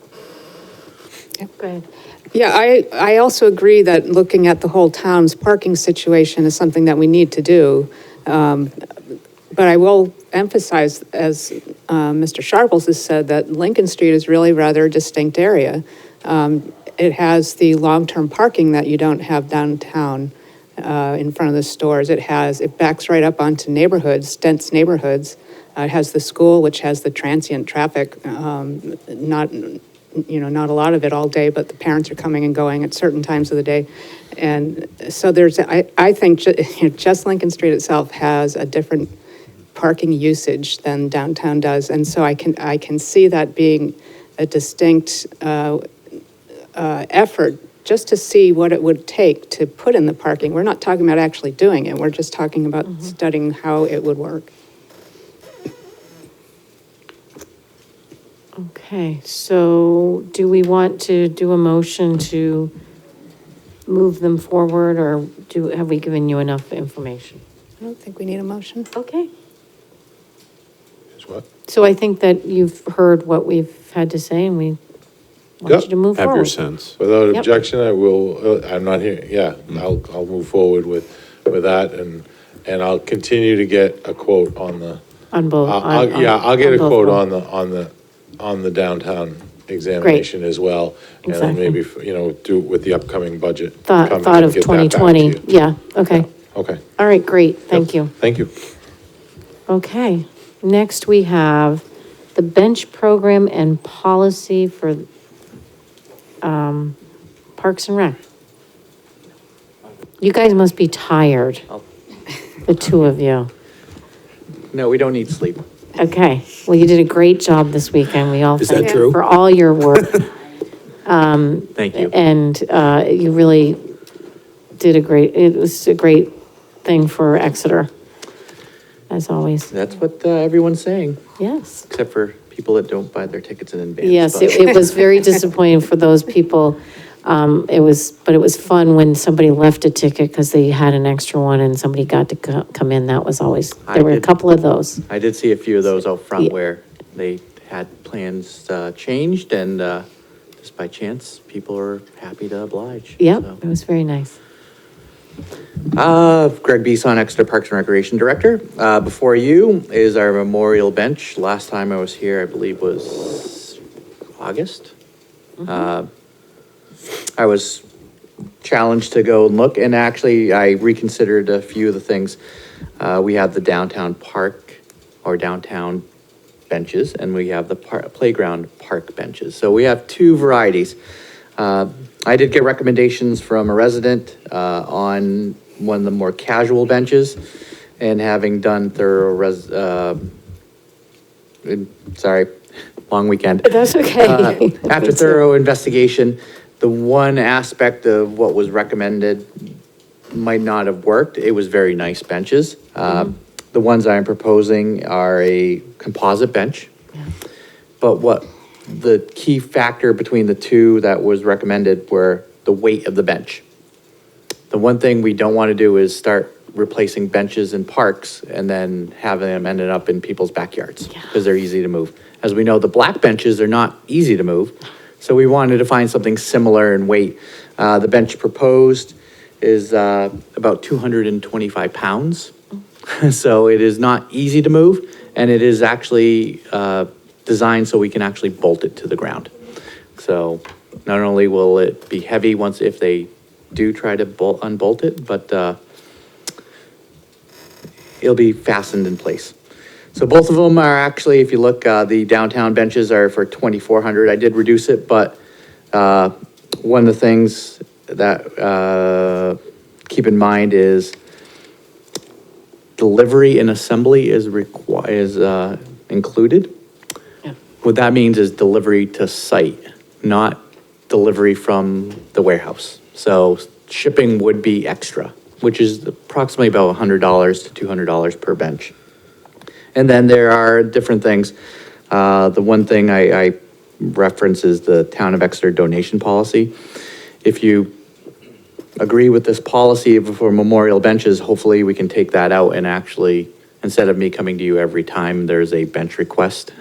Yep. Go ahead. Yeah, I also agree that looking at the whole town's parking situation is something that we need to do. But I will emphasize, as Mr. Sharples has said, that Lincoln Street is really rather a distinct area. It has the long-term parking that you don't have downtown. In front of the stores. It backs right up onto neighborhoods, dense neighborhoods. It has the school, which has the transient traffic, not not a lot of it all day, but the parents are coming and going at certain times of the day. And so I think just Lincoln Street itself has a different parking usage than downtown does. And so I can see that being a distinct effort just to see what it would take to put in the parking. We're not talking about actually doing it. We're just talking about studying how it would work.
Okay, so do we want to do a motion to move them forward, or have we given you enough information?
I don't think we need a motion.
Okay.
Is what?
So I think that you've heard what we've had to say, and we want you to move
Have
forward.
your sense.
Without
Yep.
objection, I will, I'm not here, yeah, I'll move forward with that, and I'll continue to get a quote on the,
On both.
I'll get a
both
quote
of them.
on the downtown examination as well. And then
Exactly.
maybe, do it with the upcoming budget.
Thought
coming,
of
get that back to
2020,
you.
yeah, okay.
Okay.
All right, great, thank you.
Thank you.
Okay, next we have the bench program and policy for Parks and Rec. You guys must be tired, the two of you.
No, we don't need sleep.
Okay, well, you did a great job this weekend, we all
Is that
thank you
true?
for all your work.
Thank you.
And you really did it was a great thing for Exeter, as always.
That's what everyone's saying,
Yes.
except for people that don't buy their tickets in advance.
Yes,
but-
it was very disappointing for those people. But it was fun when somebody left a ticket because they had an extra one and somebody got to come in. That was always,
I
there were a
did-
couple of those.
I did see a few of those out front
Yeah.
where they had plans changed, and just by chance, people are happy to oblige.
Yep,
so.
it was very nice.
Greg Beeson, Exeter Parks and Recreation Director. Before you is our memorial bench. Last time I was here, I believe, was August. I was challenged to go and look, and actually I reconsidered a few of the things. We have the downtown park or downtown benches, and we have the playground park benches. So we have two varieties. I did get recommendations from a resident on one of the more casual benches, and having done sorry, long weekend.
That's okay.
After thorough investigation, the one aspect of what was recommended might not have worked. It was very nice benches. The ones I'm proposing are a composite bench. But what the key factor between the two that was recommended were the weight of the bench. The one thing we don't want to do is start replacing benches in parks and then having them ended up in people's backyards because they're easy to move. As we know, the black benches are not easy to move. So we wanted to find something similar in weight. The bench proposed is about 225 pounds. So it is not easy to move, and it is actually designed so we can actually bolt it to the ground. So not only will it be heavy if they do try to unbolt it, but it'll be fastened in place. So both of them are actually, if you look, the downtown benches are for 2,400. I did reduce it, but one of the things that keep in mind is delivery and assembly is included. What that means is delivery to site, not delivery from the warehouse. So shipping would be extra, which is approximately about $100 to $200 per bench. And then there are different things. The one thing I reference is the Town of Exeter donation policy. If you agree with this policy for memorial benches, hopefully we can take that out and actually, instead of me coming to you every time there's a bench request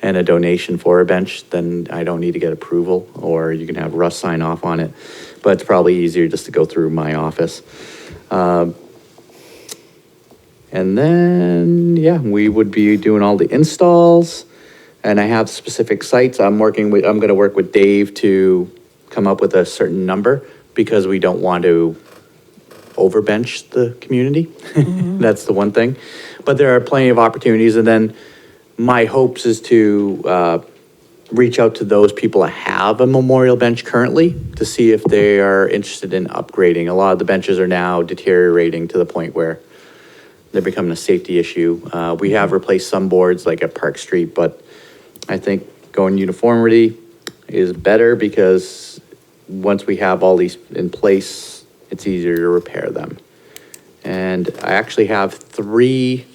and a donation for a bench, then I don't need to get approval, or you can have Russ sign off on it. But it's probably easier just to go through my office. And then, we would be doing all the installs, and I have specific sites. I'm gonna work with Dave to come up with a certain number, because we don't want to overbench the community. That's the one thing. But there are plenty of opportunities, and then my hopes is to reach out to those people that have a memorial bench currently to see if they are interested in upgrading. A lot of the benches are now deteriorating to the point where they're becoming a safety issue. We have replaced some boards like at Park Street, but I think going uniformity is better because once we have all these in place, it's easier to repair them. And I actually have 3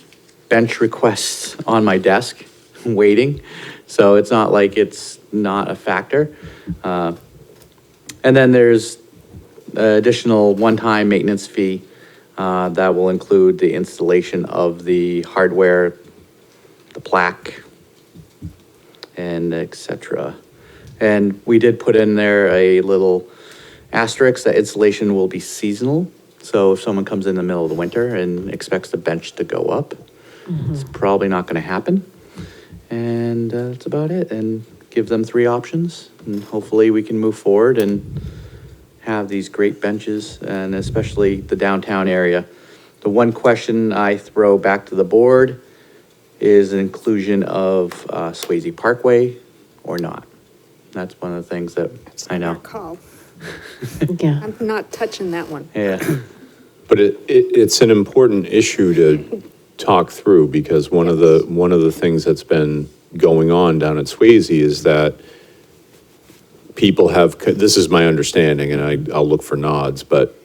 bench requests on my desk waiting. So it's not like it's not a factor. And then there's additional one-time maintenance fee that will include the installation of the hardware, the plaque, and et cetera. And we did put in there a little asterisk that installation will be seasonal. So if someone comes in the middle of the winter and expects the bench to go up, it's probably not going to happen. And that's about it. And give them 3 options. And hopefully we can move forward and have these great benches, and especially the downtown area. The one question I throw back to the board is an inclusion of Swayze Parkway or not. That's one of the things that I know.
Call.
Yeah.
I'm not touching that one.
Yeah.
But it's an important issue to talk through, because one of the things that's been going on down at Swayze is that people have, this is my understanding, and I'll look for nods, but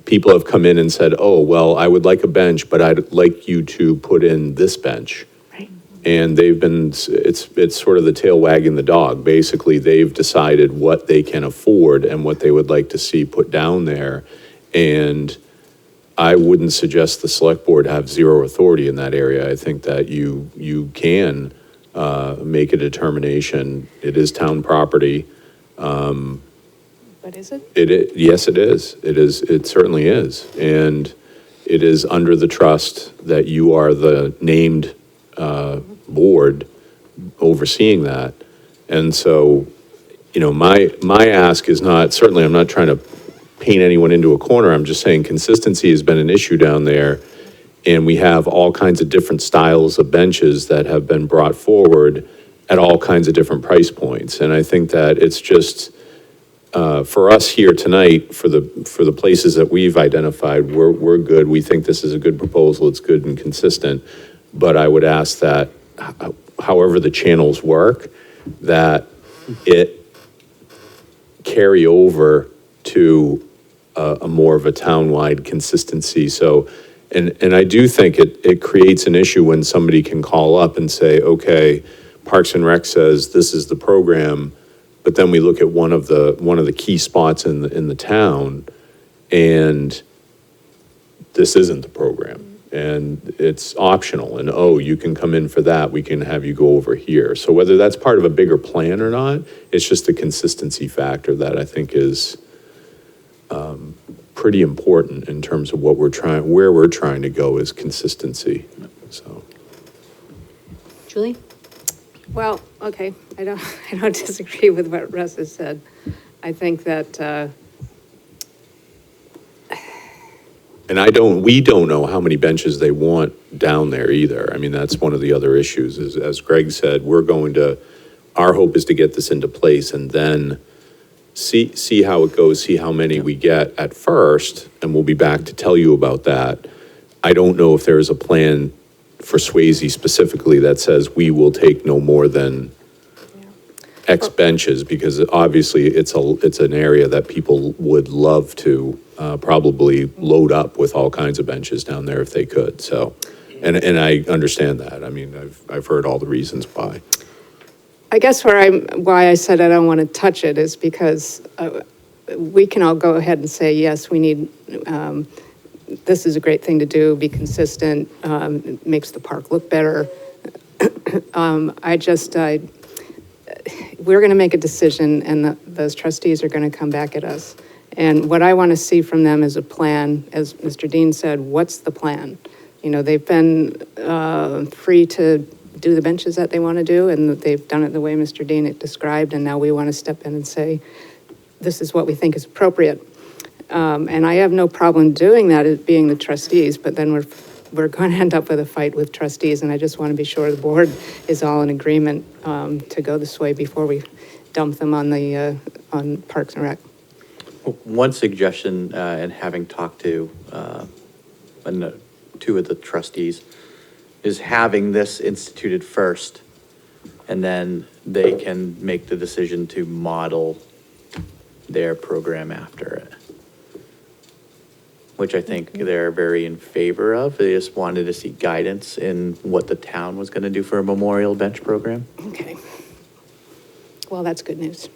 people have come in and said, oh, well, I would like a bench, but I'd like you to put in this bench.
Right.
And they've been, it's sort of the tail wagging the dog. Basically, they've decided what they can afford and what they would like to see put down there. And I wouldn't suggest the select board have zero authority in that area. I think that you can make a determination. It is town property.
But is it?
Yes, it is. It certainly is. And it is under the trust that you are the named board overseeing that. And so, you know, my ask is not, certainly I'm not trying to paint anyone into a corner. I'm just saying consistency has been an issue down there. And we have all kinds of different styles of benches that have been brought forward at all kinds of different price points. And I think that it's just, for us here tonight, for the places that we've identified, we're good. We think this is a good proposal. It's good and consistent. But I would ask that, however the channels work, that it carry over to a more of a townwide consistency. So, and I do think it creates an issue when somebody can call up and say, okay, Parks and Rec says this is the program, but then we look at one of the key spots in the town, and this isn't the program, and it's optional, and oh, you can come in for that, we can have you go over here. So whether that's part of a bigger plan or not, it's just the consistency factor that I think is pretty important in terms of where we're trying to go is consistency. So,
Julie?
Well, okay, I don't disagree with what Russ has said. I think that,
and we don't know how many benches they want down there either. I mean, that's one of the other issues is, as Greg said, our hope is to get this into place and then see how it goes, see how many we get at first, and we'll be back to tell you about that. I don't know if there is a plan for Swayze specifically that says we will take no more than X benches, because obviously it's an area that people would love to probably load up with all kinds of benches down there if they could. So, and I understand that. I mean, I've heard all the reasons why.
I guess why I said I don't want to touch it is because we can all go ahead and say, yes, we need, this is a great thing to do, be consistent, it makes the park look better. We're going to make a decision, and those trustees are going to come back at us. And what I want to see from them is a plan. As Mr. Dean said, what's the plan? You know, they've been free to do the benches that they want to do, and they've done it the way Mr. Dean had described, and now we want to step in and say, this is what we think is appropriate. And I have no problem doing that as being the trustees, but then we're we're going to end up with a fight with trustees, and I just want to be sure the board is all in agreement to go this way before we dump them on on Parks and Rec.
One suggestion, and having talked to two of the trustees, is having this instituted first, and then they can make the decision to model their program after it, which I think they're very in favor of. They just wanted to see guidance in what the town was going to do for a memorial bench program.
Okay. Well, that's good news.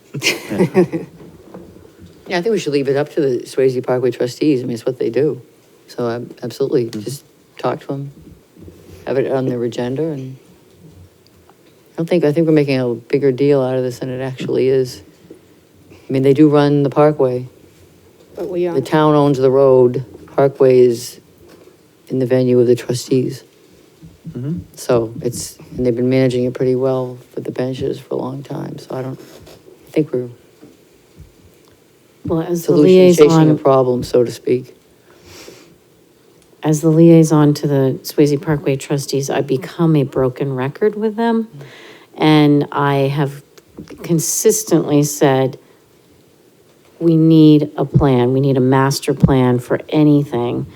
Yeah, I think we should leave it up to the Swayze Parkway trustees. I mean, it's what they do. So absolutely, just talk to them, have it on their agenda, and I think we're making a bigger deal out of this than it actually is. I mean, they do run the parkway.
But we
The town owns the road. Parkway is in the venue of the trustees. So and they've been managing it pretty well for the benches for a long time. So I think we're
Well, as the
solution chasing a
liaison,
problem, so to speak.
as the liaison to the Swayze Parkway trustees, I become a broken record with them. And I have consistently said, we need a plan, we need a master plan for anything.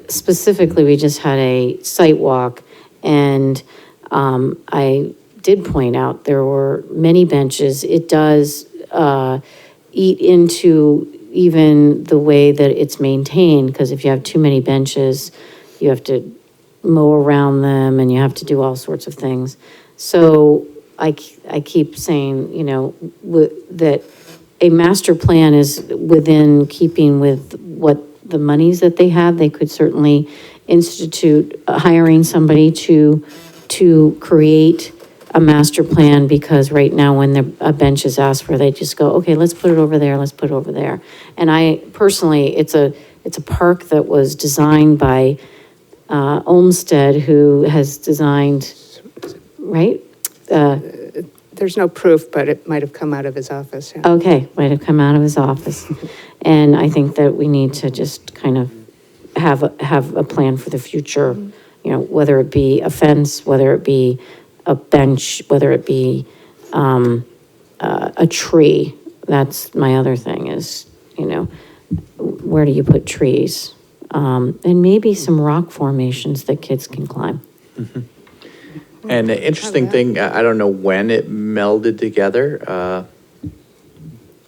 Specifically, we just had a site walk, and I did point out there were many benches. It does eat into even the way that it's maintained, because if you have too many benches, you have to mow around them and you have to do all sorts of things. So I keep saying, that a master plan is within keeping with what the monies that they have. They could certainly institute hiring somebody to create a master plan, because right now when a bench is asked for, they just go, okay, let's put it over there, let's put it over there. And I personally, it's a park that was designed by Olmsted, who has designed, right?
There's no proof, but it might have come out of his office. Yeah.
Okay, might have come out of his office. And I think that we need to just kind of have a plan for the future, whether it be a fence, whether it be a bench, whether it be a tree. That's my other thing is, where do you put trees? And maybe some rock formations that kids can climb.
And the interesting thing, I don't know when it melded together.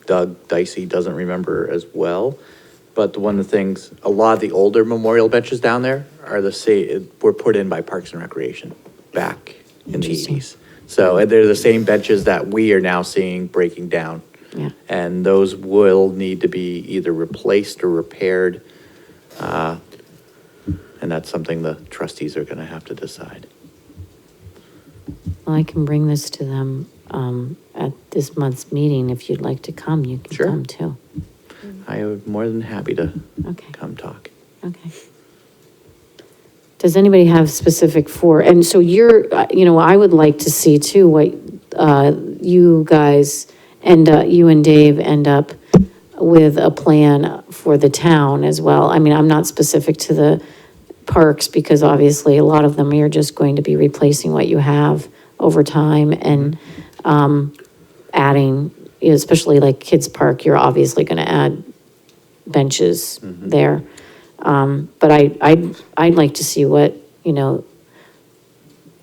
Doug Dicey doesn't remember as well. But one of the things, a lot of the older memorial benches down there were put in by Parks and Recreation back in the 80s. So they're the same benches that we are now seeing breaking down.
Yeah.
And those will need to be either replaced or repaired. And that's something the trustees are going to have to decide.
Well, I can bring this to them at this month's meeting. If you'd like to come, you can
Sure.
come too.
I would more than happy to
Okay.
come talk.
Okay. Does anybody have specific and so I would like to see too, what you guys you and Dave end up with a plan for the town as well. I mean, I'm not specific to the parks, because obviously a lot of them you're just going to be replacing what you have over time and adding, especially like Kids Park, you're obviously going to add benches there. But I'd like to see what,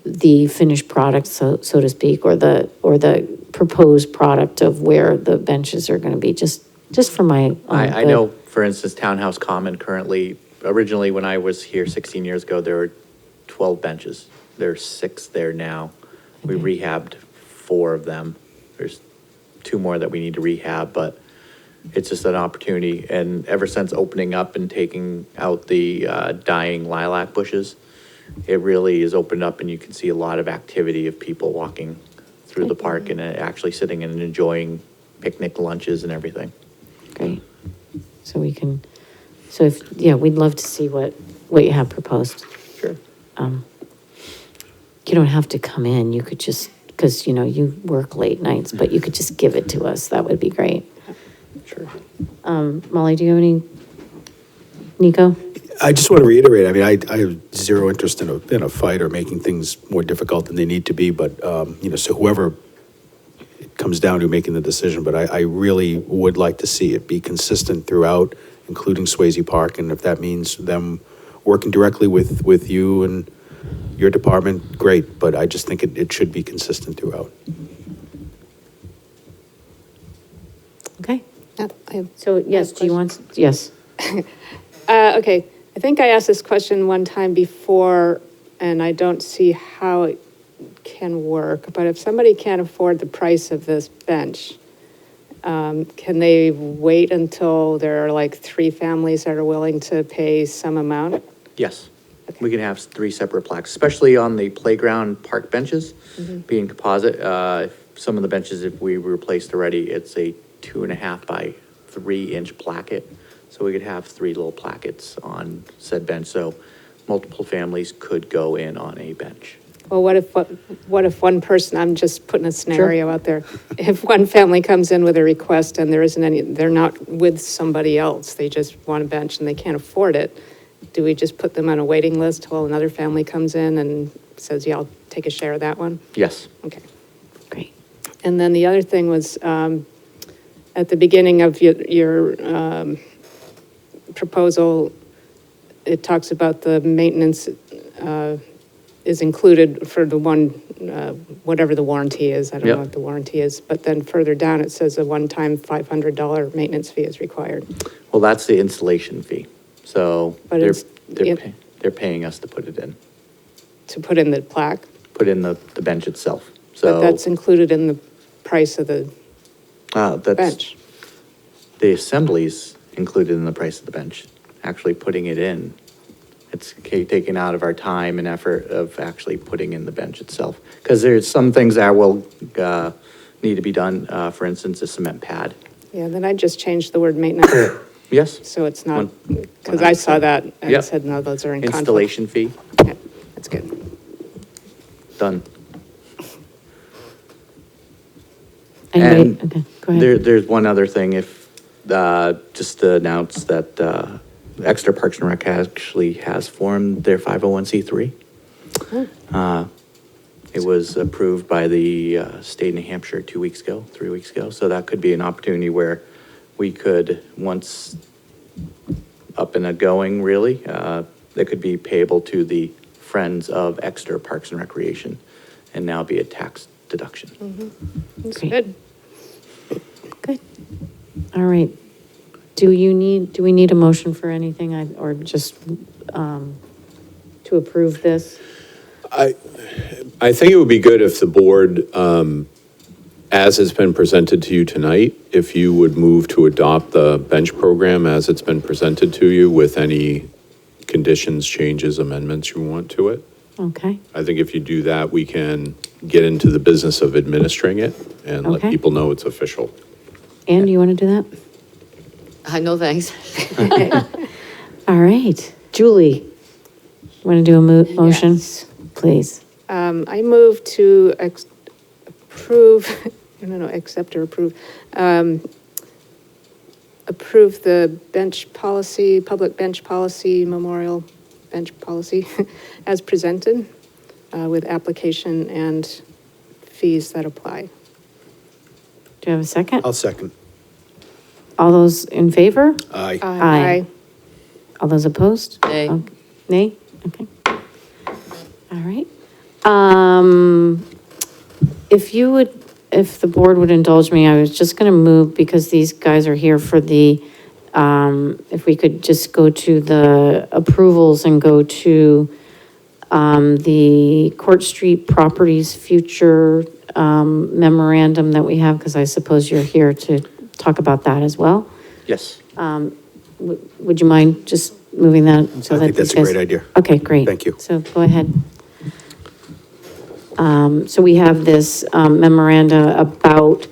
the finished product, so to speak, or the proposed product of where the benches are going to be, just for my own
I
good.
know, for instance, Townhouse Common currently, originally when I was here 16 years ago, there were 12 benches. There's 6 there now. We rehabbed 4 of them. There's 2 more that we need to rehab, but it's just an opportunity. And ever since opening up and taking out the dying lilac bushes, it really is opened up, and you can see a lot of activity of people walking through the park and actually sitting and enjoying picnic lunches and everything.
Great. So we'd love to see what you have proposed.
Sure.
You don't have to come in, you could just, because, you work late nights, but you could just give it to us, that would be great.
Sure.
Molly, do you have any, Nico?
I just want to reiterate, I mean, I have zero interest in a fight or making things more difficult than they need to be, but, so whoever it comes down to making the decision, but I really would like to see it be consistent throughout, including Swayze Park, and if that means them working directly with you and your department, great, but I just think it should be consistent throughout.
Okay,
Yeah, I have-
so yes, do you want, yes.
Okay, I think I asked this question one time before, and I don't see how it can work, but if somebody can't afford the price of this bench, can they wait until there are like 3 families that are willing to pay some amount?
Yes. We can have 3 separate plaques, especially on the playground park benches, being composite. Some of the benches, if we replaced already, it's a 2.5 by 3-inch placket. So we could have 3 little plackets on said bench, so multiple families could go in on a bench.
Well, what if one person, I'm just putting a scenario out there. If one family comes in with a request and there isn't any, they're not with somebody else, they just want a bench and they can't afford it, do we just put them on a waiting list while another family comes in and says, yeah, I'll take a share of that one?
Yes.
Okay.
Great.
And then the other thing was, at the beginning of your proposal, it talks about the maintenance is included for the one, whatever the warranty is. I don't know
Yep.
what the warranty is. But then further down, it says a one-time $500 maintenance fee is required.
Well, that's the installation fee. So
But
they're paying us to put it in,
to put in the plaque,
put in the bench itself.
but
So
that's included in the price of the
that's
bench.
the assembly's included in the price of the bench. Actually putting it in, it's taken out of our time and effort of actually putting in the bench itself. Because there's some things that will need to be done. For instance, a cement pad.
Yeah, then I just changed the word maintenance,
Yes.
so it's not,
One-
because I saw that and
Yep.
said, no, those are in conflict.
Installation fee,
Yeah, that's good.
done.
Anybody?
And
Okay, go ahead.
there's one other thing, if, just to announce that Exeter Parks and Rec actually has formed their 501c3. It was approved by the state of New Hampshire 3 weeks ago. So that could be an opportunity where we could, once up and going, really, that could be payable to the Friends of Exeter Parks and Recreation and now be a tax deduction.
That's
Great.
good.
Good. All right. Do we need a motion for anything, or just to approve this?
I think it would be good if the board, as it's been presented to you tonight, if you would move to adopt the bench program as it's been presented to you with any conditions, changes, amendments you want to it.
Okay,
I think if you do that, we can get into the business of administering it and let
Okay.
people know it's official.
Ann, do you want to do that?
No, thanks.
All right. Julie, want to do a motion? Please.
I move to approve, accept or approve, approve the bench policy, public bench policy, memorial bench policy as presented, with application and fees that apply.
Do you have a second?
I'll second.
All those in favor?
Aye.
Aye. All those opposed?
Nay.
Okay. Nay? Okay. All right. If the board would indulge me, I was just going to move, because these guys are here for the, if we could just go to the approvals and go to the Court Street Properties Future memorandum that we have, because I suppose you're here to talk about that as well.
Yes.
Would you mind just moving that? So
I
that
think that's
these
a
guys-
great idea.
Okay, great.
Thank you.
So go ahead. So we have this memoranda about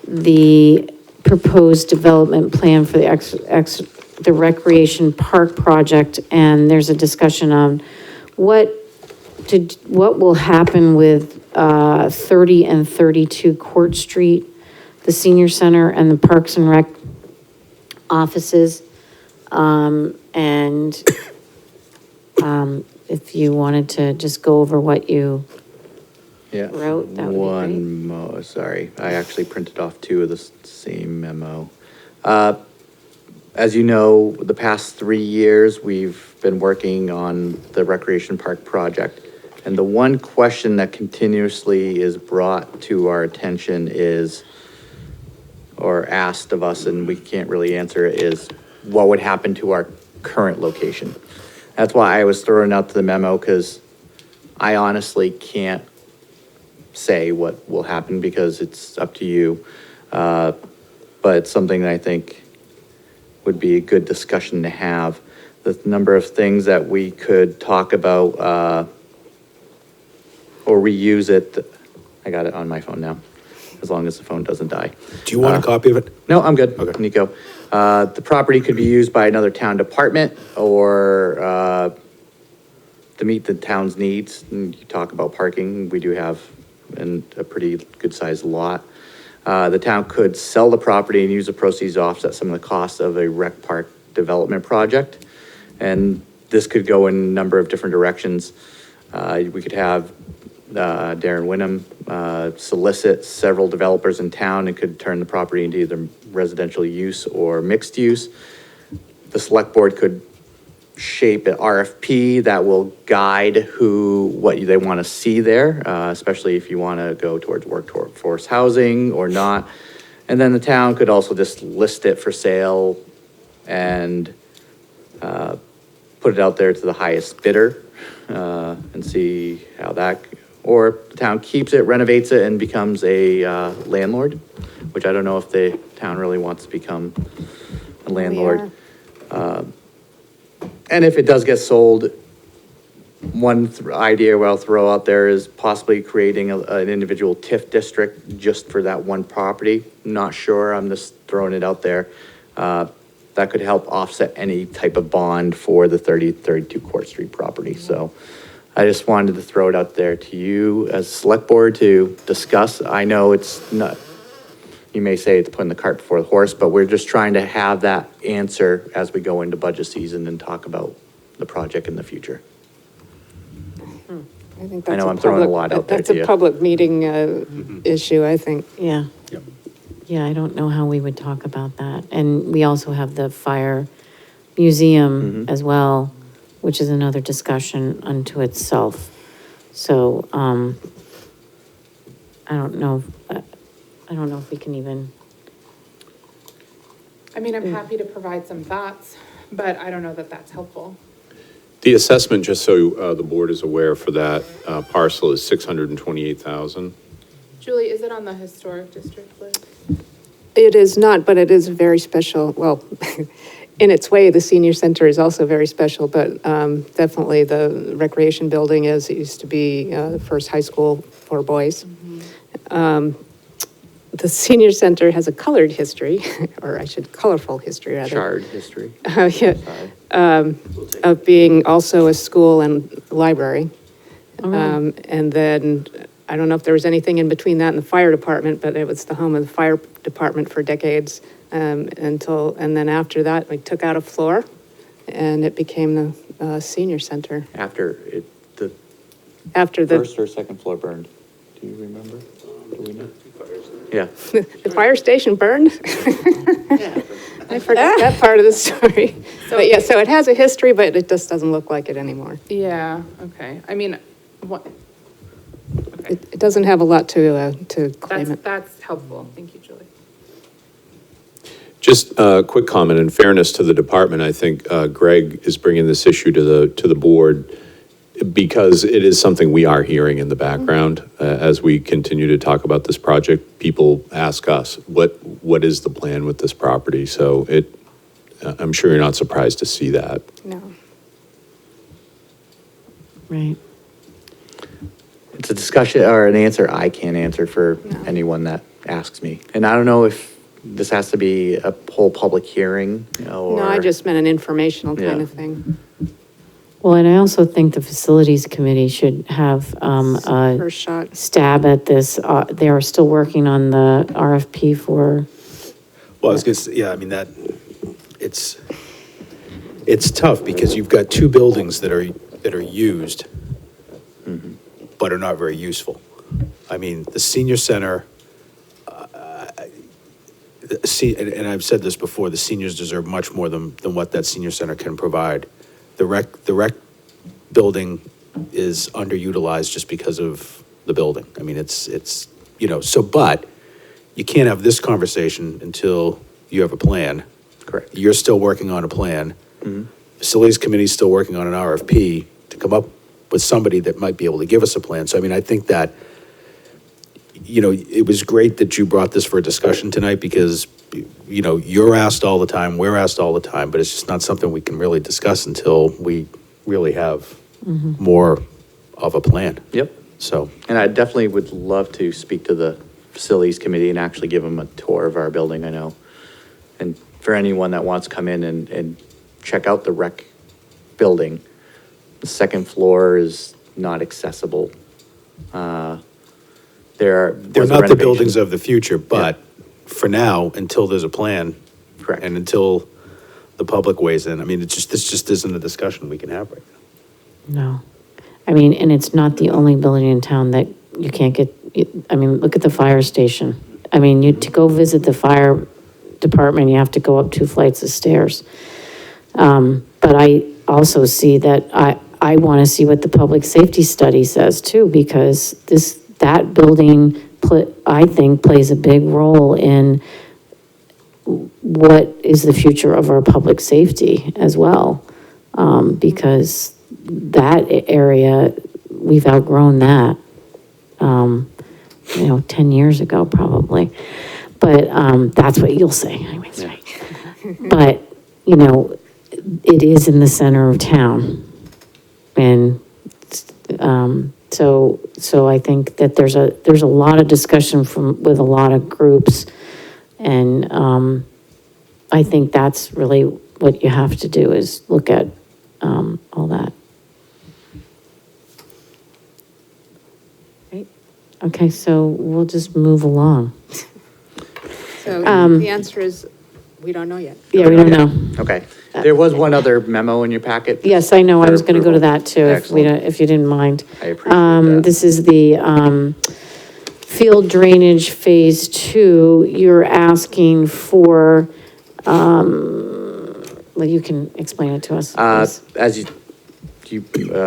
the proposed development plan for the Recreation Park project, and there's a discussion on what will happen with 30 and 32 Court Street, the Senior Center, and the Parks and Rec offices. And if you wanted to just go over what you
Yeah.
wrote, that would be great.
One more, sorry. I actually printed off two of the same memo. As you know, the past 3 years, we've been working on the Recreation Park project. And the one question that continuously is brought to our attention is, or asked of us, and we can't really answer it, is what would happen to our current location? That's why I was throwing out the memo, because I honestly can't say what will happen because it's up to you. But it's something that I think would be a good discussion to have. The number of things that we could talk about, or reuse it. I got it on my phone now, as long as the phone doesn't die.
Do you want a copy of it?
No, I'm good,
Okay.
Nico. The property could be used by another town department or to meet the town's needs. And you talk about parking, we do have a pretty good-sized lot. The town could sell the property and use the proceeds to offset some of the costs of a rec park development project. And this could go in a number of different directions. We could have Darren Wynnum solicit several developers in town and could turn the property into either residential use or mixed use. The select board could shape an RFP that will guide what they want to see there, especially if you want to go towards workforce housing or not. And then the town could also just list it for sale and put it out there to the highest bidder and see how that, or the town keeps it, renovates it, and becomes a landlord, which I don't know if the town really wants to become a landlord. And if it does get sold, one idea I'll throw out there is possibly creating an individual TIF district just for that one property. Not sure, I'm just throwing it out there. That could help offset any type of bond for the 32 Court Street property. So I just wanted to throw it out there to you as select board to discuss. I know it's not, you may say it's putting the cart before the horse, but we're just trying to have that answer as we go into budget season and talk about the project in the future.
I think
I
that's
know
a
I'm throwing a
public-
lot out there
That's
to
a
you.
public meeting issue, I think.
Yeah.
Yep.
Yeah, I don't know how we would talk about that. And we also have the fire museum as well, which is another discussion unto itself. So, I don't know, I don't know if we can even,
I mean, I'm happy to provide some thoughts, but I don't know that that's helpful.
The assessment, just so the board is aware, for that parcel is 628,000.
Julie, is it on the historic district list?
It is not, but it is very special. Well, in its way, the senior center is also very special, but definitely the recreation building is, it used to be the first high school for boys. The senior center has a colored history, or I should, colorful history rather.
Charred history.
Yeah, of being also a school and library. And then, I don't know if there was anything in between that and the fire department, but it was the home of the fire department for decades. And then after that, we took out a floor and it became the senior center.
After the
After the,
first or second floor burned. Do you remember? Do we know? Yeah.
the fire station burned. I forgot that part of the story. But yeah, so it has a history, but it just doesn't look like it anymore.
Yeah, okay. I mean, what? Okay.
It doesn't have a lot to claim it.
That's helpful. Thank you, Julie.
Just a quick comment, in fairness to the department, I think Greg is bringing this issue to the board because it is something we are hearing in the background. As we continue to talk about this project, people ask us, what is the plan with this property? So I'm sure you're not surprised to see that.
No.
right.
It's a discussion or an answer I can't answer for anyone that asks me. And I don't know if this has to be a whole public hearing or.
No, I just meant an informational kind
Yeah.
of thing.
Well, and I also think the facilities committee should have a
First shot.
stab at this. They are still working on the RFP for,
Well, I was gonna say, yeah, I mean, it's tough because you've got two buildings that are that are used, but are not very useful. I mean, the senior center, and I've said this before, the seniors deserve much more than what that senior center can provide. The rec building is underutilized just because of the building. I mean, it's, so, but you can't have this conversation until you have a plan.
Correct.
You're still working on a plan. Facilities committee's still working on an RFP to come up with somebody that might be able to give us a plan. So, I mean, I think that, it was great that you brought this for a discussion tonight because, you're asked all the time, we're asked all the time, but it's just not something we can really discuss until we really have more of a plan.
Yep.
So,
And I definitely would love to speak to the facilities committee and actually give them a tour of our building, I know. And for anyone that wants to come in and check out the rec building, the second floor is not accessible.
they're not the buildings of the future, but for now, until there's a plan.
Correct.
And until the public weighs in, I mean, this just isn't a discussion we can have right now.
No. I mean, and it's not the only building in town that you can't get, I mean, look at the fire station. I mean, to go visit the fire department, you have to go up 2 flights of stairs. But I also see that I want to see what the public safety study says too, because that building, I think, plays a big role in what is the future of our public safety as well. Because that area, we've outgrown that, 10 years ago probably. But that's what you'll say anyways, right? But, it is in the center of town. And so I think that there's a lot of discussion with a lot of groups. And I think that's really what you have to do is look at all that. Right? Okay, so we'll just move along.
So the answer is, we don't know yet.
Yeah, we don't know.
Okay. There was one other memo in your packet.
Yes, I know, I
for
was gonna go to
approval.
that too,
Excellent.
if you didn't mind.
I appreciate that.
This is the field drainage phase 2. You're asking for, well, you can explain it to us, please.
As a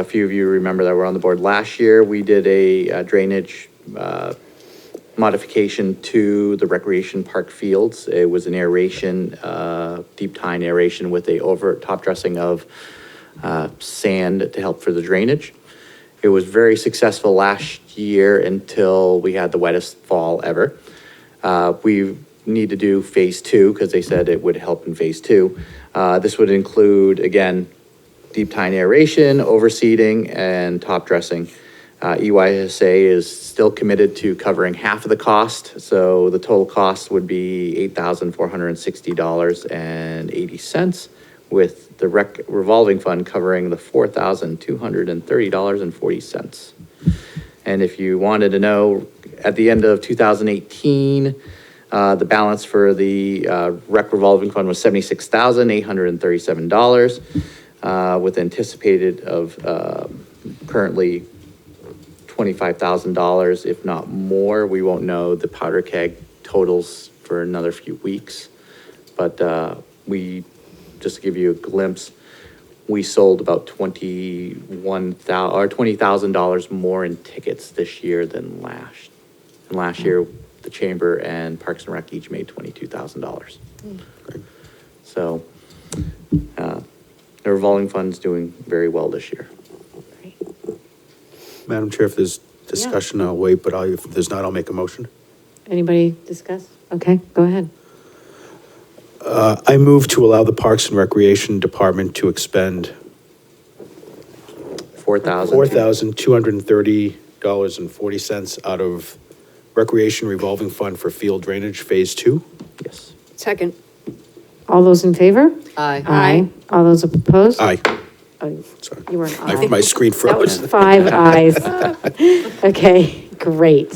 few of you remember that were on the board last year, we did a drainage modification to the recreation park fields. It was an aeration, deep tine aeration with a top dressing of sand to help for the drainage. It was very successful last year until we had the wettest fall ever. We need to do phase 2 because they said it would help in phase 2. This would include, again, deep tine aeration, overseeding, and top dressing. EYSA is still committed to covering half of the cost, so the total cost would be $8,460.80, with the revolving fund covering the $4,230.40. And if you wanted to know, at the end of 2018, the balance for the rec revolving fund was $76,837, with anticipated of currently $25,000, if not more. We won't know the powder keg totals for another few weeks. But just to give you a glimpse, we sold about $20,000 more in tickets this year than last. And last year, the Chamber and Parks and Rec each made $22,000. So the revolving fund's doing very well this year.
Madam Chair, if there's discussion, I'll wait, but if there's not, I'll make a motion.
Anybody discuss? Okay, go ahead.
I move to allow the Parks and Recreation Department to expend $4,230.40 out of Recreation Revolving Fund for Field Drainage Phase 2.
Yes.
Second.
All those in favor?
Aye.
Aye. All those opposed?
Aye.
Oh,
Sorry.
you were an aye.
My screen
That was
froze.
5 ayes. Okay, great.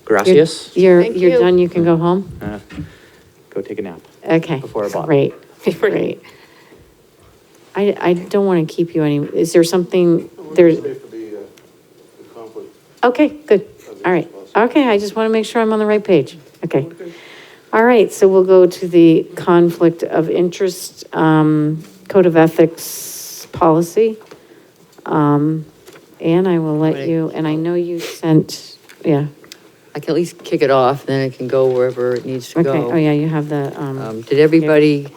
Gracias.
You're
Thank you.
done, you can go home?
Go take a nap.
Okay.
Before I bother.
Great, great. I don't want to keep you any, is there something, there's, okay, good, all right. Okay, I just want to make sure I'm on the right page. Okay. All right, so we'll go to the conflict of interest, code of ethics policy. Anne, I will let you, and I know you sent, yeah,
I can at least kick it off, then it can go wherever it needs to
okay,
go.
oh yeah, you have the,
Did everybody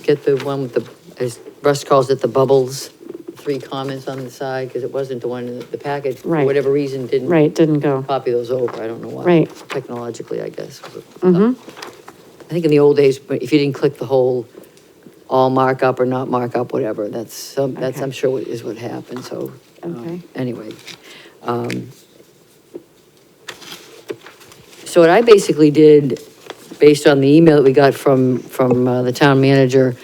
get the one with the, as Russ calls it, the bubbles, 3 comments on the side? Because it wasn't the one in the package, for
Right.
whatever reason, didn't.
right, didn't go.
Copy those over, I don't know why.
Right.
Technologically, I guess.
Mm-hmm,
I think in the old days, if you didn't click the whole all markup or not markup, whatever, that's,
Okay.
I'm sure is what happened, so.
Okay.
Anyway. So what I basically did, based on the email that we got from the town manager,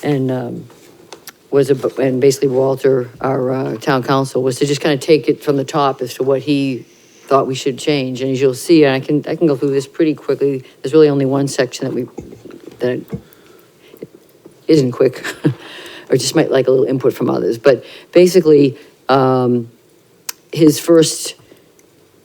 and and basically Walter, our town council, was to just kind of take it from the top as to what he thought we should change. And as you'll see, and I can go through this pretty quickly, there's really only one section that isn't quick, or just might like a little input from others. But basically, his first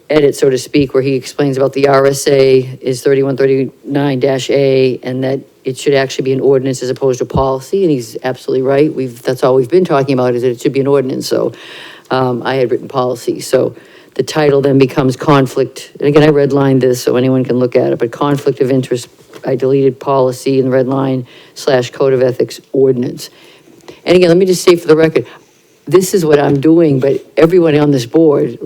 edit, so to speak, where he explains about the RSA is 3139-A, and that it should actually be an ordinance as opposed to policy, and he's absolutely right. That's all we've been talking about, is that it should be an ordinance, so I had written policy. So the title then becomes conflict, and again, I redlined this so anyone can look at it, but conflict of interest, I deleted policy in the red line / code of ethics ordinance. And again, let me just say for the record, this is what I'm doing, but everyone on this board,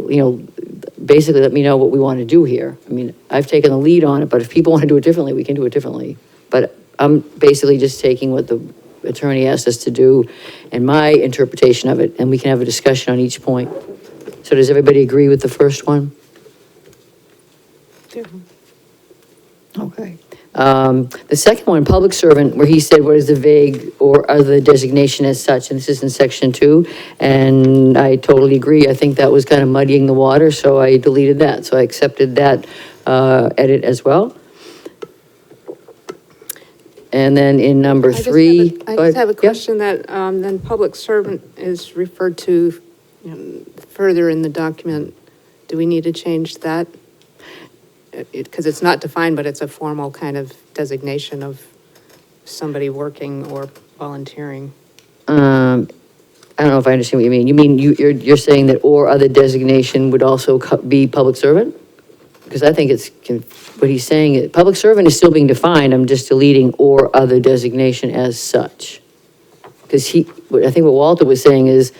basically let me know what we want to do here. I mean, I've taken the lead on it, but if people want to do it differently, we can do it differently. But I'm basically just taking what the attorney asked us to do and my interpretation of it, and we can have a discussion on each point. So does everybody agree with the first one? Okay. The second one, public servant, where he said, what is the vague or other designation as such? And this is in section 2, and I totally agree. I think that was kind of muddying the water, so I deleted that. So I accepted that edit as well. And then in number 3.
I just have a question that, then public servant is referred to further in the document. Do we need to change that? Because it's not defined, but it's a formal kind of designation of somebody working or volunteering.
I don't know if I understand what you mean. You mean you're saying that or other designation would also be public servant? Because I think what he's saying, public servant is still being defined, I'm just deleting or other designation as such. Because I think what Walter was saying is,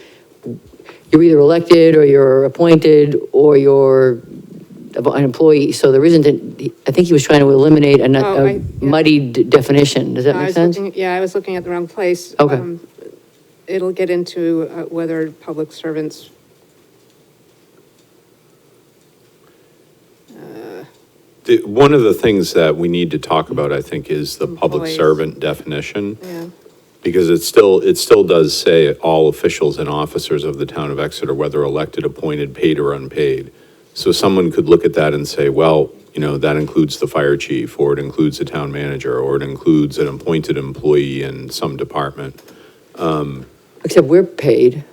you're either elected or you're appointed or you're an employee, so there isn't, I think he was trying to eliminate a muddied definition, does that make sense?
I was looking at the wrong place.
Okay.
It'll get into whether public servants.
One of the things that we need to talk about, I think, is the public
Employees.
servant definition.
Yeah.
Because it still does say all officials and officers of the town of Exeter, whether elected, appointed, paid, or unpaid. So someone could look at that and say, well, that includes the fire chief, or it includes the town manager, or it includes an appointed employee in some department.
Except we're paid.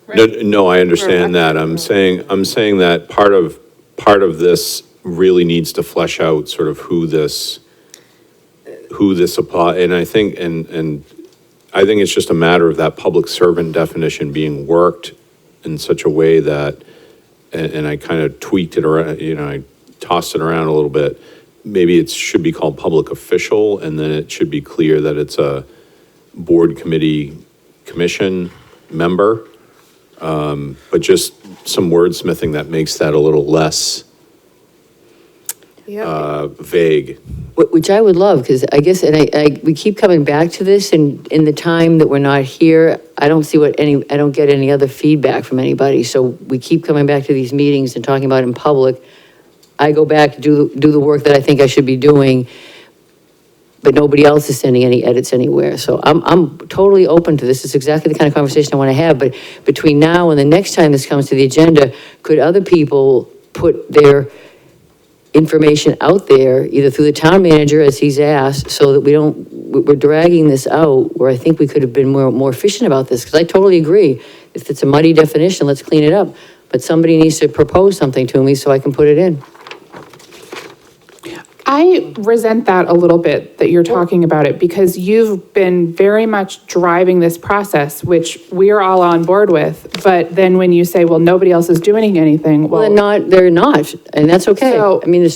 No, I understand that. I'm saying that part of this really needs to flesh out sort of who this apply, and I think, and I think it's just a matter of that public servant definition being worked in such a way that, and I kind of tweaked it around, I tossed it around a little bit. Maybe it should be called public official, and then it should be clear that it's a board, committee, commission member. But just some wordsmithing that makes that a little less vague.
Which I would love, because I guess, and we keep coming back to this, and in the time that we're not here, I don't get any other feedback from anybody, so we keep coming back to these meetings and talking about it in public. I go back, do the work that I think I should be doing, but nobody else is sending any edits anywhere, so I'm totally open to this. It's exactly the kind of conversation I want to have, but between now and the next time this comes to the agenda, could other people put their information out there, either through the town manager, as he's asked, so that we don't we're dragging this out, where I think we could have been more efficient about this, because I totally agree. If it's a muddy definition, let's clean it up. But somebody needs to propose something to me so I can put it in.
I resent that a little bit, that you're talking about it, because you've been very much driving this process, which we're all on board with. But then when you say, well, nobody else is doing anything,
Well,
well.
they're not, and that's okay.
So-
I mean,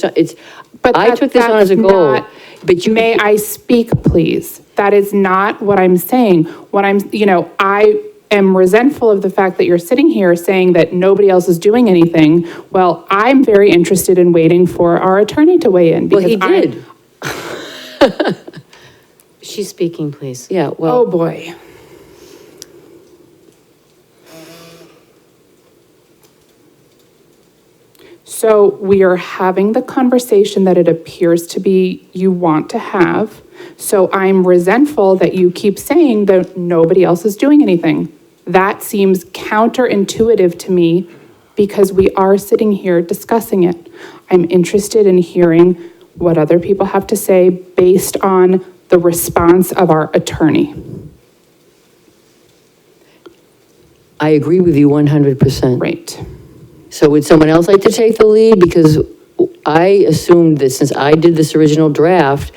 But
I took this on as a
that's
goal,
not-
but you.
May I speak, please? That is not what I'm saying. What I'm, I am resentful of the fact that you're sitting here saying that nobody else is doing anything. Well, I'm very interested in waiting for our attorney to weigh in.
Well, he
because
did.
She's speaking, please.
Yeah,
Oh,
well,
boy. So we are having the conversation that it appears to be you want to have. So I'm resentful that you keep saying that nobody else is doing anything. That seems counterintuitive to me because we are sitting here discussing it. I'm interested in hearing what other people have to say based on the response of our attorney.
I agree with you 100%.
Right.
So would someone else like to take the lead? Because I assumed that since I did this original draft,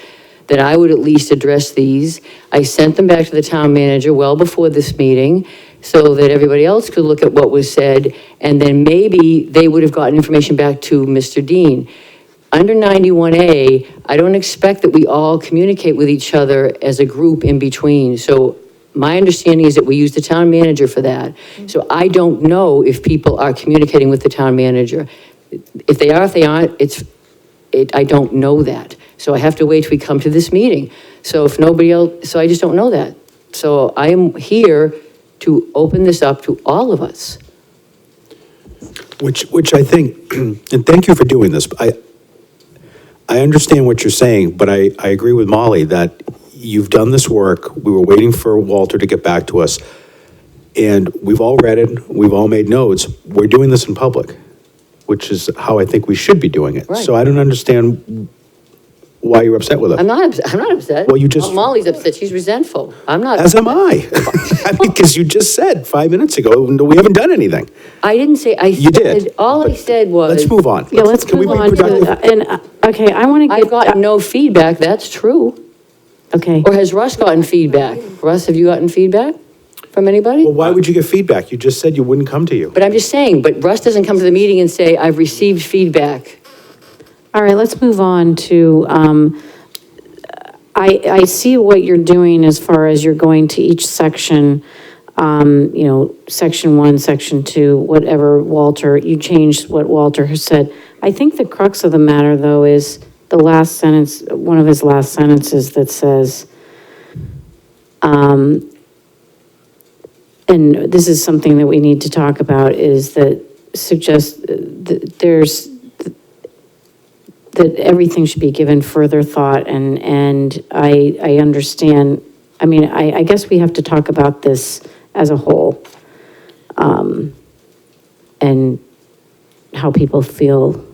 that I would at least address these. I sent them back to the town manager well before this meeting so that everybody else could look at what was said, and then maybe they would have gotten information back to Mr. Dean. Under 91A, I don't expect that we all communicate with each other as a group in between. So my understanding is that we use the town manager for that. So I don't know if people are communicating with the town manager. If they are, if they aren't, I don't know that. So I have to wait till we come to this meeting. So if nobody else, so I just don't know that. So I am here to open this up to all of us.
Which I think, and thank you for doing this. I understand what you're saying, but I agree with Molly that you've done this work. We were waiting for Walter to get back to us. And we've all read it. We've all made notes. We're doing this in public, which is how I think we should be doing it.
Right.
So I don't understand why you're upset with us.
I'm not upset.
Well, you just-
Molly's upset. She's resentful. I'm not.
As am I. I mean, because you just said 5 minutes ago, we haven't done anything.
I didn't say,
You did,
all I
but
said was.
Let's move on.
Yeah, let's
can we
move
be
on to,
productive?
okay, I want to
I've
get.
gotten no feedback, that's true.
Okay.
Or has Russ gotten feedback? Russ, have you gotten feedback from anybody?
Well, why would you get feedback? You just said you wouldn't come to you.
But I'm just saying, but Russ doesn't come to the meeting and say, I've received feedback.
All right, let's move on to, I see what you're doing as far as you're going to each section, section 1, section 2, whatever Walter, you changed what Walter has said. I think the crux of the matter, though, is the last sentence, one of his last sentences that says, and this is something that we need to talk about, is that suggests that that everything should be given further thought, and I understand, I mean, I guess we have to talk about this as a whole, and how people feel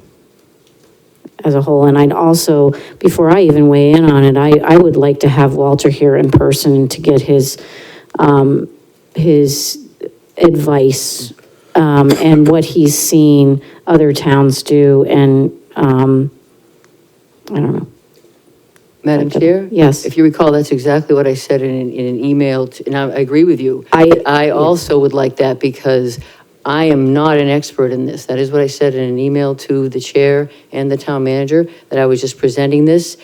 as a whole. And I'd also, before I even weigh in on it, I would like to have Walter here in person to get his advice, and what he's seen other towns do, and, I don't know.
Madam Chair?
Yes.
If you recall, that's exactly what I said in an email, and I agree with you. I also would like that because I am not an expert in this. That is what I said in an email to the chair and the town manager, that I was just presenting this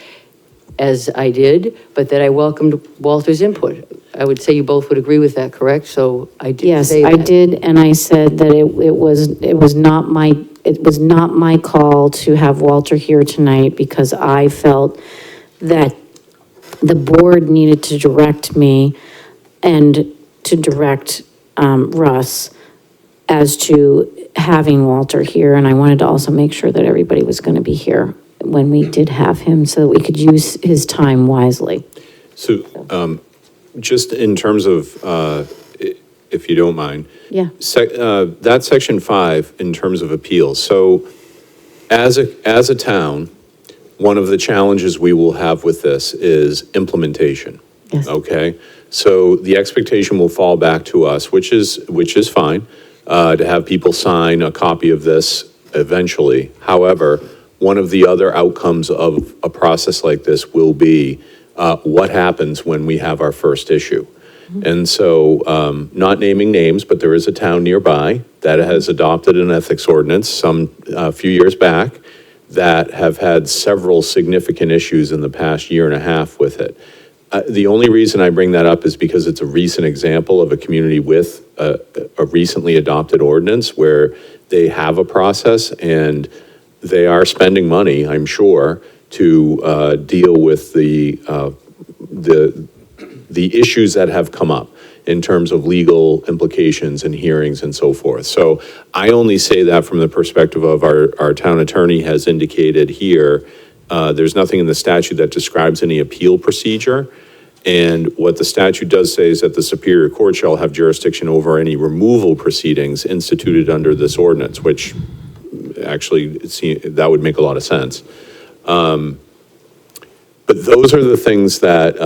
as I did, but that I welcomed Walter's input. I would say you both would agree with that, correct? So I did say that.
Yes, I did, and I said that it was not my call to have Walter here tonight, because I felt that the board needed to direct me and to direct Russ as to having Walter here, and I wanted to also make sure that everybody was going to be here when we did have him, so that we could use his time wisely.
So, just in terms of, if you don't mind.
Yeah.
That's section 5 in terms of appeals. So as a town, one of the challenges we will have with this is implementation.
Yes.
Okay? So the expectation will fall back to us, which is fine, to have people sign a copy of this eventually. However, one of the other outcomes of a process like this will be what happens when we have our first issue. And so, not naming names, but there is a town nearby that has adopted an ethics ordinance a few years back that have had several significant issues in the past year and a half with it. The only reason I bring that up is because it's a recent example of a community with a recently adopted ordinance where they have a process and they are spending money, I'm sure, to deal with the issues that have come up in terms of legal implications and hearings and so forth. So I only say that from the perspective of our town attorney has indicated here, there's nothing in the statute that describes any appeal procedure. And what the statute does say is that the Superior Court shall have jurisdiction over any removal proceedings instituted under this ordinance, which actually, that would make a lot of sense. But those are the things that,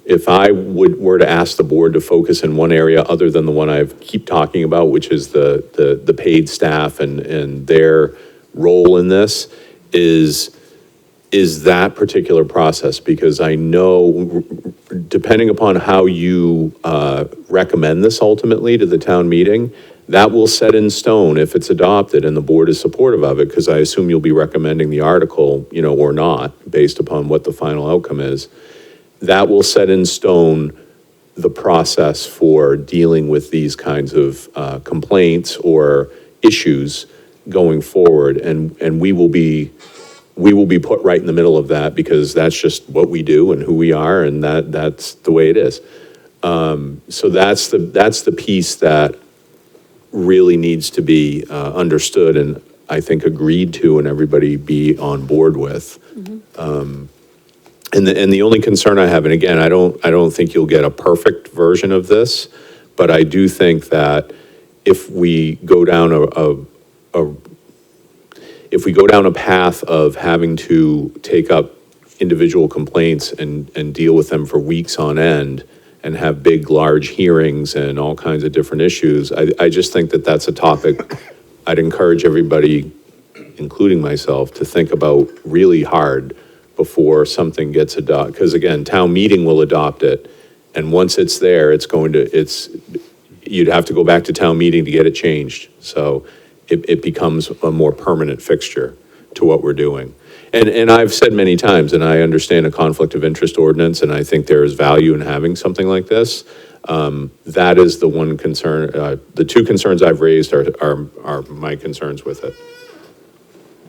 if I were to ask the board to focus in one area other than the one I keep talking about, which is the paid staff and their role in this, is that particular process. Because I know, depending upon how you recommend this ultimately to the town meeting, that will set in stone if it's adopted and the board is supportive of it, because I assume you'll be recommending the article, or not, based upon what the final outcome is. That will set in stone the process for dealing with these kinds of complaints or issues going forward, and we will be put right in the middle of that, because that's just what we do and who we are, and that's the way it is. So that's the piece that really needs to be understood and I think agreed to and everybody be on board with. And the only concern I have, and again, I don't think you'll get a perfect version of this, but I do think that if we go down a path of having to take up individual complaints and deal with them for weeks on end, and have big, large hearings and all kinds of different issues, I just think that that's a topic I'd encourage everybody, including myself, to think about really hard before something gets adopted. Because again, town meeting will adopt it, and once it's there, you'd have to go back to town meeting to get it changed. So it becomes a more permanent fixture to what we're doing. And I've said many times, and I understand a conflict of interest ordinance, and I think there is value in having something like this. That is the one concern. The two concerns I've raised are my concerns with it.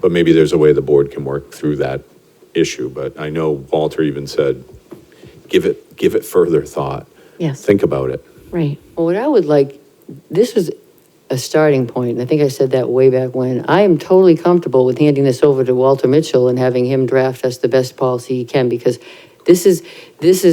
But maybe there's a way the board can work through that issue. But I know Walter even said, give it further thought.
Yes.
Think about it.
Right.
Well, what I would like, this was a starting point, and I think I said that way back when. I am totally comfortable with handing this over to Walter Mitchell and having him draft us the best policy he can, because this is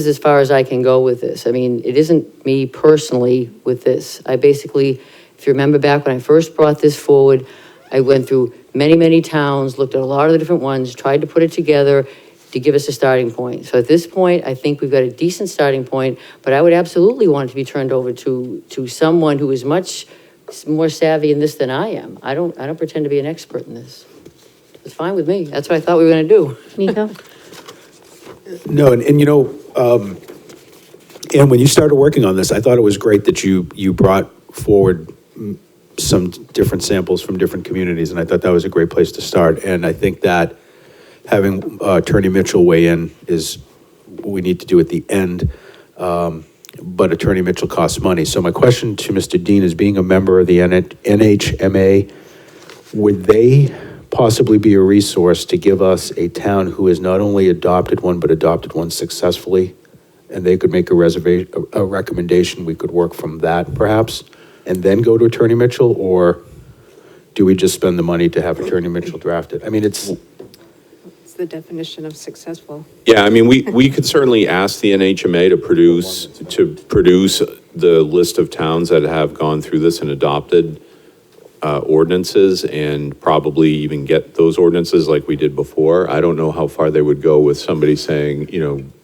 as far as I can go with this. I mean, it isn't me personally with this. I basically, if you remember back when I first brought this forward, I went through many, many towns, looked at a lot of the different ones, tried to put it together to give us a starting point. So at this point, I think we've got a decent starting point, but I would absolutely want it to be turned over to someone who is much more savvy in this than I am. I don't pretend to be an expert in this. It's fine with me. That's what I thought we were gonna do.
Nico?
No, and and when you started working on this, I thought it was great that you brought forward some different samples from different communities, and I thought that was a great place to start. And I think that having Attorney Mitchell weigh in is what we need to do at the end. But Attorney Mitchell costs money. So my question to Mr. Dean is, being a member of the NHMA, would they possibly be a resource to give us a town who has not only adopted one, but adopted one successfully? And they could make a recommendation, we could work from that perhaps, and then go to Attorney Mitchell? Or do we just spend the money to have Attorney Mitchell draft it? I mean, it's
the definition of successful.
Yeah, I mean, we could certainly ask the NHMA to produce the list of towns that have gone through this and adopted ordinances and probably even get those ordinances like we did before. I don't know how far they would go with somebody saying,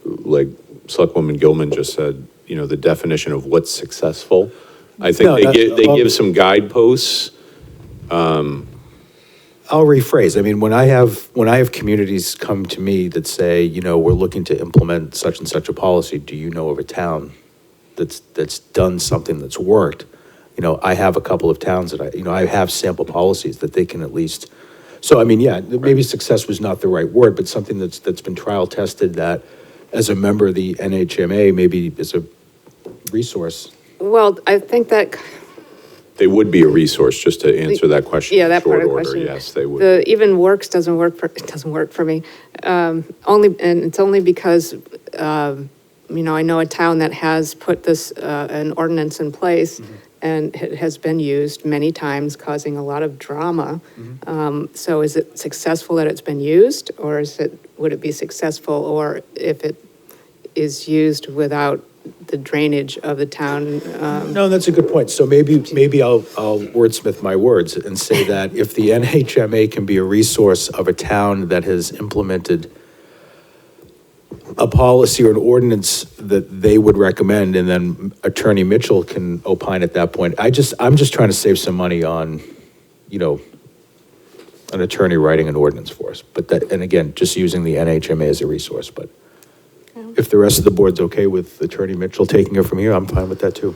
like Selectwoman Gilman just said, the definition of what's successful. I think
No,
they give some guideposts.
I'll rephrase. I mean, when I have communities come to me that say, we're looking to implement such and such a policy, do you know of a town that's done something that's worked? I have a couple of towns that I have sample policies that they can at least, so I mean, yeah, maybe success was not the right word, but something that's been trial tested that as a member of the NHMA, maybe is a resource.
Well, I think that,
They would be a resource, just to answer that question.
yeah, that part of the
Short
question.
order, yes, they would.
The even works doesn't work for me. And it's only because, I know a town that has put this, an ordinance in place and it has been used many times, causing a lot of drama. So is it successful that it's been used, or would it be successful, or if it is used without the drainage of the town?
No, that's a good point. So maybe I'll wordsmith my words and say that if the NHMA can be a resource of a town that has implemented a policy or an ordinance that they would recommend, and then Attorney Mitchell can opine at that point. I'm just trying to save some money on, an attorney writing an ordinance for us. But that, and again, just using the NHMA as a resource, but if the rest of the board's okay with Attorney Mitchell taking it from here, I'm fine with that too.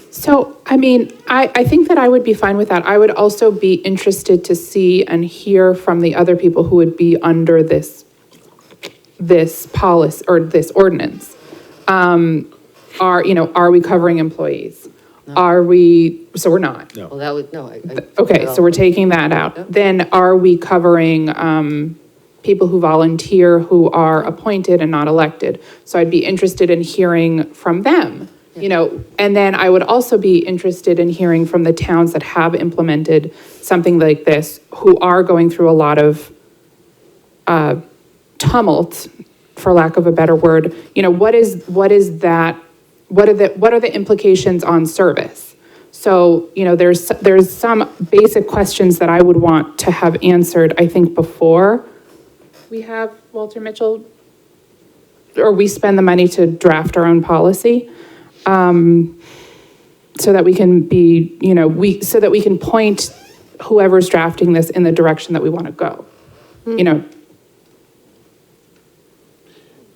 So, I mean, I think that I would be fine with that. I would also be interested to see and hear from the other people who would be under this policy or this ordinance. Are we covering employees? So we're not.
No.
Well, that would, no.
Okay, so we're taking that out. Then are we covering people who volunteer who are appointed and not elected? So I'd be interested in hearing from them, and then I would also be interested in hearing from the towns that have implemented something like this, who are going through a lot of tumult, for lack of a better word. What are the implications on service? So, there's some basic questions that I would want to have answered, I think, before we have Walter Mitchell, or we spend the money to draft our own policy, so that we can be, so that we can point whoever's drafting this in the direction that we want to go,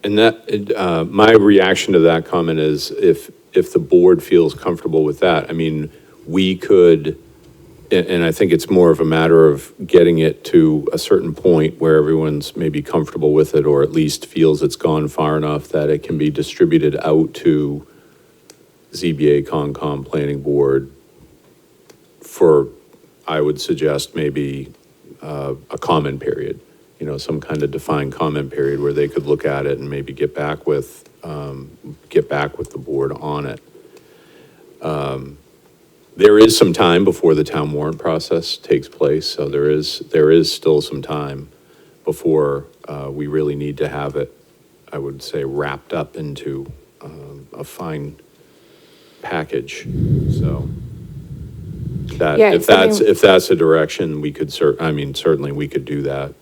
And that, my reaction to that comment is if the board feels comfortable with that, I mean, we could, and I think it's more of a matter of getting it to a certain point where everyone's maybe comfortable with it, or at least feels it's gone far enough that it can be distributed out to ZBA, Concom, Planning Board for, I would suggest maybe a comment period. Some kind of defined comment period where they could look at it and maybe get back with the board on it. There is some time before the town warrant process takes place, so there is still some time before we really need to have it, I would say, wrapped up into a fine package. So that,
Yeah,
if that's a direction, we could certainly we could do that,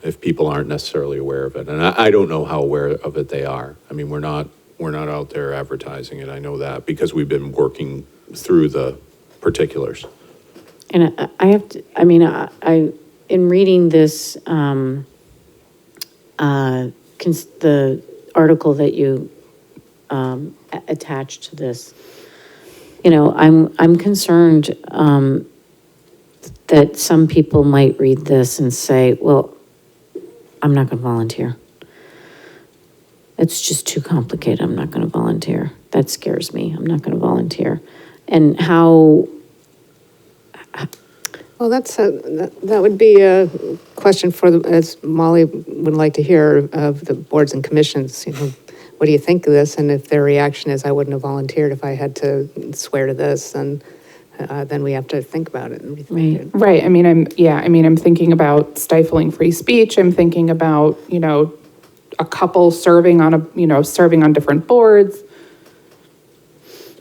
if people aren't necessarily aware of it. And I don't know how aware of it they are. I mean, we're not out there advertising it. I know that because we've been working through the particulars.
And I in reading this, the article that you attached to this, I'm concerned that some people might read this and say, well, I'm not going to volunteer. It's just too complicated. I'm not going to volunteer. That scares me. I'm not going to volunteer. And how...
Well, that would be a question as Molly would like to hear of the boards and commissions, what do you think of this? And if their reaction is, I wouldn't have volunteered if I had to swear to this, and then we have to think about it and rethink it.
Right. I'm thinking about stifling free speech. I'm thinking about, a couple serving on different boards.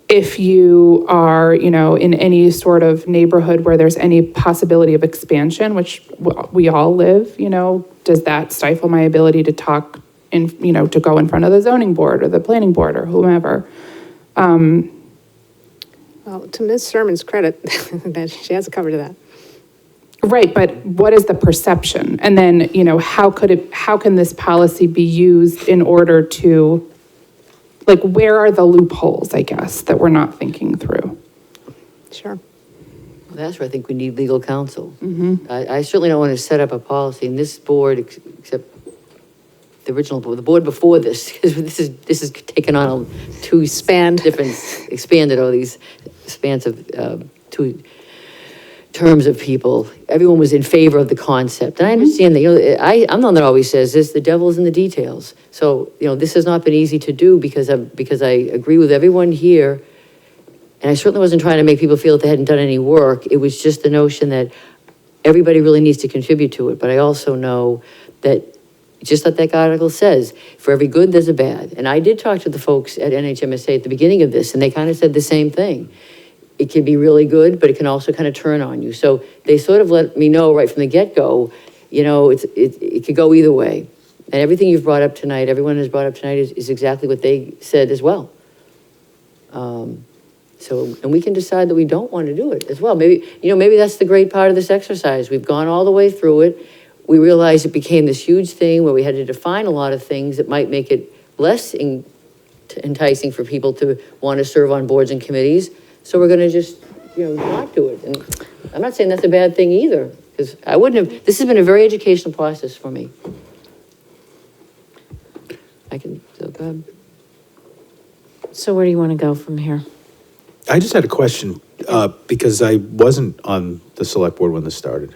if you are, in any sort of neighborhood where there's any possibility of expansion, which we all live, does that stifle my ability to talk to go in front of the zoning board or the planning board or whomever?
Well, to Ms. Sermon's credit, that she has covered that.
Right, but what is the perception? And then, how can this policy be used in order to, where are the loopholes, I guess, that we're not thinking through?
Sure.
That's where I think we need legal counsel. I certainly don't want to set up a policy in this board, except the original board, the board before this, because this is taken on two expanded all these spans of two terms of people. Everyone was in favor of the concept. And I understand that, I'm the one that always says this, the devil's in the details. So, this has not been easy to do because I agree with everyone here. And I certainly wasn't trying to make people feel that they hadn't done any work. It was just the notion that everybody really needs to contribute to it. But I also know that, just like that article says, for every good, there's a bad. And I did talk to the folks at NHMSA at the beginning of this, and they kind of said the same thing. It can be really good, but it can also kind of turn on you. So they sort of let me know right from the get-go, it could go either way. And everything you've brought up tonight, everyone has brought up tonight is exactly what they said as well. And we can decide that we don't want to do it as well. Maybe that's the great part of this exercise. We've gone all the way through it. We realized it became this huge thing where we had to define a lot of things that might make it less enticing for people to want to serve on boards and committees. So we're going to just, not do it. And I'm not saying that's a bad thing either, because this has been a very educational process for me. Go ahead.
So where do you want to go from here?
I just had a question, because I wasn't on the select board when this started,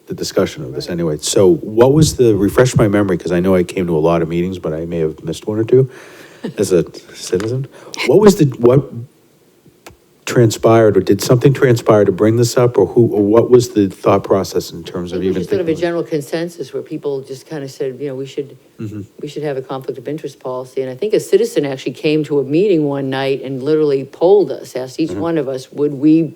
the discussion of this anyway. So what was refresh my memory, because I know I came to a lot of meetings, but I may have missed one or two as a citizen. What transpired, or did something transpire to bring this up, or what was the thought process in terms of even
Sort of a
thinking?
general consensus where people just kind of said, we should have a conflict of interest policy. And I think a citizen actually came to a meeting one night and literally polled us, asked each one of us, would we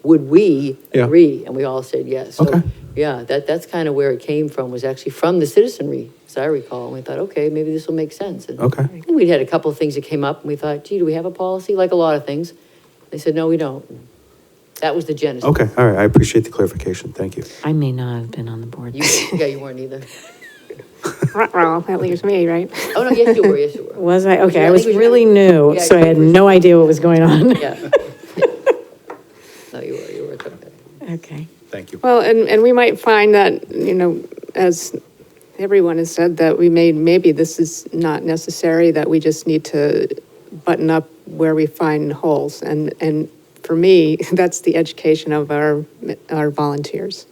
agree? And we all said yes. So,
Okay.
yeah, that's kind of where it came from, was actually from the citizenry, as I recall. And we thought, okay, maybe this will make sense. And
Okay.
I think we'd had a couple of things that came up, and we thought, gee, do we have a policy? Like a lot of things. They said, no, we don't. That was the genesis.
Okay, all right, I appreciate the clarification, thank you.
I may not have been on the board.
You weren't either.
Well, that leaves me, right?
Oh, no, yes, you were.
Was I? Okay,
Yeah,
I
I
was
think we should-
really new,
Yeah,
so I had
you were-
no idea what was going on.
Yeah. No, you were, it's okay.
Okay.
Thank you.
Well, and we might find that, as everyone has said, that maybe this is not necessary, that we just need to button up where we find holes. And for me, that's the education of our volunteers.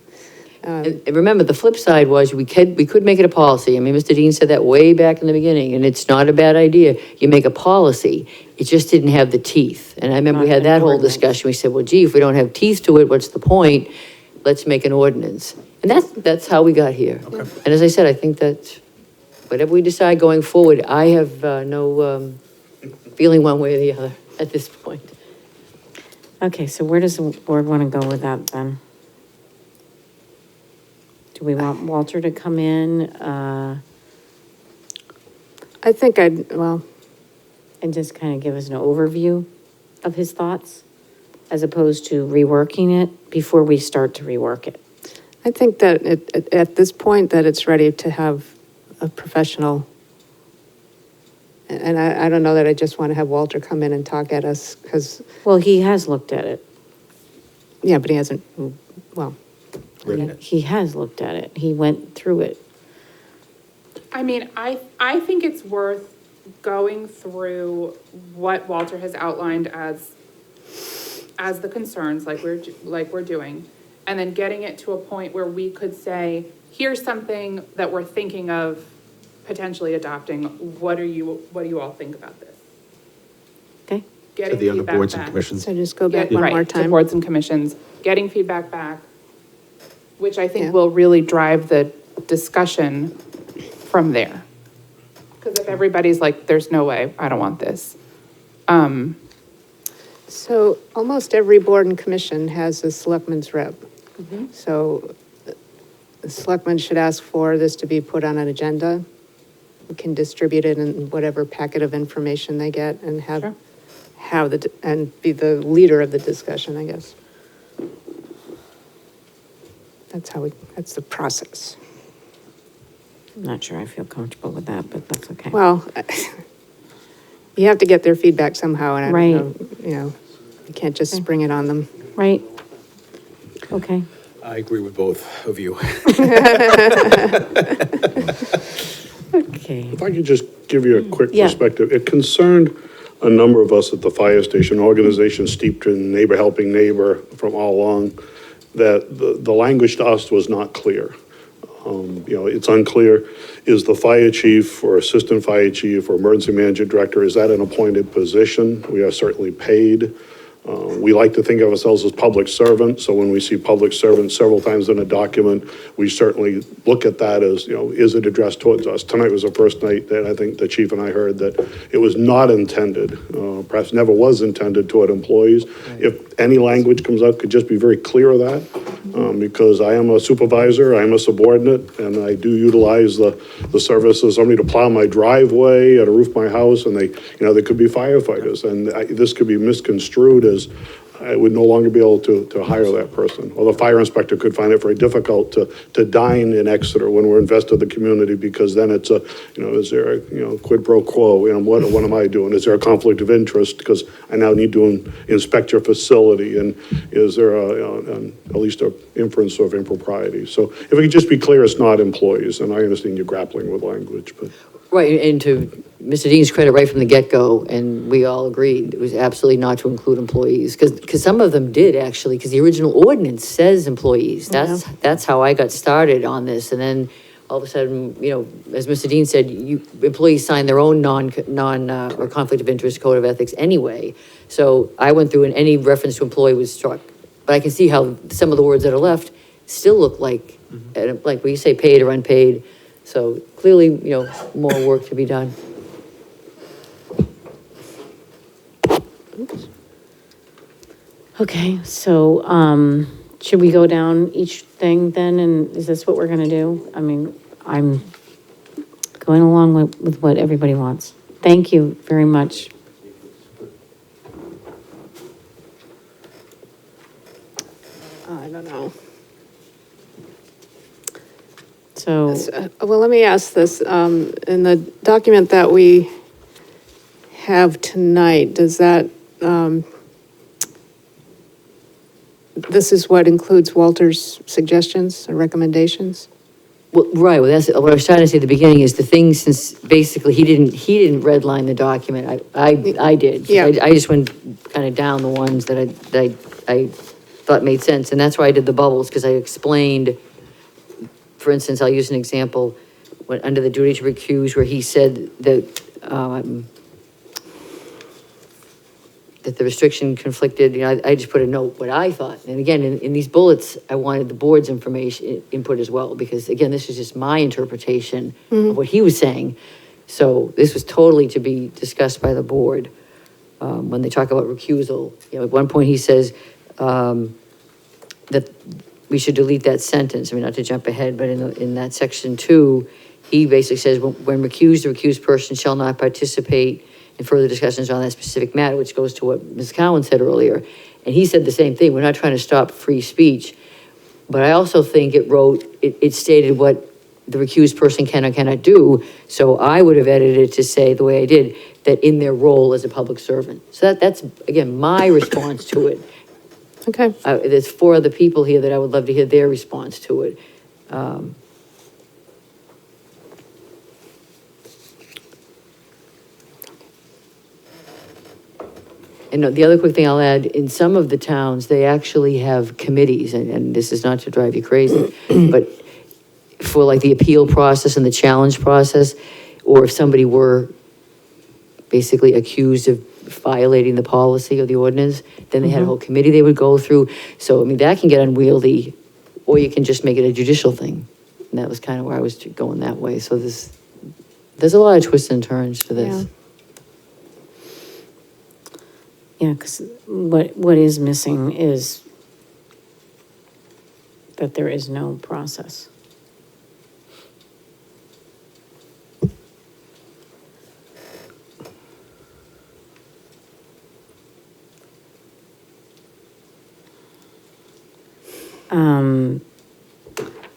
And remember, the flip side was we could make it a policy. I mean, Mr. Dean said that way back in the beginning, and it's not a bad idea. You make a policy, it just didn't have the teeth. And I remember we had that whole discussion. We said, well, gee, if we don't have teeth to it, what's the point? Let's make an ordinance. And that's how we got here. Okay. And as I said, I think that whatever we decide going forward, I have no feeling one way or the other at this point.
Okay, so where does the board want to go with that then? Do we want Walter to come in?
I think
and just kind of give us an overview of his thoughts, as opposed to reworking it before we start to rework it?
I think that at this point that it's ready to have a professional. And I don't know that I just want to have Walter come in and talk at us, because.
Well, he has looked at it.
Yeah, but he hasn't, well.
He has looked at it. He went through it.
I mean, I think it's worth going through what Walter has outlined as the concerns, like we're doing, and then getting it to a point where we could say, here's something that we're thinking of potentially adopting. What do you all think about this?
Okay.
Getting
To the other
feedback
boards and
back.
commissions.
So just go back one
Right,
more
to
time.
boards and commissions, getting feedback back, which I think
Yeah.
will really drive the discussion from there. Because if everybody's like, there's no way, I don't want this.
So almost every board and commission has a selectman's rep. So the selectmen should ask for this to be put on an agenda. We can distribute it in whatever packet of information they get and and be the leader of the discussion, I guess. That's the process.
I'm not sure I feel comfortable with that, but that's okay.
Well, you have to get their feedback somehow, and I
Right.
don't know, you can't just spring it on them.
Right? Okay.
I agree with both of you.
Okay.
If I could just give you a quick
Yeah.
perspective, it concerned a number of us at the fire station, organization steeped in neighbor helping neighbor from all along, that the language to us was not clear. It's unclear, is the fire chief or assistant fire chief or emergency management director, is that an appointed position? We are certainly paid. We like to think of ourselves as public servants, so when we see public servants several times in a document, we certainly look at that as, is it addressed towards us? Tonight was the first night that I think the chief and I heard that it was not intended, perhaps never was intended toward employees. If any language comes out, could just be very clear of that, because I am a supervisor, I am a subordinate, and I do utilize the services of somebody to plow my driveway or to roof my house, and they could be firefighters, and this could be misconstrued as I would no longer be able to hire that person. Or the fire inspector could find it very difficult to dine in Exeter when we're invested in the community, because then it's is there a, quid pro quo, what am I doing? Is there a conflict of interest? Because I now need to inspect your facility, and is there at least an inference of impropriety? So if it could just be clear, it's not employees, and I understand you're grappling with language, but.
Right, and to Mr. Dean's credit, right from the get-go, and we all agreed, it was absolutely not to include employees, because some of them did, actually, because the original ordinance says employees. That's how I got started on this, and then all of a sudden, as Mr. Dean said, employees sign their own or conflict of interest code of ethics anyway. So I went through, and any reference to employee was struck. But I can see how some of the words that are left still look like when you say paid or unpaid. So clearly, more work to be done.
Okay, so, should we go down each thing then, and is this what we're gonna do? I mean, I'm going along with what everybody wants. Thank you very much.
I don't know.
So,
Well, let me ask this. In the document that we have tonight, does that, this is what includes Walter's suggestions or recommendations?
Well, right, well, that's, what I was trying to say at the beginning is the thing, since basically he didn't redline the document, I did.
Yeah.
I just went kind of down the ones that I thought made sense, and that's why I did the bubbles, because I explained, for instance, I'll use an example, under the duty to recuse, where he said that, that the restriction conflicted, I just put a note, what I thought. And again, in these bullets, I wanted the board's input as well, because again, this is just my interpretation of what he was saying. So this was totally to be discussed by the board. When they talk about recusal, at one point he says, that we should delete that sentence. I mean, not to jump ahead, but in that section 2, he basically says, when recused, the recused person shall not participate in further discussions on that specific matter, which goes to what Ms. Cowan said earlier. And he said the same thing. We're not trying to stop free speech. But I also think it stated what the recused person can or cannot do. So I would have edited it to say, the way I did, that in their role as a public servant. So that's, again, my response to it.
Okay.
There's 4 other people here that I would love to hear their response to it. And the other quick thing I'll add, in some of the towns, they actually have committees, and this is not to drive you crazy, but for like the appeal process and the challenge process, or if somebody were basically accused of violating the policy or the ordinance, then they had a whole committee they would go through. So, I mean, that can get unwieldy, or you can just make it a judicial thing. And that was kind of where I was going that way. So there's a lot of twists and turns to this.
Yeah, because what is missing is that there is no process.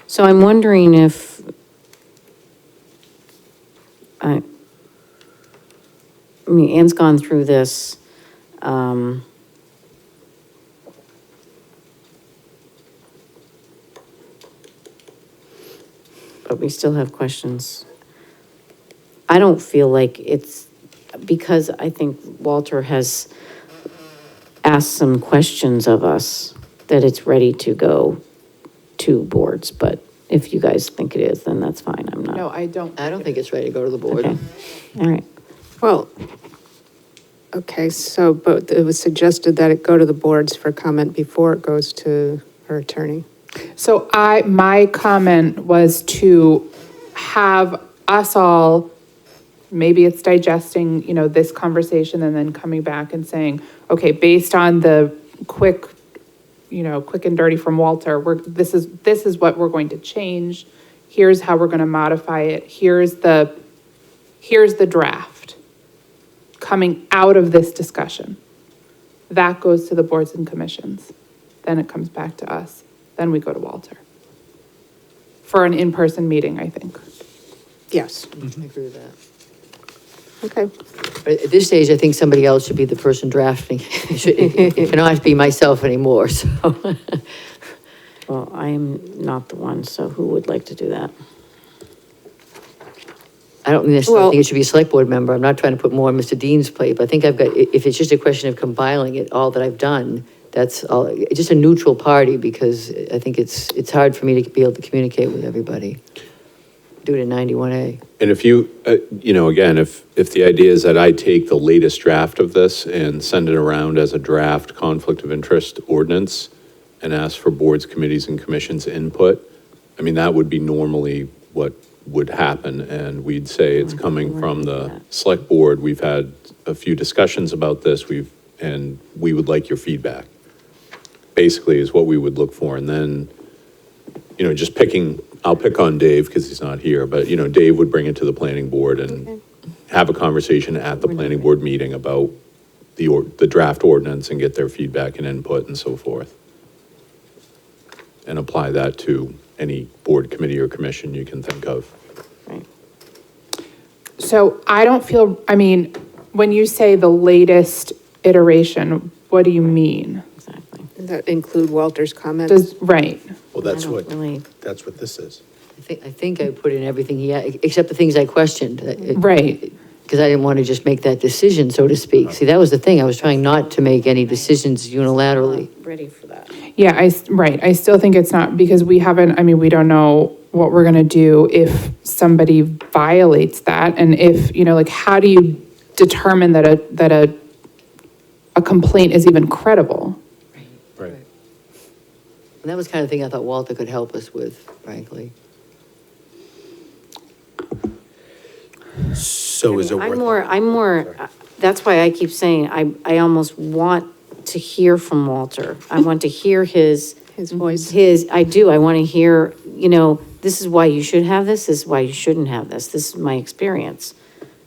So I'm wondering if, I mean, Anne's gone through this. But we still have questions. I don't feel like it's, because I think Walter has asked some questions of us, that it's ready to go to boards, but if you guys think it is, then that's fine, I'm not.
No, I don't.
I don't think it's ready to go to the board.
Okay, all right.
Well, okay, so, but it was suggested that it go to the boards for comment before it goes to our attorney.
So my comment was to have us all, maybe it's digesting, this conversation and then coming back and saying, okay, based on the quick and dirty from Walter, this is what we're going to change. Here's how we're going to modify it. Here's the draft coming out of this discussion. That goes to the boards and commissions. Then it comes back to us. Then we go to Walter for an in-person meeting, I think.
Yes.
I agree with that.
Okay.
But at this stage, I think somebody else should be the person drafting. It cannot be myself anymore, so.
Well, I'm not the one, so who would like to do that?
I don't necessarily
Well-
think it should be a select board member. I'm not trying to put more on Mr. Dean's plate, but I think I've got, if it's just a question of compiling it, all that I've done, that's all, just a neutral party, because I think it's hard for me to be able to communicate with everybody. Do it in 91A.
And if you, again, if the idea is that I take the latest draft of this and send it around as a draft conflict of interest ordinance and ask for boards, committees, and commissions input, I mean, that would be normally what would happen, and we'd say it's coming from the select board. We've had a few discussions about this, and we would like your feedback. Basically is what we would look for, and then, just I'll pick on Dave because he's not here, but, Dave would bring it to the planning board and have a conversation at the planning board meeting about the draft ordinance and get their feedback and input and so forth. And apply that to any board, committee, or commission you can think of.
So I don't feel, when you say the latest iteration, what do you mean?
Exactly.
That include Walter's comments?
Right.
Well, that's
I don't
what,
really-
that's what this is.
I think I put in everything except the things I questioned.
Right.
Because I didn't want to just make that decision, so to speak. See, that was the thing. I was trying not to make any decisions unilaterally.
Ready for that.
Yeah, right. I still think it's not, because we don't know what we're going to do if somebody violates that. And if, how do you determine that a complaint is even credible?
Right.
And that was kind of the thing I thought Walter could help us with, frankly.
So is it worth?
I'm more, that's why I keep saying, I almost want to hear from Walter. I want to hear his
voice.
I do, I want to hear, this is why you should have this is why you shouldn't have this. This is my experience.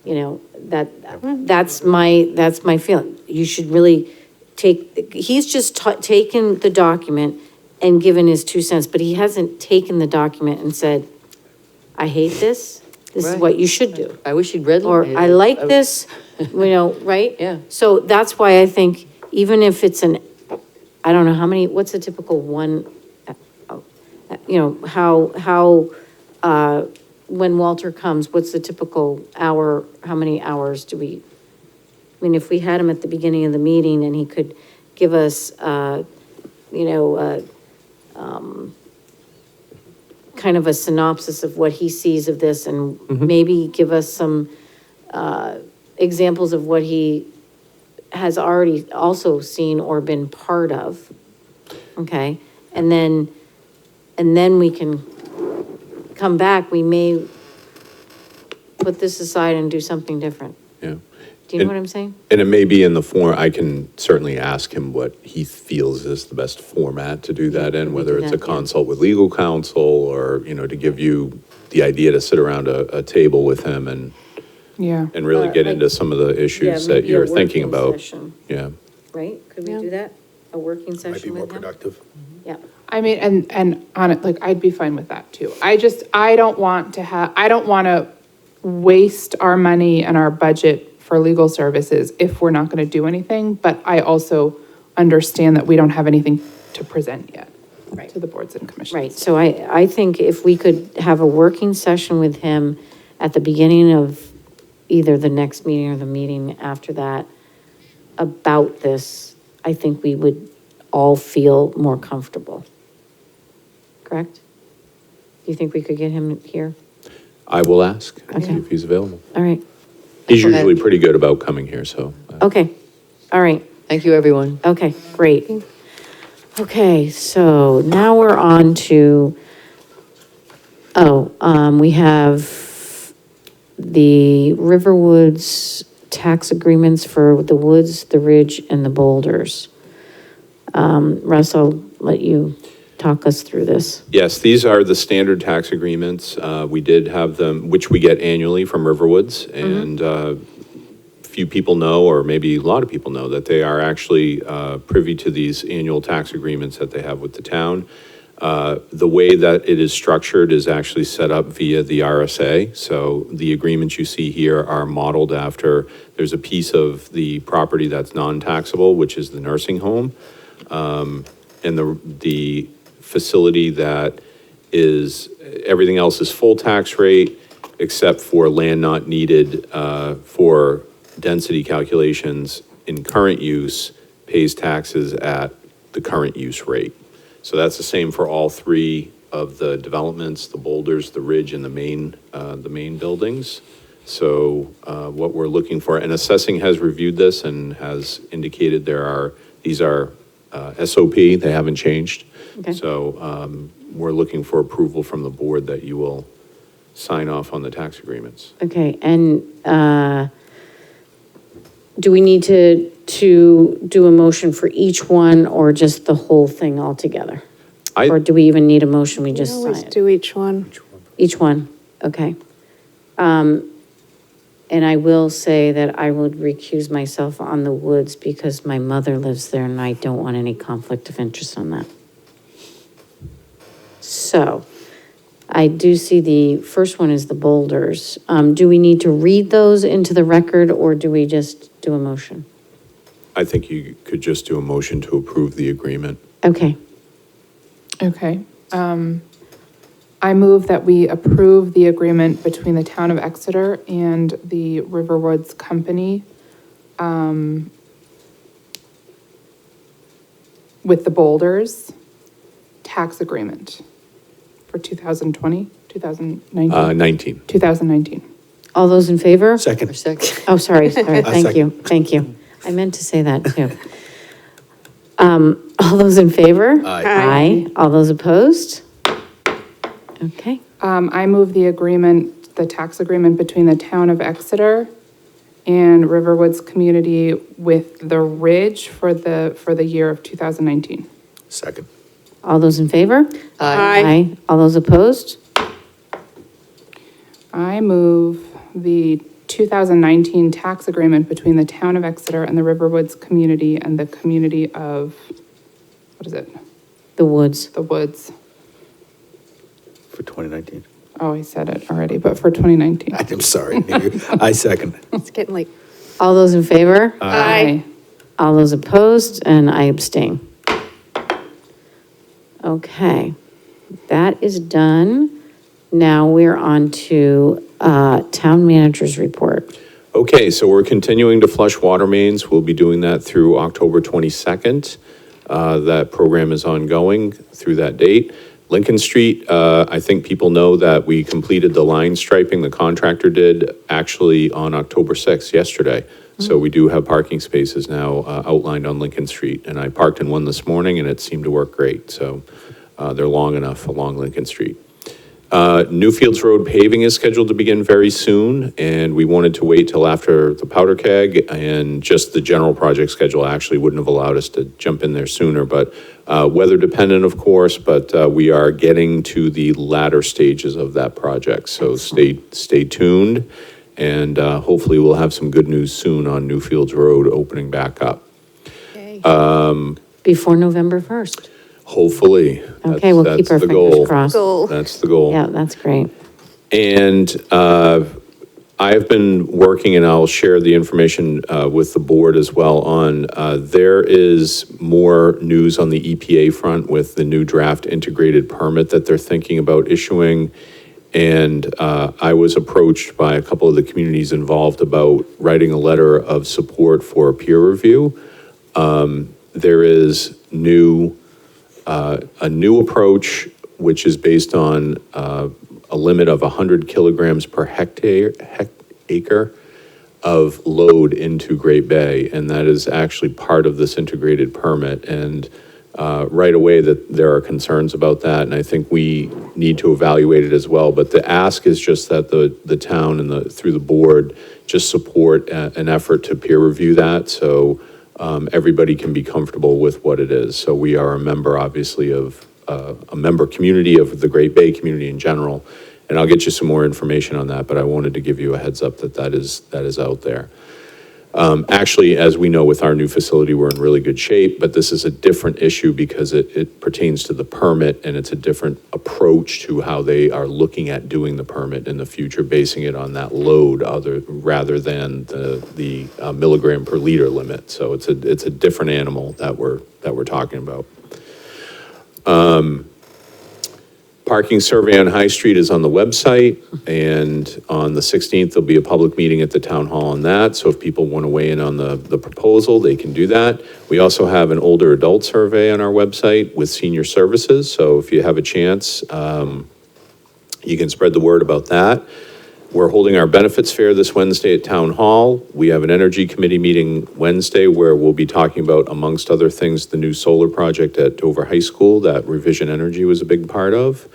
That's my feeling. You should really he's just taken the document and given his 2 cents, but he hasn't taken the document and said, I hate this. This is
Right.
what you should do.
I wish he'd read
Or I like this, right?
Yeah.
So that's why I think even if it's I don't know what's a typical one, when Walter comes, what's the typical hour, how many hours do we, if we had him at the beginning of the meeting and he could give us, kind of a synopsis of what he sees of this and maybe give us some examples of what he has already also seen or been part of, okay? And then we can come back, we may put this aside and do something different.
Yeah.
Do you know what I'm saying?
And it may be in the form, I can certainly ask him what he feels is the best format to do that in, whether it's a consult with legal counsel or, to give you the idea to sit around a table with him and really get into some of the issues that you're thinking about. Yeah.
Right? Could we do that? A working session
Might be more
with him?
productive.
Yeah.
I mean, and on it, like, I'd be fine with that too. I don't want to waste our money and our budget for legal services if we're not going to do anything, but I also understand that we don't have anything to present yet to the boards and commissions.
Right, so I think if we could have a working session with him at the beginning of either the next meeting or the meeting after that about this, I think we would all feel more comfortable. Correct? Do you think we could get him here?
I will ask and see
Okay.
if he's available.
All right,
He's usually pretty good about coming here, so.
okay, all right.
Thank you, everyone.
Okay, great. Okay, so now we're on to, we have the Riverwoods tax agreements for the Woods, the Ridge, and the Boulders. Russ, I'll let you talk us through this.
Yes, these are the standard tax agreements. We did have them, which we get annually from Riverwoods, and few people know, or maybe a lot of people know, that they are actually privy to these annual tax agreements that they have with the town. The way that it is structured is actually set up via the RSA. So the agreements you see here are modeled after, there's a piece of the property that's non-taxable, which is the nursing home. And the facility that is, everything else is full tax rate, except for land not needed for density calculations in current use, pays taxes at the current use rate. So that's the same for all three of the developments, the Boulders, the Ridge, and the main buildings. So what we're looking for, and assessing has reviewed this and has indicated these are SOP, they haven't changed.
Okay.
So we're looking for approval from the board that you will sign off on the tax agreements.
Okay, and do we need to do a motion for each one or just the whole thing altogether? Or do we even need a motion, we just sign
Always
it?
do each one.
Each one, okay. And I will say that I would recuse myself on the Woods because my mother lives there and I don't want any conflict of interest on that. So, I do see the first one is the Boulders. Do we need to read those into the record or do we just do a motion?
I think you could just do a motion to approve the agreement.
Okay,
Okay. I move that we approve the agreement between the town of Exeter and the Riverwoods Company with the Boulders tax agreement for 2020, 2019?
19.
2019.
all those in favor?
Second.
Oh, sorry, thank
second.
you, thank you. I meant to say that too. All those in favor?
Aye.
Aye. All those opposed? Okay,
I move the tax agreement between the town of Exeter and Riverwoods Community with the Ridge for the year of 2019.
Second.
all those in favor? Aye. All those opposed?
I move the 2019 tax agreement between the town of Exeter and the Riverwoods Community and the community of, what is it?
The Woods.
The Woods.
For 2019.
Oh, I said it already, but for 2019.
I'm sorry. I second.
It's getting late.
All those in favor?
Aye.
All those opposed, and I abstain. Okay, that is done. Now we're on to town manager's report.
Okay, so we're continuing to flush water mains. We'll be doing that through October 22nd. That program is ongoing through that date. Lincoln Street, I think people know that we completed the line striping, the contractor did, actually on October 6th, yesterday. So we do have parking spaces now outlined on Lincoln Street. And I parked in one this morning and it seemed to work great. So they're long enough along Lincoln Street. Newfields Road paving is scheduled to begin very soon, and we wanted to wait till after the powder keg, and just the general project schedule actually wouldn't have allowed us to jump in there sooner, but weather dependent, of course, but we are getting to the latter stages of that project, so stay tuned, and hopefully we'll have some good news soon on Newfields Road opening back up.
Before November 1st.
Hopefully.
Okay, we'll keep
That's
our
the
fingers
goal.
crossed.
That's the goal.
Yeah, that's great.
And I've been working, and I'll share the information with the board as well on, there is more news on the EPA front with the new draft integrated permit that they're thinking about issuing. And I was approached by a couple of the communities involved about writing a letter of support for a peer review. There is a new approach, which is based on a limit of 100 kilograms per acre of load into Great Bay, and that is actually part of this integrated permit. And right away that there are concerns about that, and I think we need to evaluate it as well. But the ask is just that the town and through the board just support an effort to peer review that, so everybody can be comfortable with what it is. So we are a member, obviously, of a member community of the Great Bay community in general, and I'll get you some more information on that, but I wanted to give you a heads up that is out there. Actually, as we know, with our new facility, we're in really good shape, but this is a different issue because it pertains to the permit, and it's a different approach to how they are looking at doing the permit in the future, basing it on that load rather than the milligram per liter limit. So it's a different animal that we're talking about. Parking survey on High Street is on the website, and on the 16th, there'll be a public meeting at the town hall on that. So if people want to weigh in on the proposal, they can do that. We also have an older adult survey on our website with senior services. So if you have a chance, you can spread the word about that. We're holding our benefits fair this Wednesday at Town Hall. We have an energy committee meeting Wednesday where we'll be talking about, amongst other things, the new solar project at Dover High School that Revision Energy was a big part of.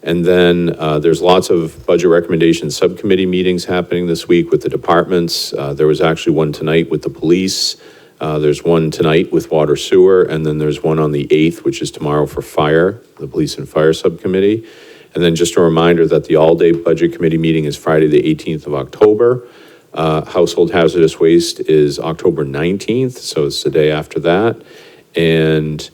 And then there's lots of budget recommendations subcommittee meetings happening this week with the departments. There was actually one tonight with the police. There's one tonight with water sewer, and then there's one on the 8th, which is tomorrow for fire, the police and fire subcommittee. And then just a reminder that the all-day budget committee meeting is Friday, the 18th of October. Household hazardous waste is October 19th, so it's the day after that. And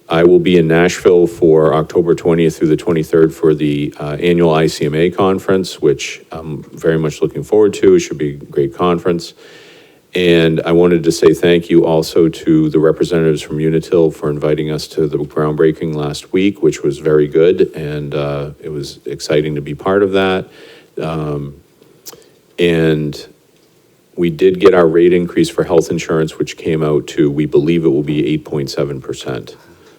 I will be in Nashville for October 20th through the 23rd for the annual ICMA conference, which I'm very much looking forward to. It should be a great conference. And I wanted to say thank you also to the representatives from Unitil for inviting us to the groundbreaking last week, which was very good, and it was exciting to be part of that. And we did get our rate increase for health insurance, which came out to, we believe it will be 8.7%.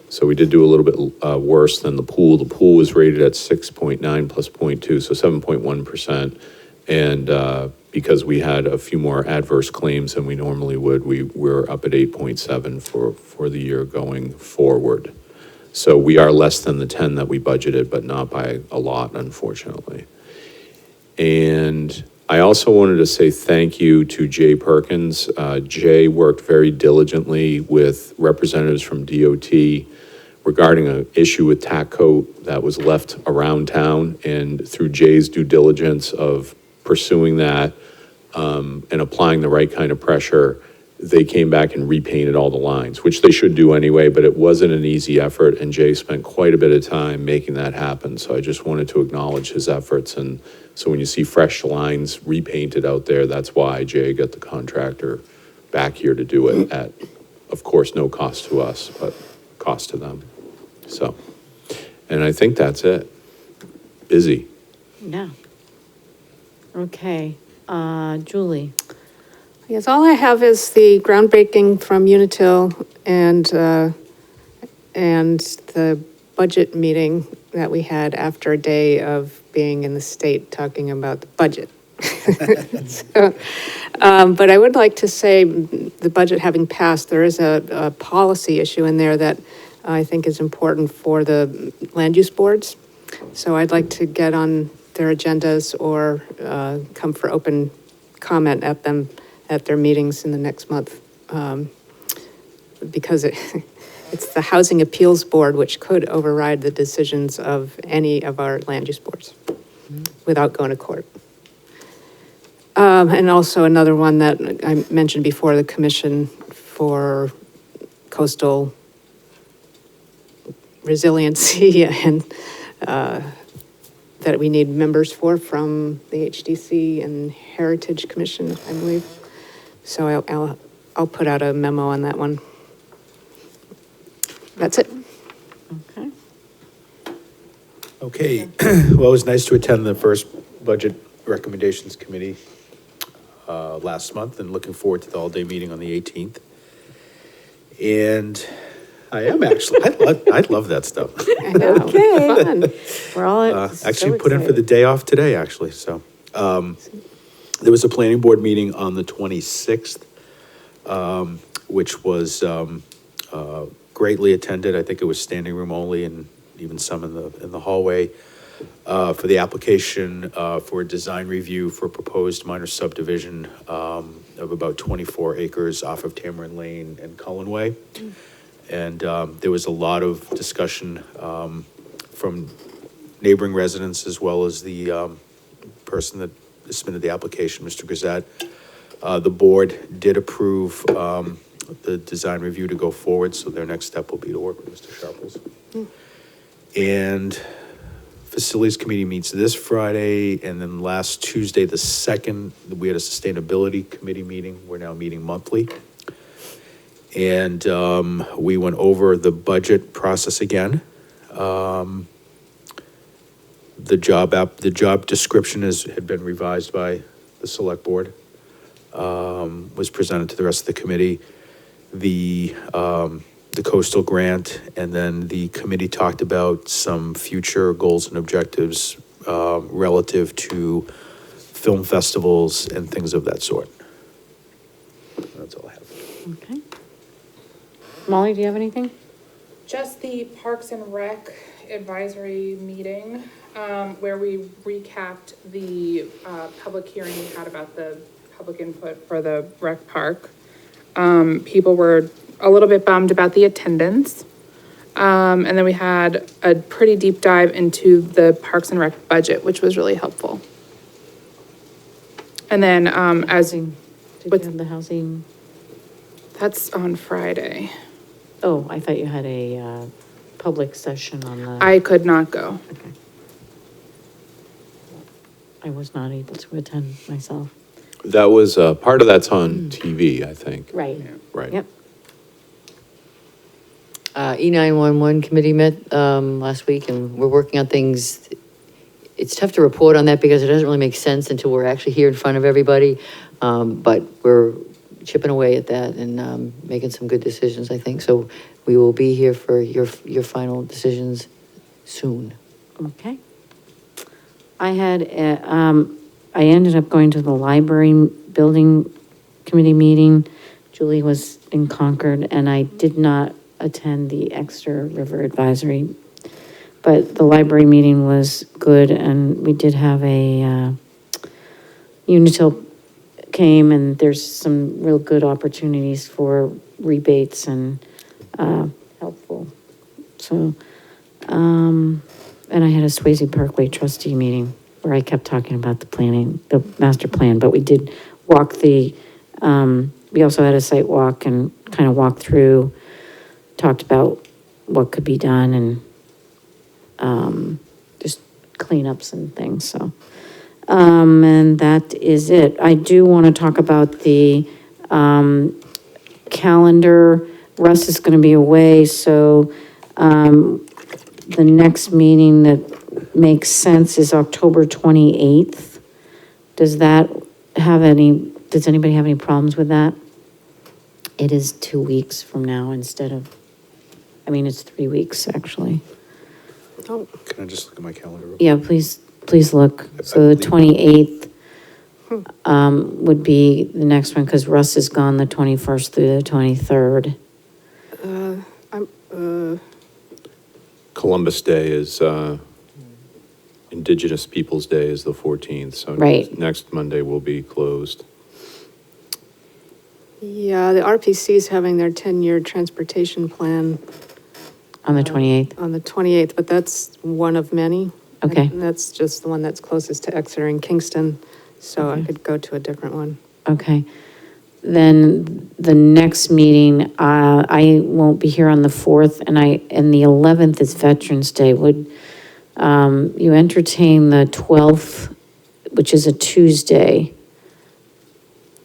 So we did do a little bit worse than the pool. The pool was rated at 6.9 plus 0.2, so 7.1%. And because we had a few more adverse claims than we normally would, we're up at 8.7 for the year going forward. So we are less than the 10 that we budgeted, but not by a lot, unfortunately. And I also wanted to say thank you to Jay Perkins. Jay worked very diligently with representatives from DOT regarding an issue with tack coat that was left around town. And through Jay's due diligence of pursuing that and applying the right kind of pressure, they came back and repainted all the lines, which they should do anyway, but it wasn't an easy effort, and Jay spent quite a bit of time making that happen. So I just wanted to acknowledge his efforts. And so when you see fresh lines repainted out there, that's why Jay got the contractor back here to do it at, of course, no cost to us, but cost to them. So, and I think that's it. Busy.
Yeah. Okay. Julie.
Yes, all I have is the groundbreaking from Unitil and the budget meeting that we had after a day of being in the state talking about the budget. So, but I would like to say the budget having passed, there is a policy issue in there that I think is important for the land use boards. So I'd like to get on their agendas or come for open comment at them, at their meetings in the next month. Because it's the Housing Appeals Board, which could override the decisions of any of our land use boards without going to court. And also another one that I mentioned before, the Commission for Coastal Resiliency and that we need members for from the HDC and Heritage Commission, I believe. So I'll put out a memo on that one. That's it.
Okay.
Okay, well, it was nice to attend the first Budget Recommendations Committee last month, and looking forward to the all-day meeting on the 18th. And I am actually, I love that stuff.
I know.
Okay.
Fun.
We're all
Actually put in for the day off today, actually, so. There was a planning board meeting on the 26th, which was greatly attended. I think it was standing room only and even some in the hallway for the application for a design review for a proposed minor subdivision of about 24 acres off of Tamarind Lane and Cullen Way. And there was a lot of discussion from neighboring residents as well as the person that submitted the application, Mr. Gazette. The board did approve the design review to go forward, so their next step will be to work with Mr. Sharples. And Facilities Committee meets this Friday, and then last Tuesday, the 2nd, we had a Sustainability Committee meeting. We're now meeting monthly. And we went over the budget process again. The job description had been revised by the Select Board, was presented to the rest of the committee. The coastal grant, and then the committee talked about some future goals and objectives relative to film festivals and things of that sort. That's all I have.
Okay. Molly, do you have anything?
Just the Parks and Rec advisory meeting, where we recapped the public hearing we had about the public input for the rec park. People were a little bit bummed about the attendance. And then we had a pretty deep dive into the Parks and Rec budget, which was really helpful. And then
Did you have the housing?
That's on Friday.
Oh, I thought you had a public session on the.
I could not go.
Okay. I was not able to attend myself.
That was, part of that's on TV, I think.
Right.
Right.
Yep.
E911 committee met last week, and we're working on things. It's tough to report on that because it doesn't really make sense until we're actually here in front of everybody. But we're chipping away at that and making some good decisions, I think. So we will be here for your final decisions soon.
Okay. I ended up going to the library building committee meeting. Julie was in Concord, and I did not attend the Exeter River Advisory. But the library meeting was good, and we did have a, Unitil came, and there's some real good opportunities for rebates and helpful. So, and I had a Swayze Parkway trustee meeting where I kept talking about the master plan, but we did walk we also had a site walk and kind of walked through, talked about what could be done and just cleanups and things, so. And that is it. I do want to talk about the calendar. Russ is going to be away, so the next meeting that makes sense is October 28th. Does anybody have any problems with that? It is 2 weeks from now instead of, it's 3 weeks, actually.
Oh,
Can I just look at my calendar? real
Yeah, please look. So the 28th would be the next one, because Russ is gone the 21st through the 23rd.
I'm,
Columbus Day is
Indigenous Peoples' Day is the 14th, so
Right.
next Monday will be closed.
Yeah, the RPC is having their 10-year transportation plan
On the 28th?
on the 28th, but that's one of many.
Okay.
And that's just the one that's closest to Exeter and Kingston, so I could go to a different one.
Okay. Then the next meeting, I won't be here on the 4th, and the 11th is Veterans Day. Would you entertain the 12th, which is a Tuesday,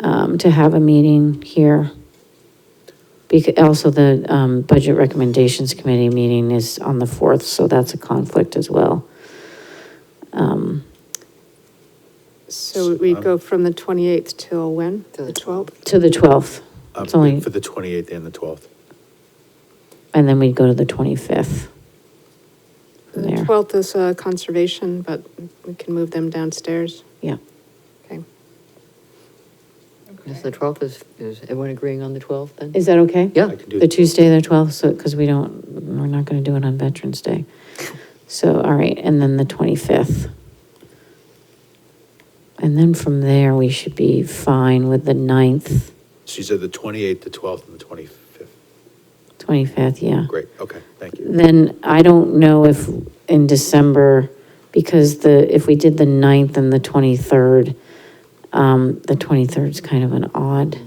to have a meeting here? Because also the Budget Recommendations Committee meeting is on the 4th, so that's a conflict as well.
So we go from the 28th till when? The 12th?
To the 12th. It's only,
For the 28th and the 12th.
and then we'd go to the 25th.
The
There.
12th is conservation, but we can move them downstairs.
Yeah.
Okay.
Is the 12th, is everyone agreeing on the 12th then?
Is that okay?
Yeah.
I can do
The Tuesday, the 12th, so, because we're not going to do it on Veterans Day. So, all right, and then the 25th. And then from there, we should be fine with the 9th,
So you said the 28th, the 12th, and the 25th.
25th, yeah.
Great, okay, thank you.
Then I don't know if in December, because if we did the 9th and the 23rd, the 23rd is kind of an odd,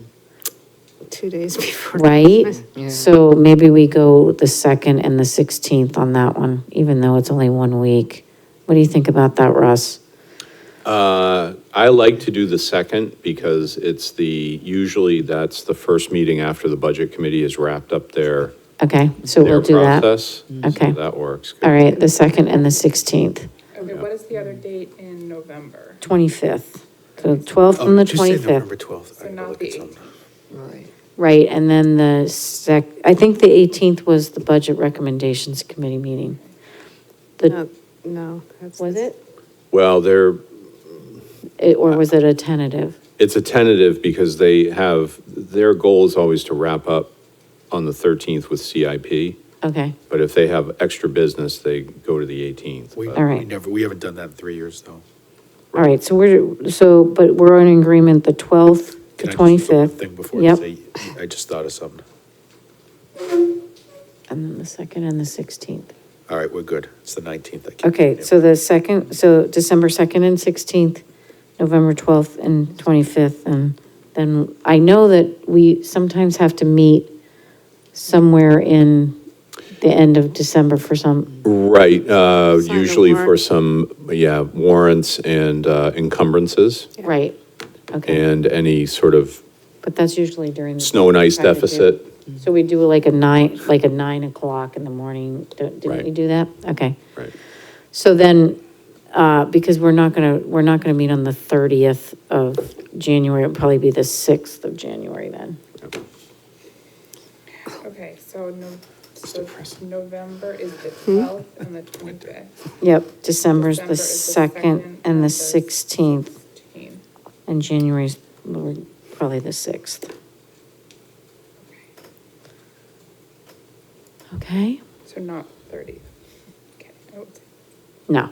2 days before.
right?
Yeah.
So maybe we go the 2nd and the 16th on that one, even though it's only 1 week. What do you think about that, Russ?
I like to do the 2nd because usually that's the first meeting after the Budget Committee has wrapped up their
Okay, so we'll do that.
process.
Okay.
So that works.
All right, the 2nd and the 16th,
Okay, what is the other date in November?
25th. So 12th and the
Oh, did you say
25th.
November 12th?
So
I gotta
not
look
the
at something.
Right.
Right, and then I think the 18th was the Budget Recommendations Committee meeting.
No, that's.
Was it?
Well,
Or was it a tentative?
it's a tentative because their goal is always to wrap up on the 13th with CIP.
Okay,
But if they have extra business, they go to the 18th.
All right.
We haven't done that in 3 years, though.
all right, but we're in agreement, the 12th, the
Can I just flip
25th.
the thing before I
Yep,
say, I just thought of something.
and then the 2nd and the 16th.
All right, we're good. It's the 19th. I keep
Okay,
thinking.
so December 2nd and 16th, November 12th and 25th, and then I know that we sometimes have to meet somewhere in the end of December for some,
Right,
the
usually for
warrant.
some, warrants and encumbrances
right, okay,
and any sort of
but that's usually during. the
snow and ice
try to do-
deficit.
So we do like a 9 o'clock in the morning, didn't we
Right.
do that? Okay.
Right.
So then, because we're not gonna meet on the 30th of January, it'll probably be the 6th of January then.
Okay, so November is the 12th and the 25th.
Yep, December's
December
the
is the
2nd and the 16th,
16th.
and January's probably the 6th. Okay?
So not 30th. Okay. I would say-
No,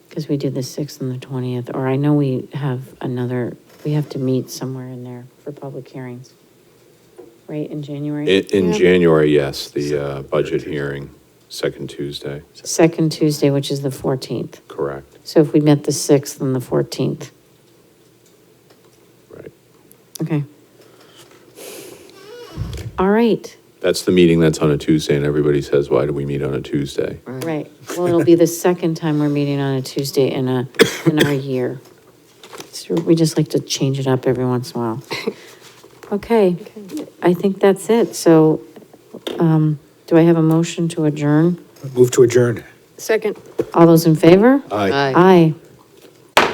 because we did the 6th and the 20th, or I know we have to meet somewhere in there for public hearings, right, in January?
In
Yeah.
January, yes, the budget hearing, second Tuesday,
Second Tuesday, which is the 14th.
correct,
So if we met the 6th and the 14th,
right.
okay. All right,
That's the meeting that's on a Tuesday, and everybody says, why do we meet on a Tuesday?
right. Well, it'll be the second time we're meeting on a Tuesday in our year. So we just like to change it up every once in a while. Okay, I think that's it. So, do I have a motion to adjourn?
Move to adjourn.
Second.
All those in favor?
Aye.
Aye.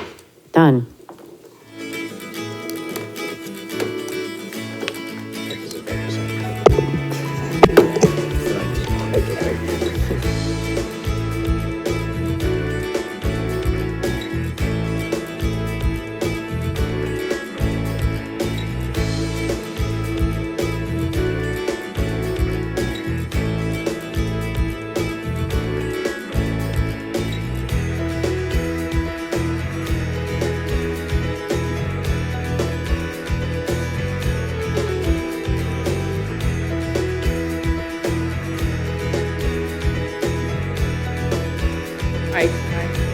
Done.
night.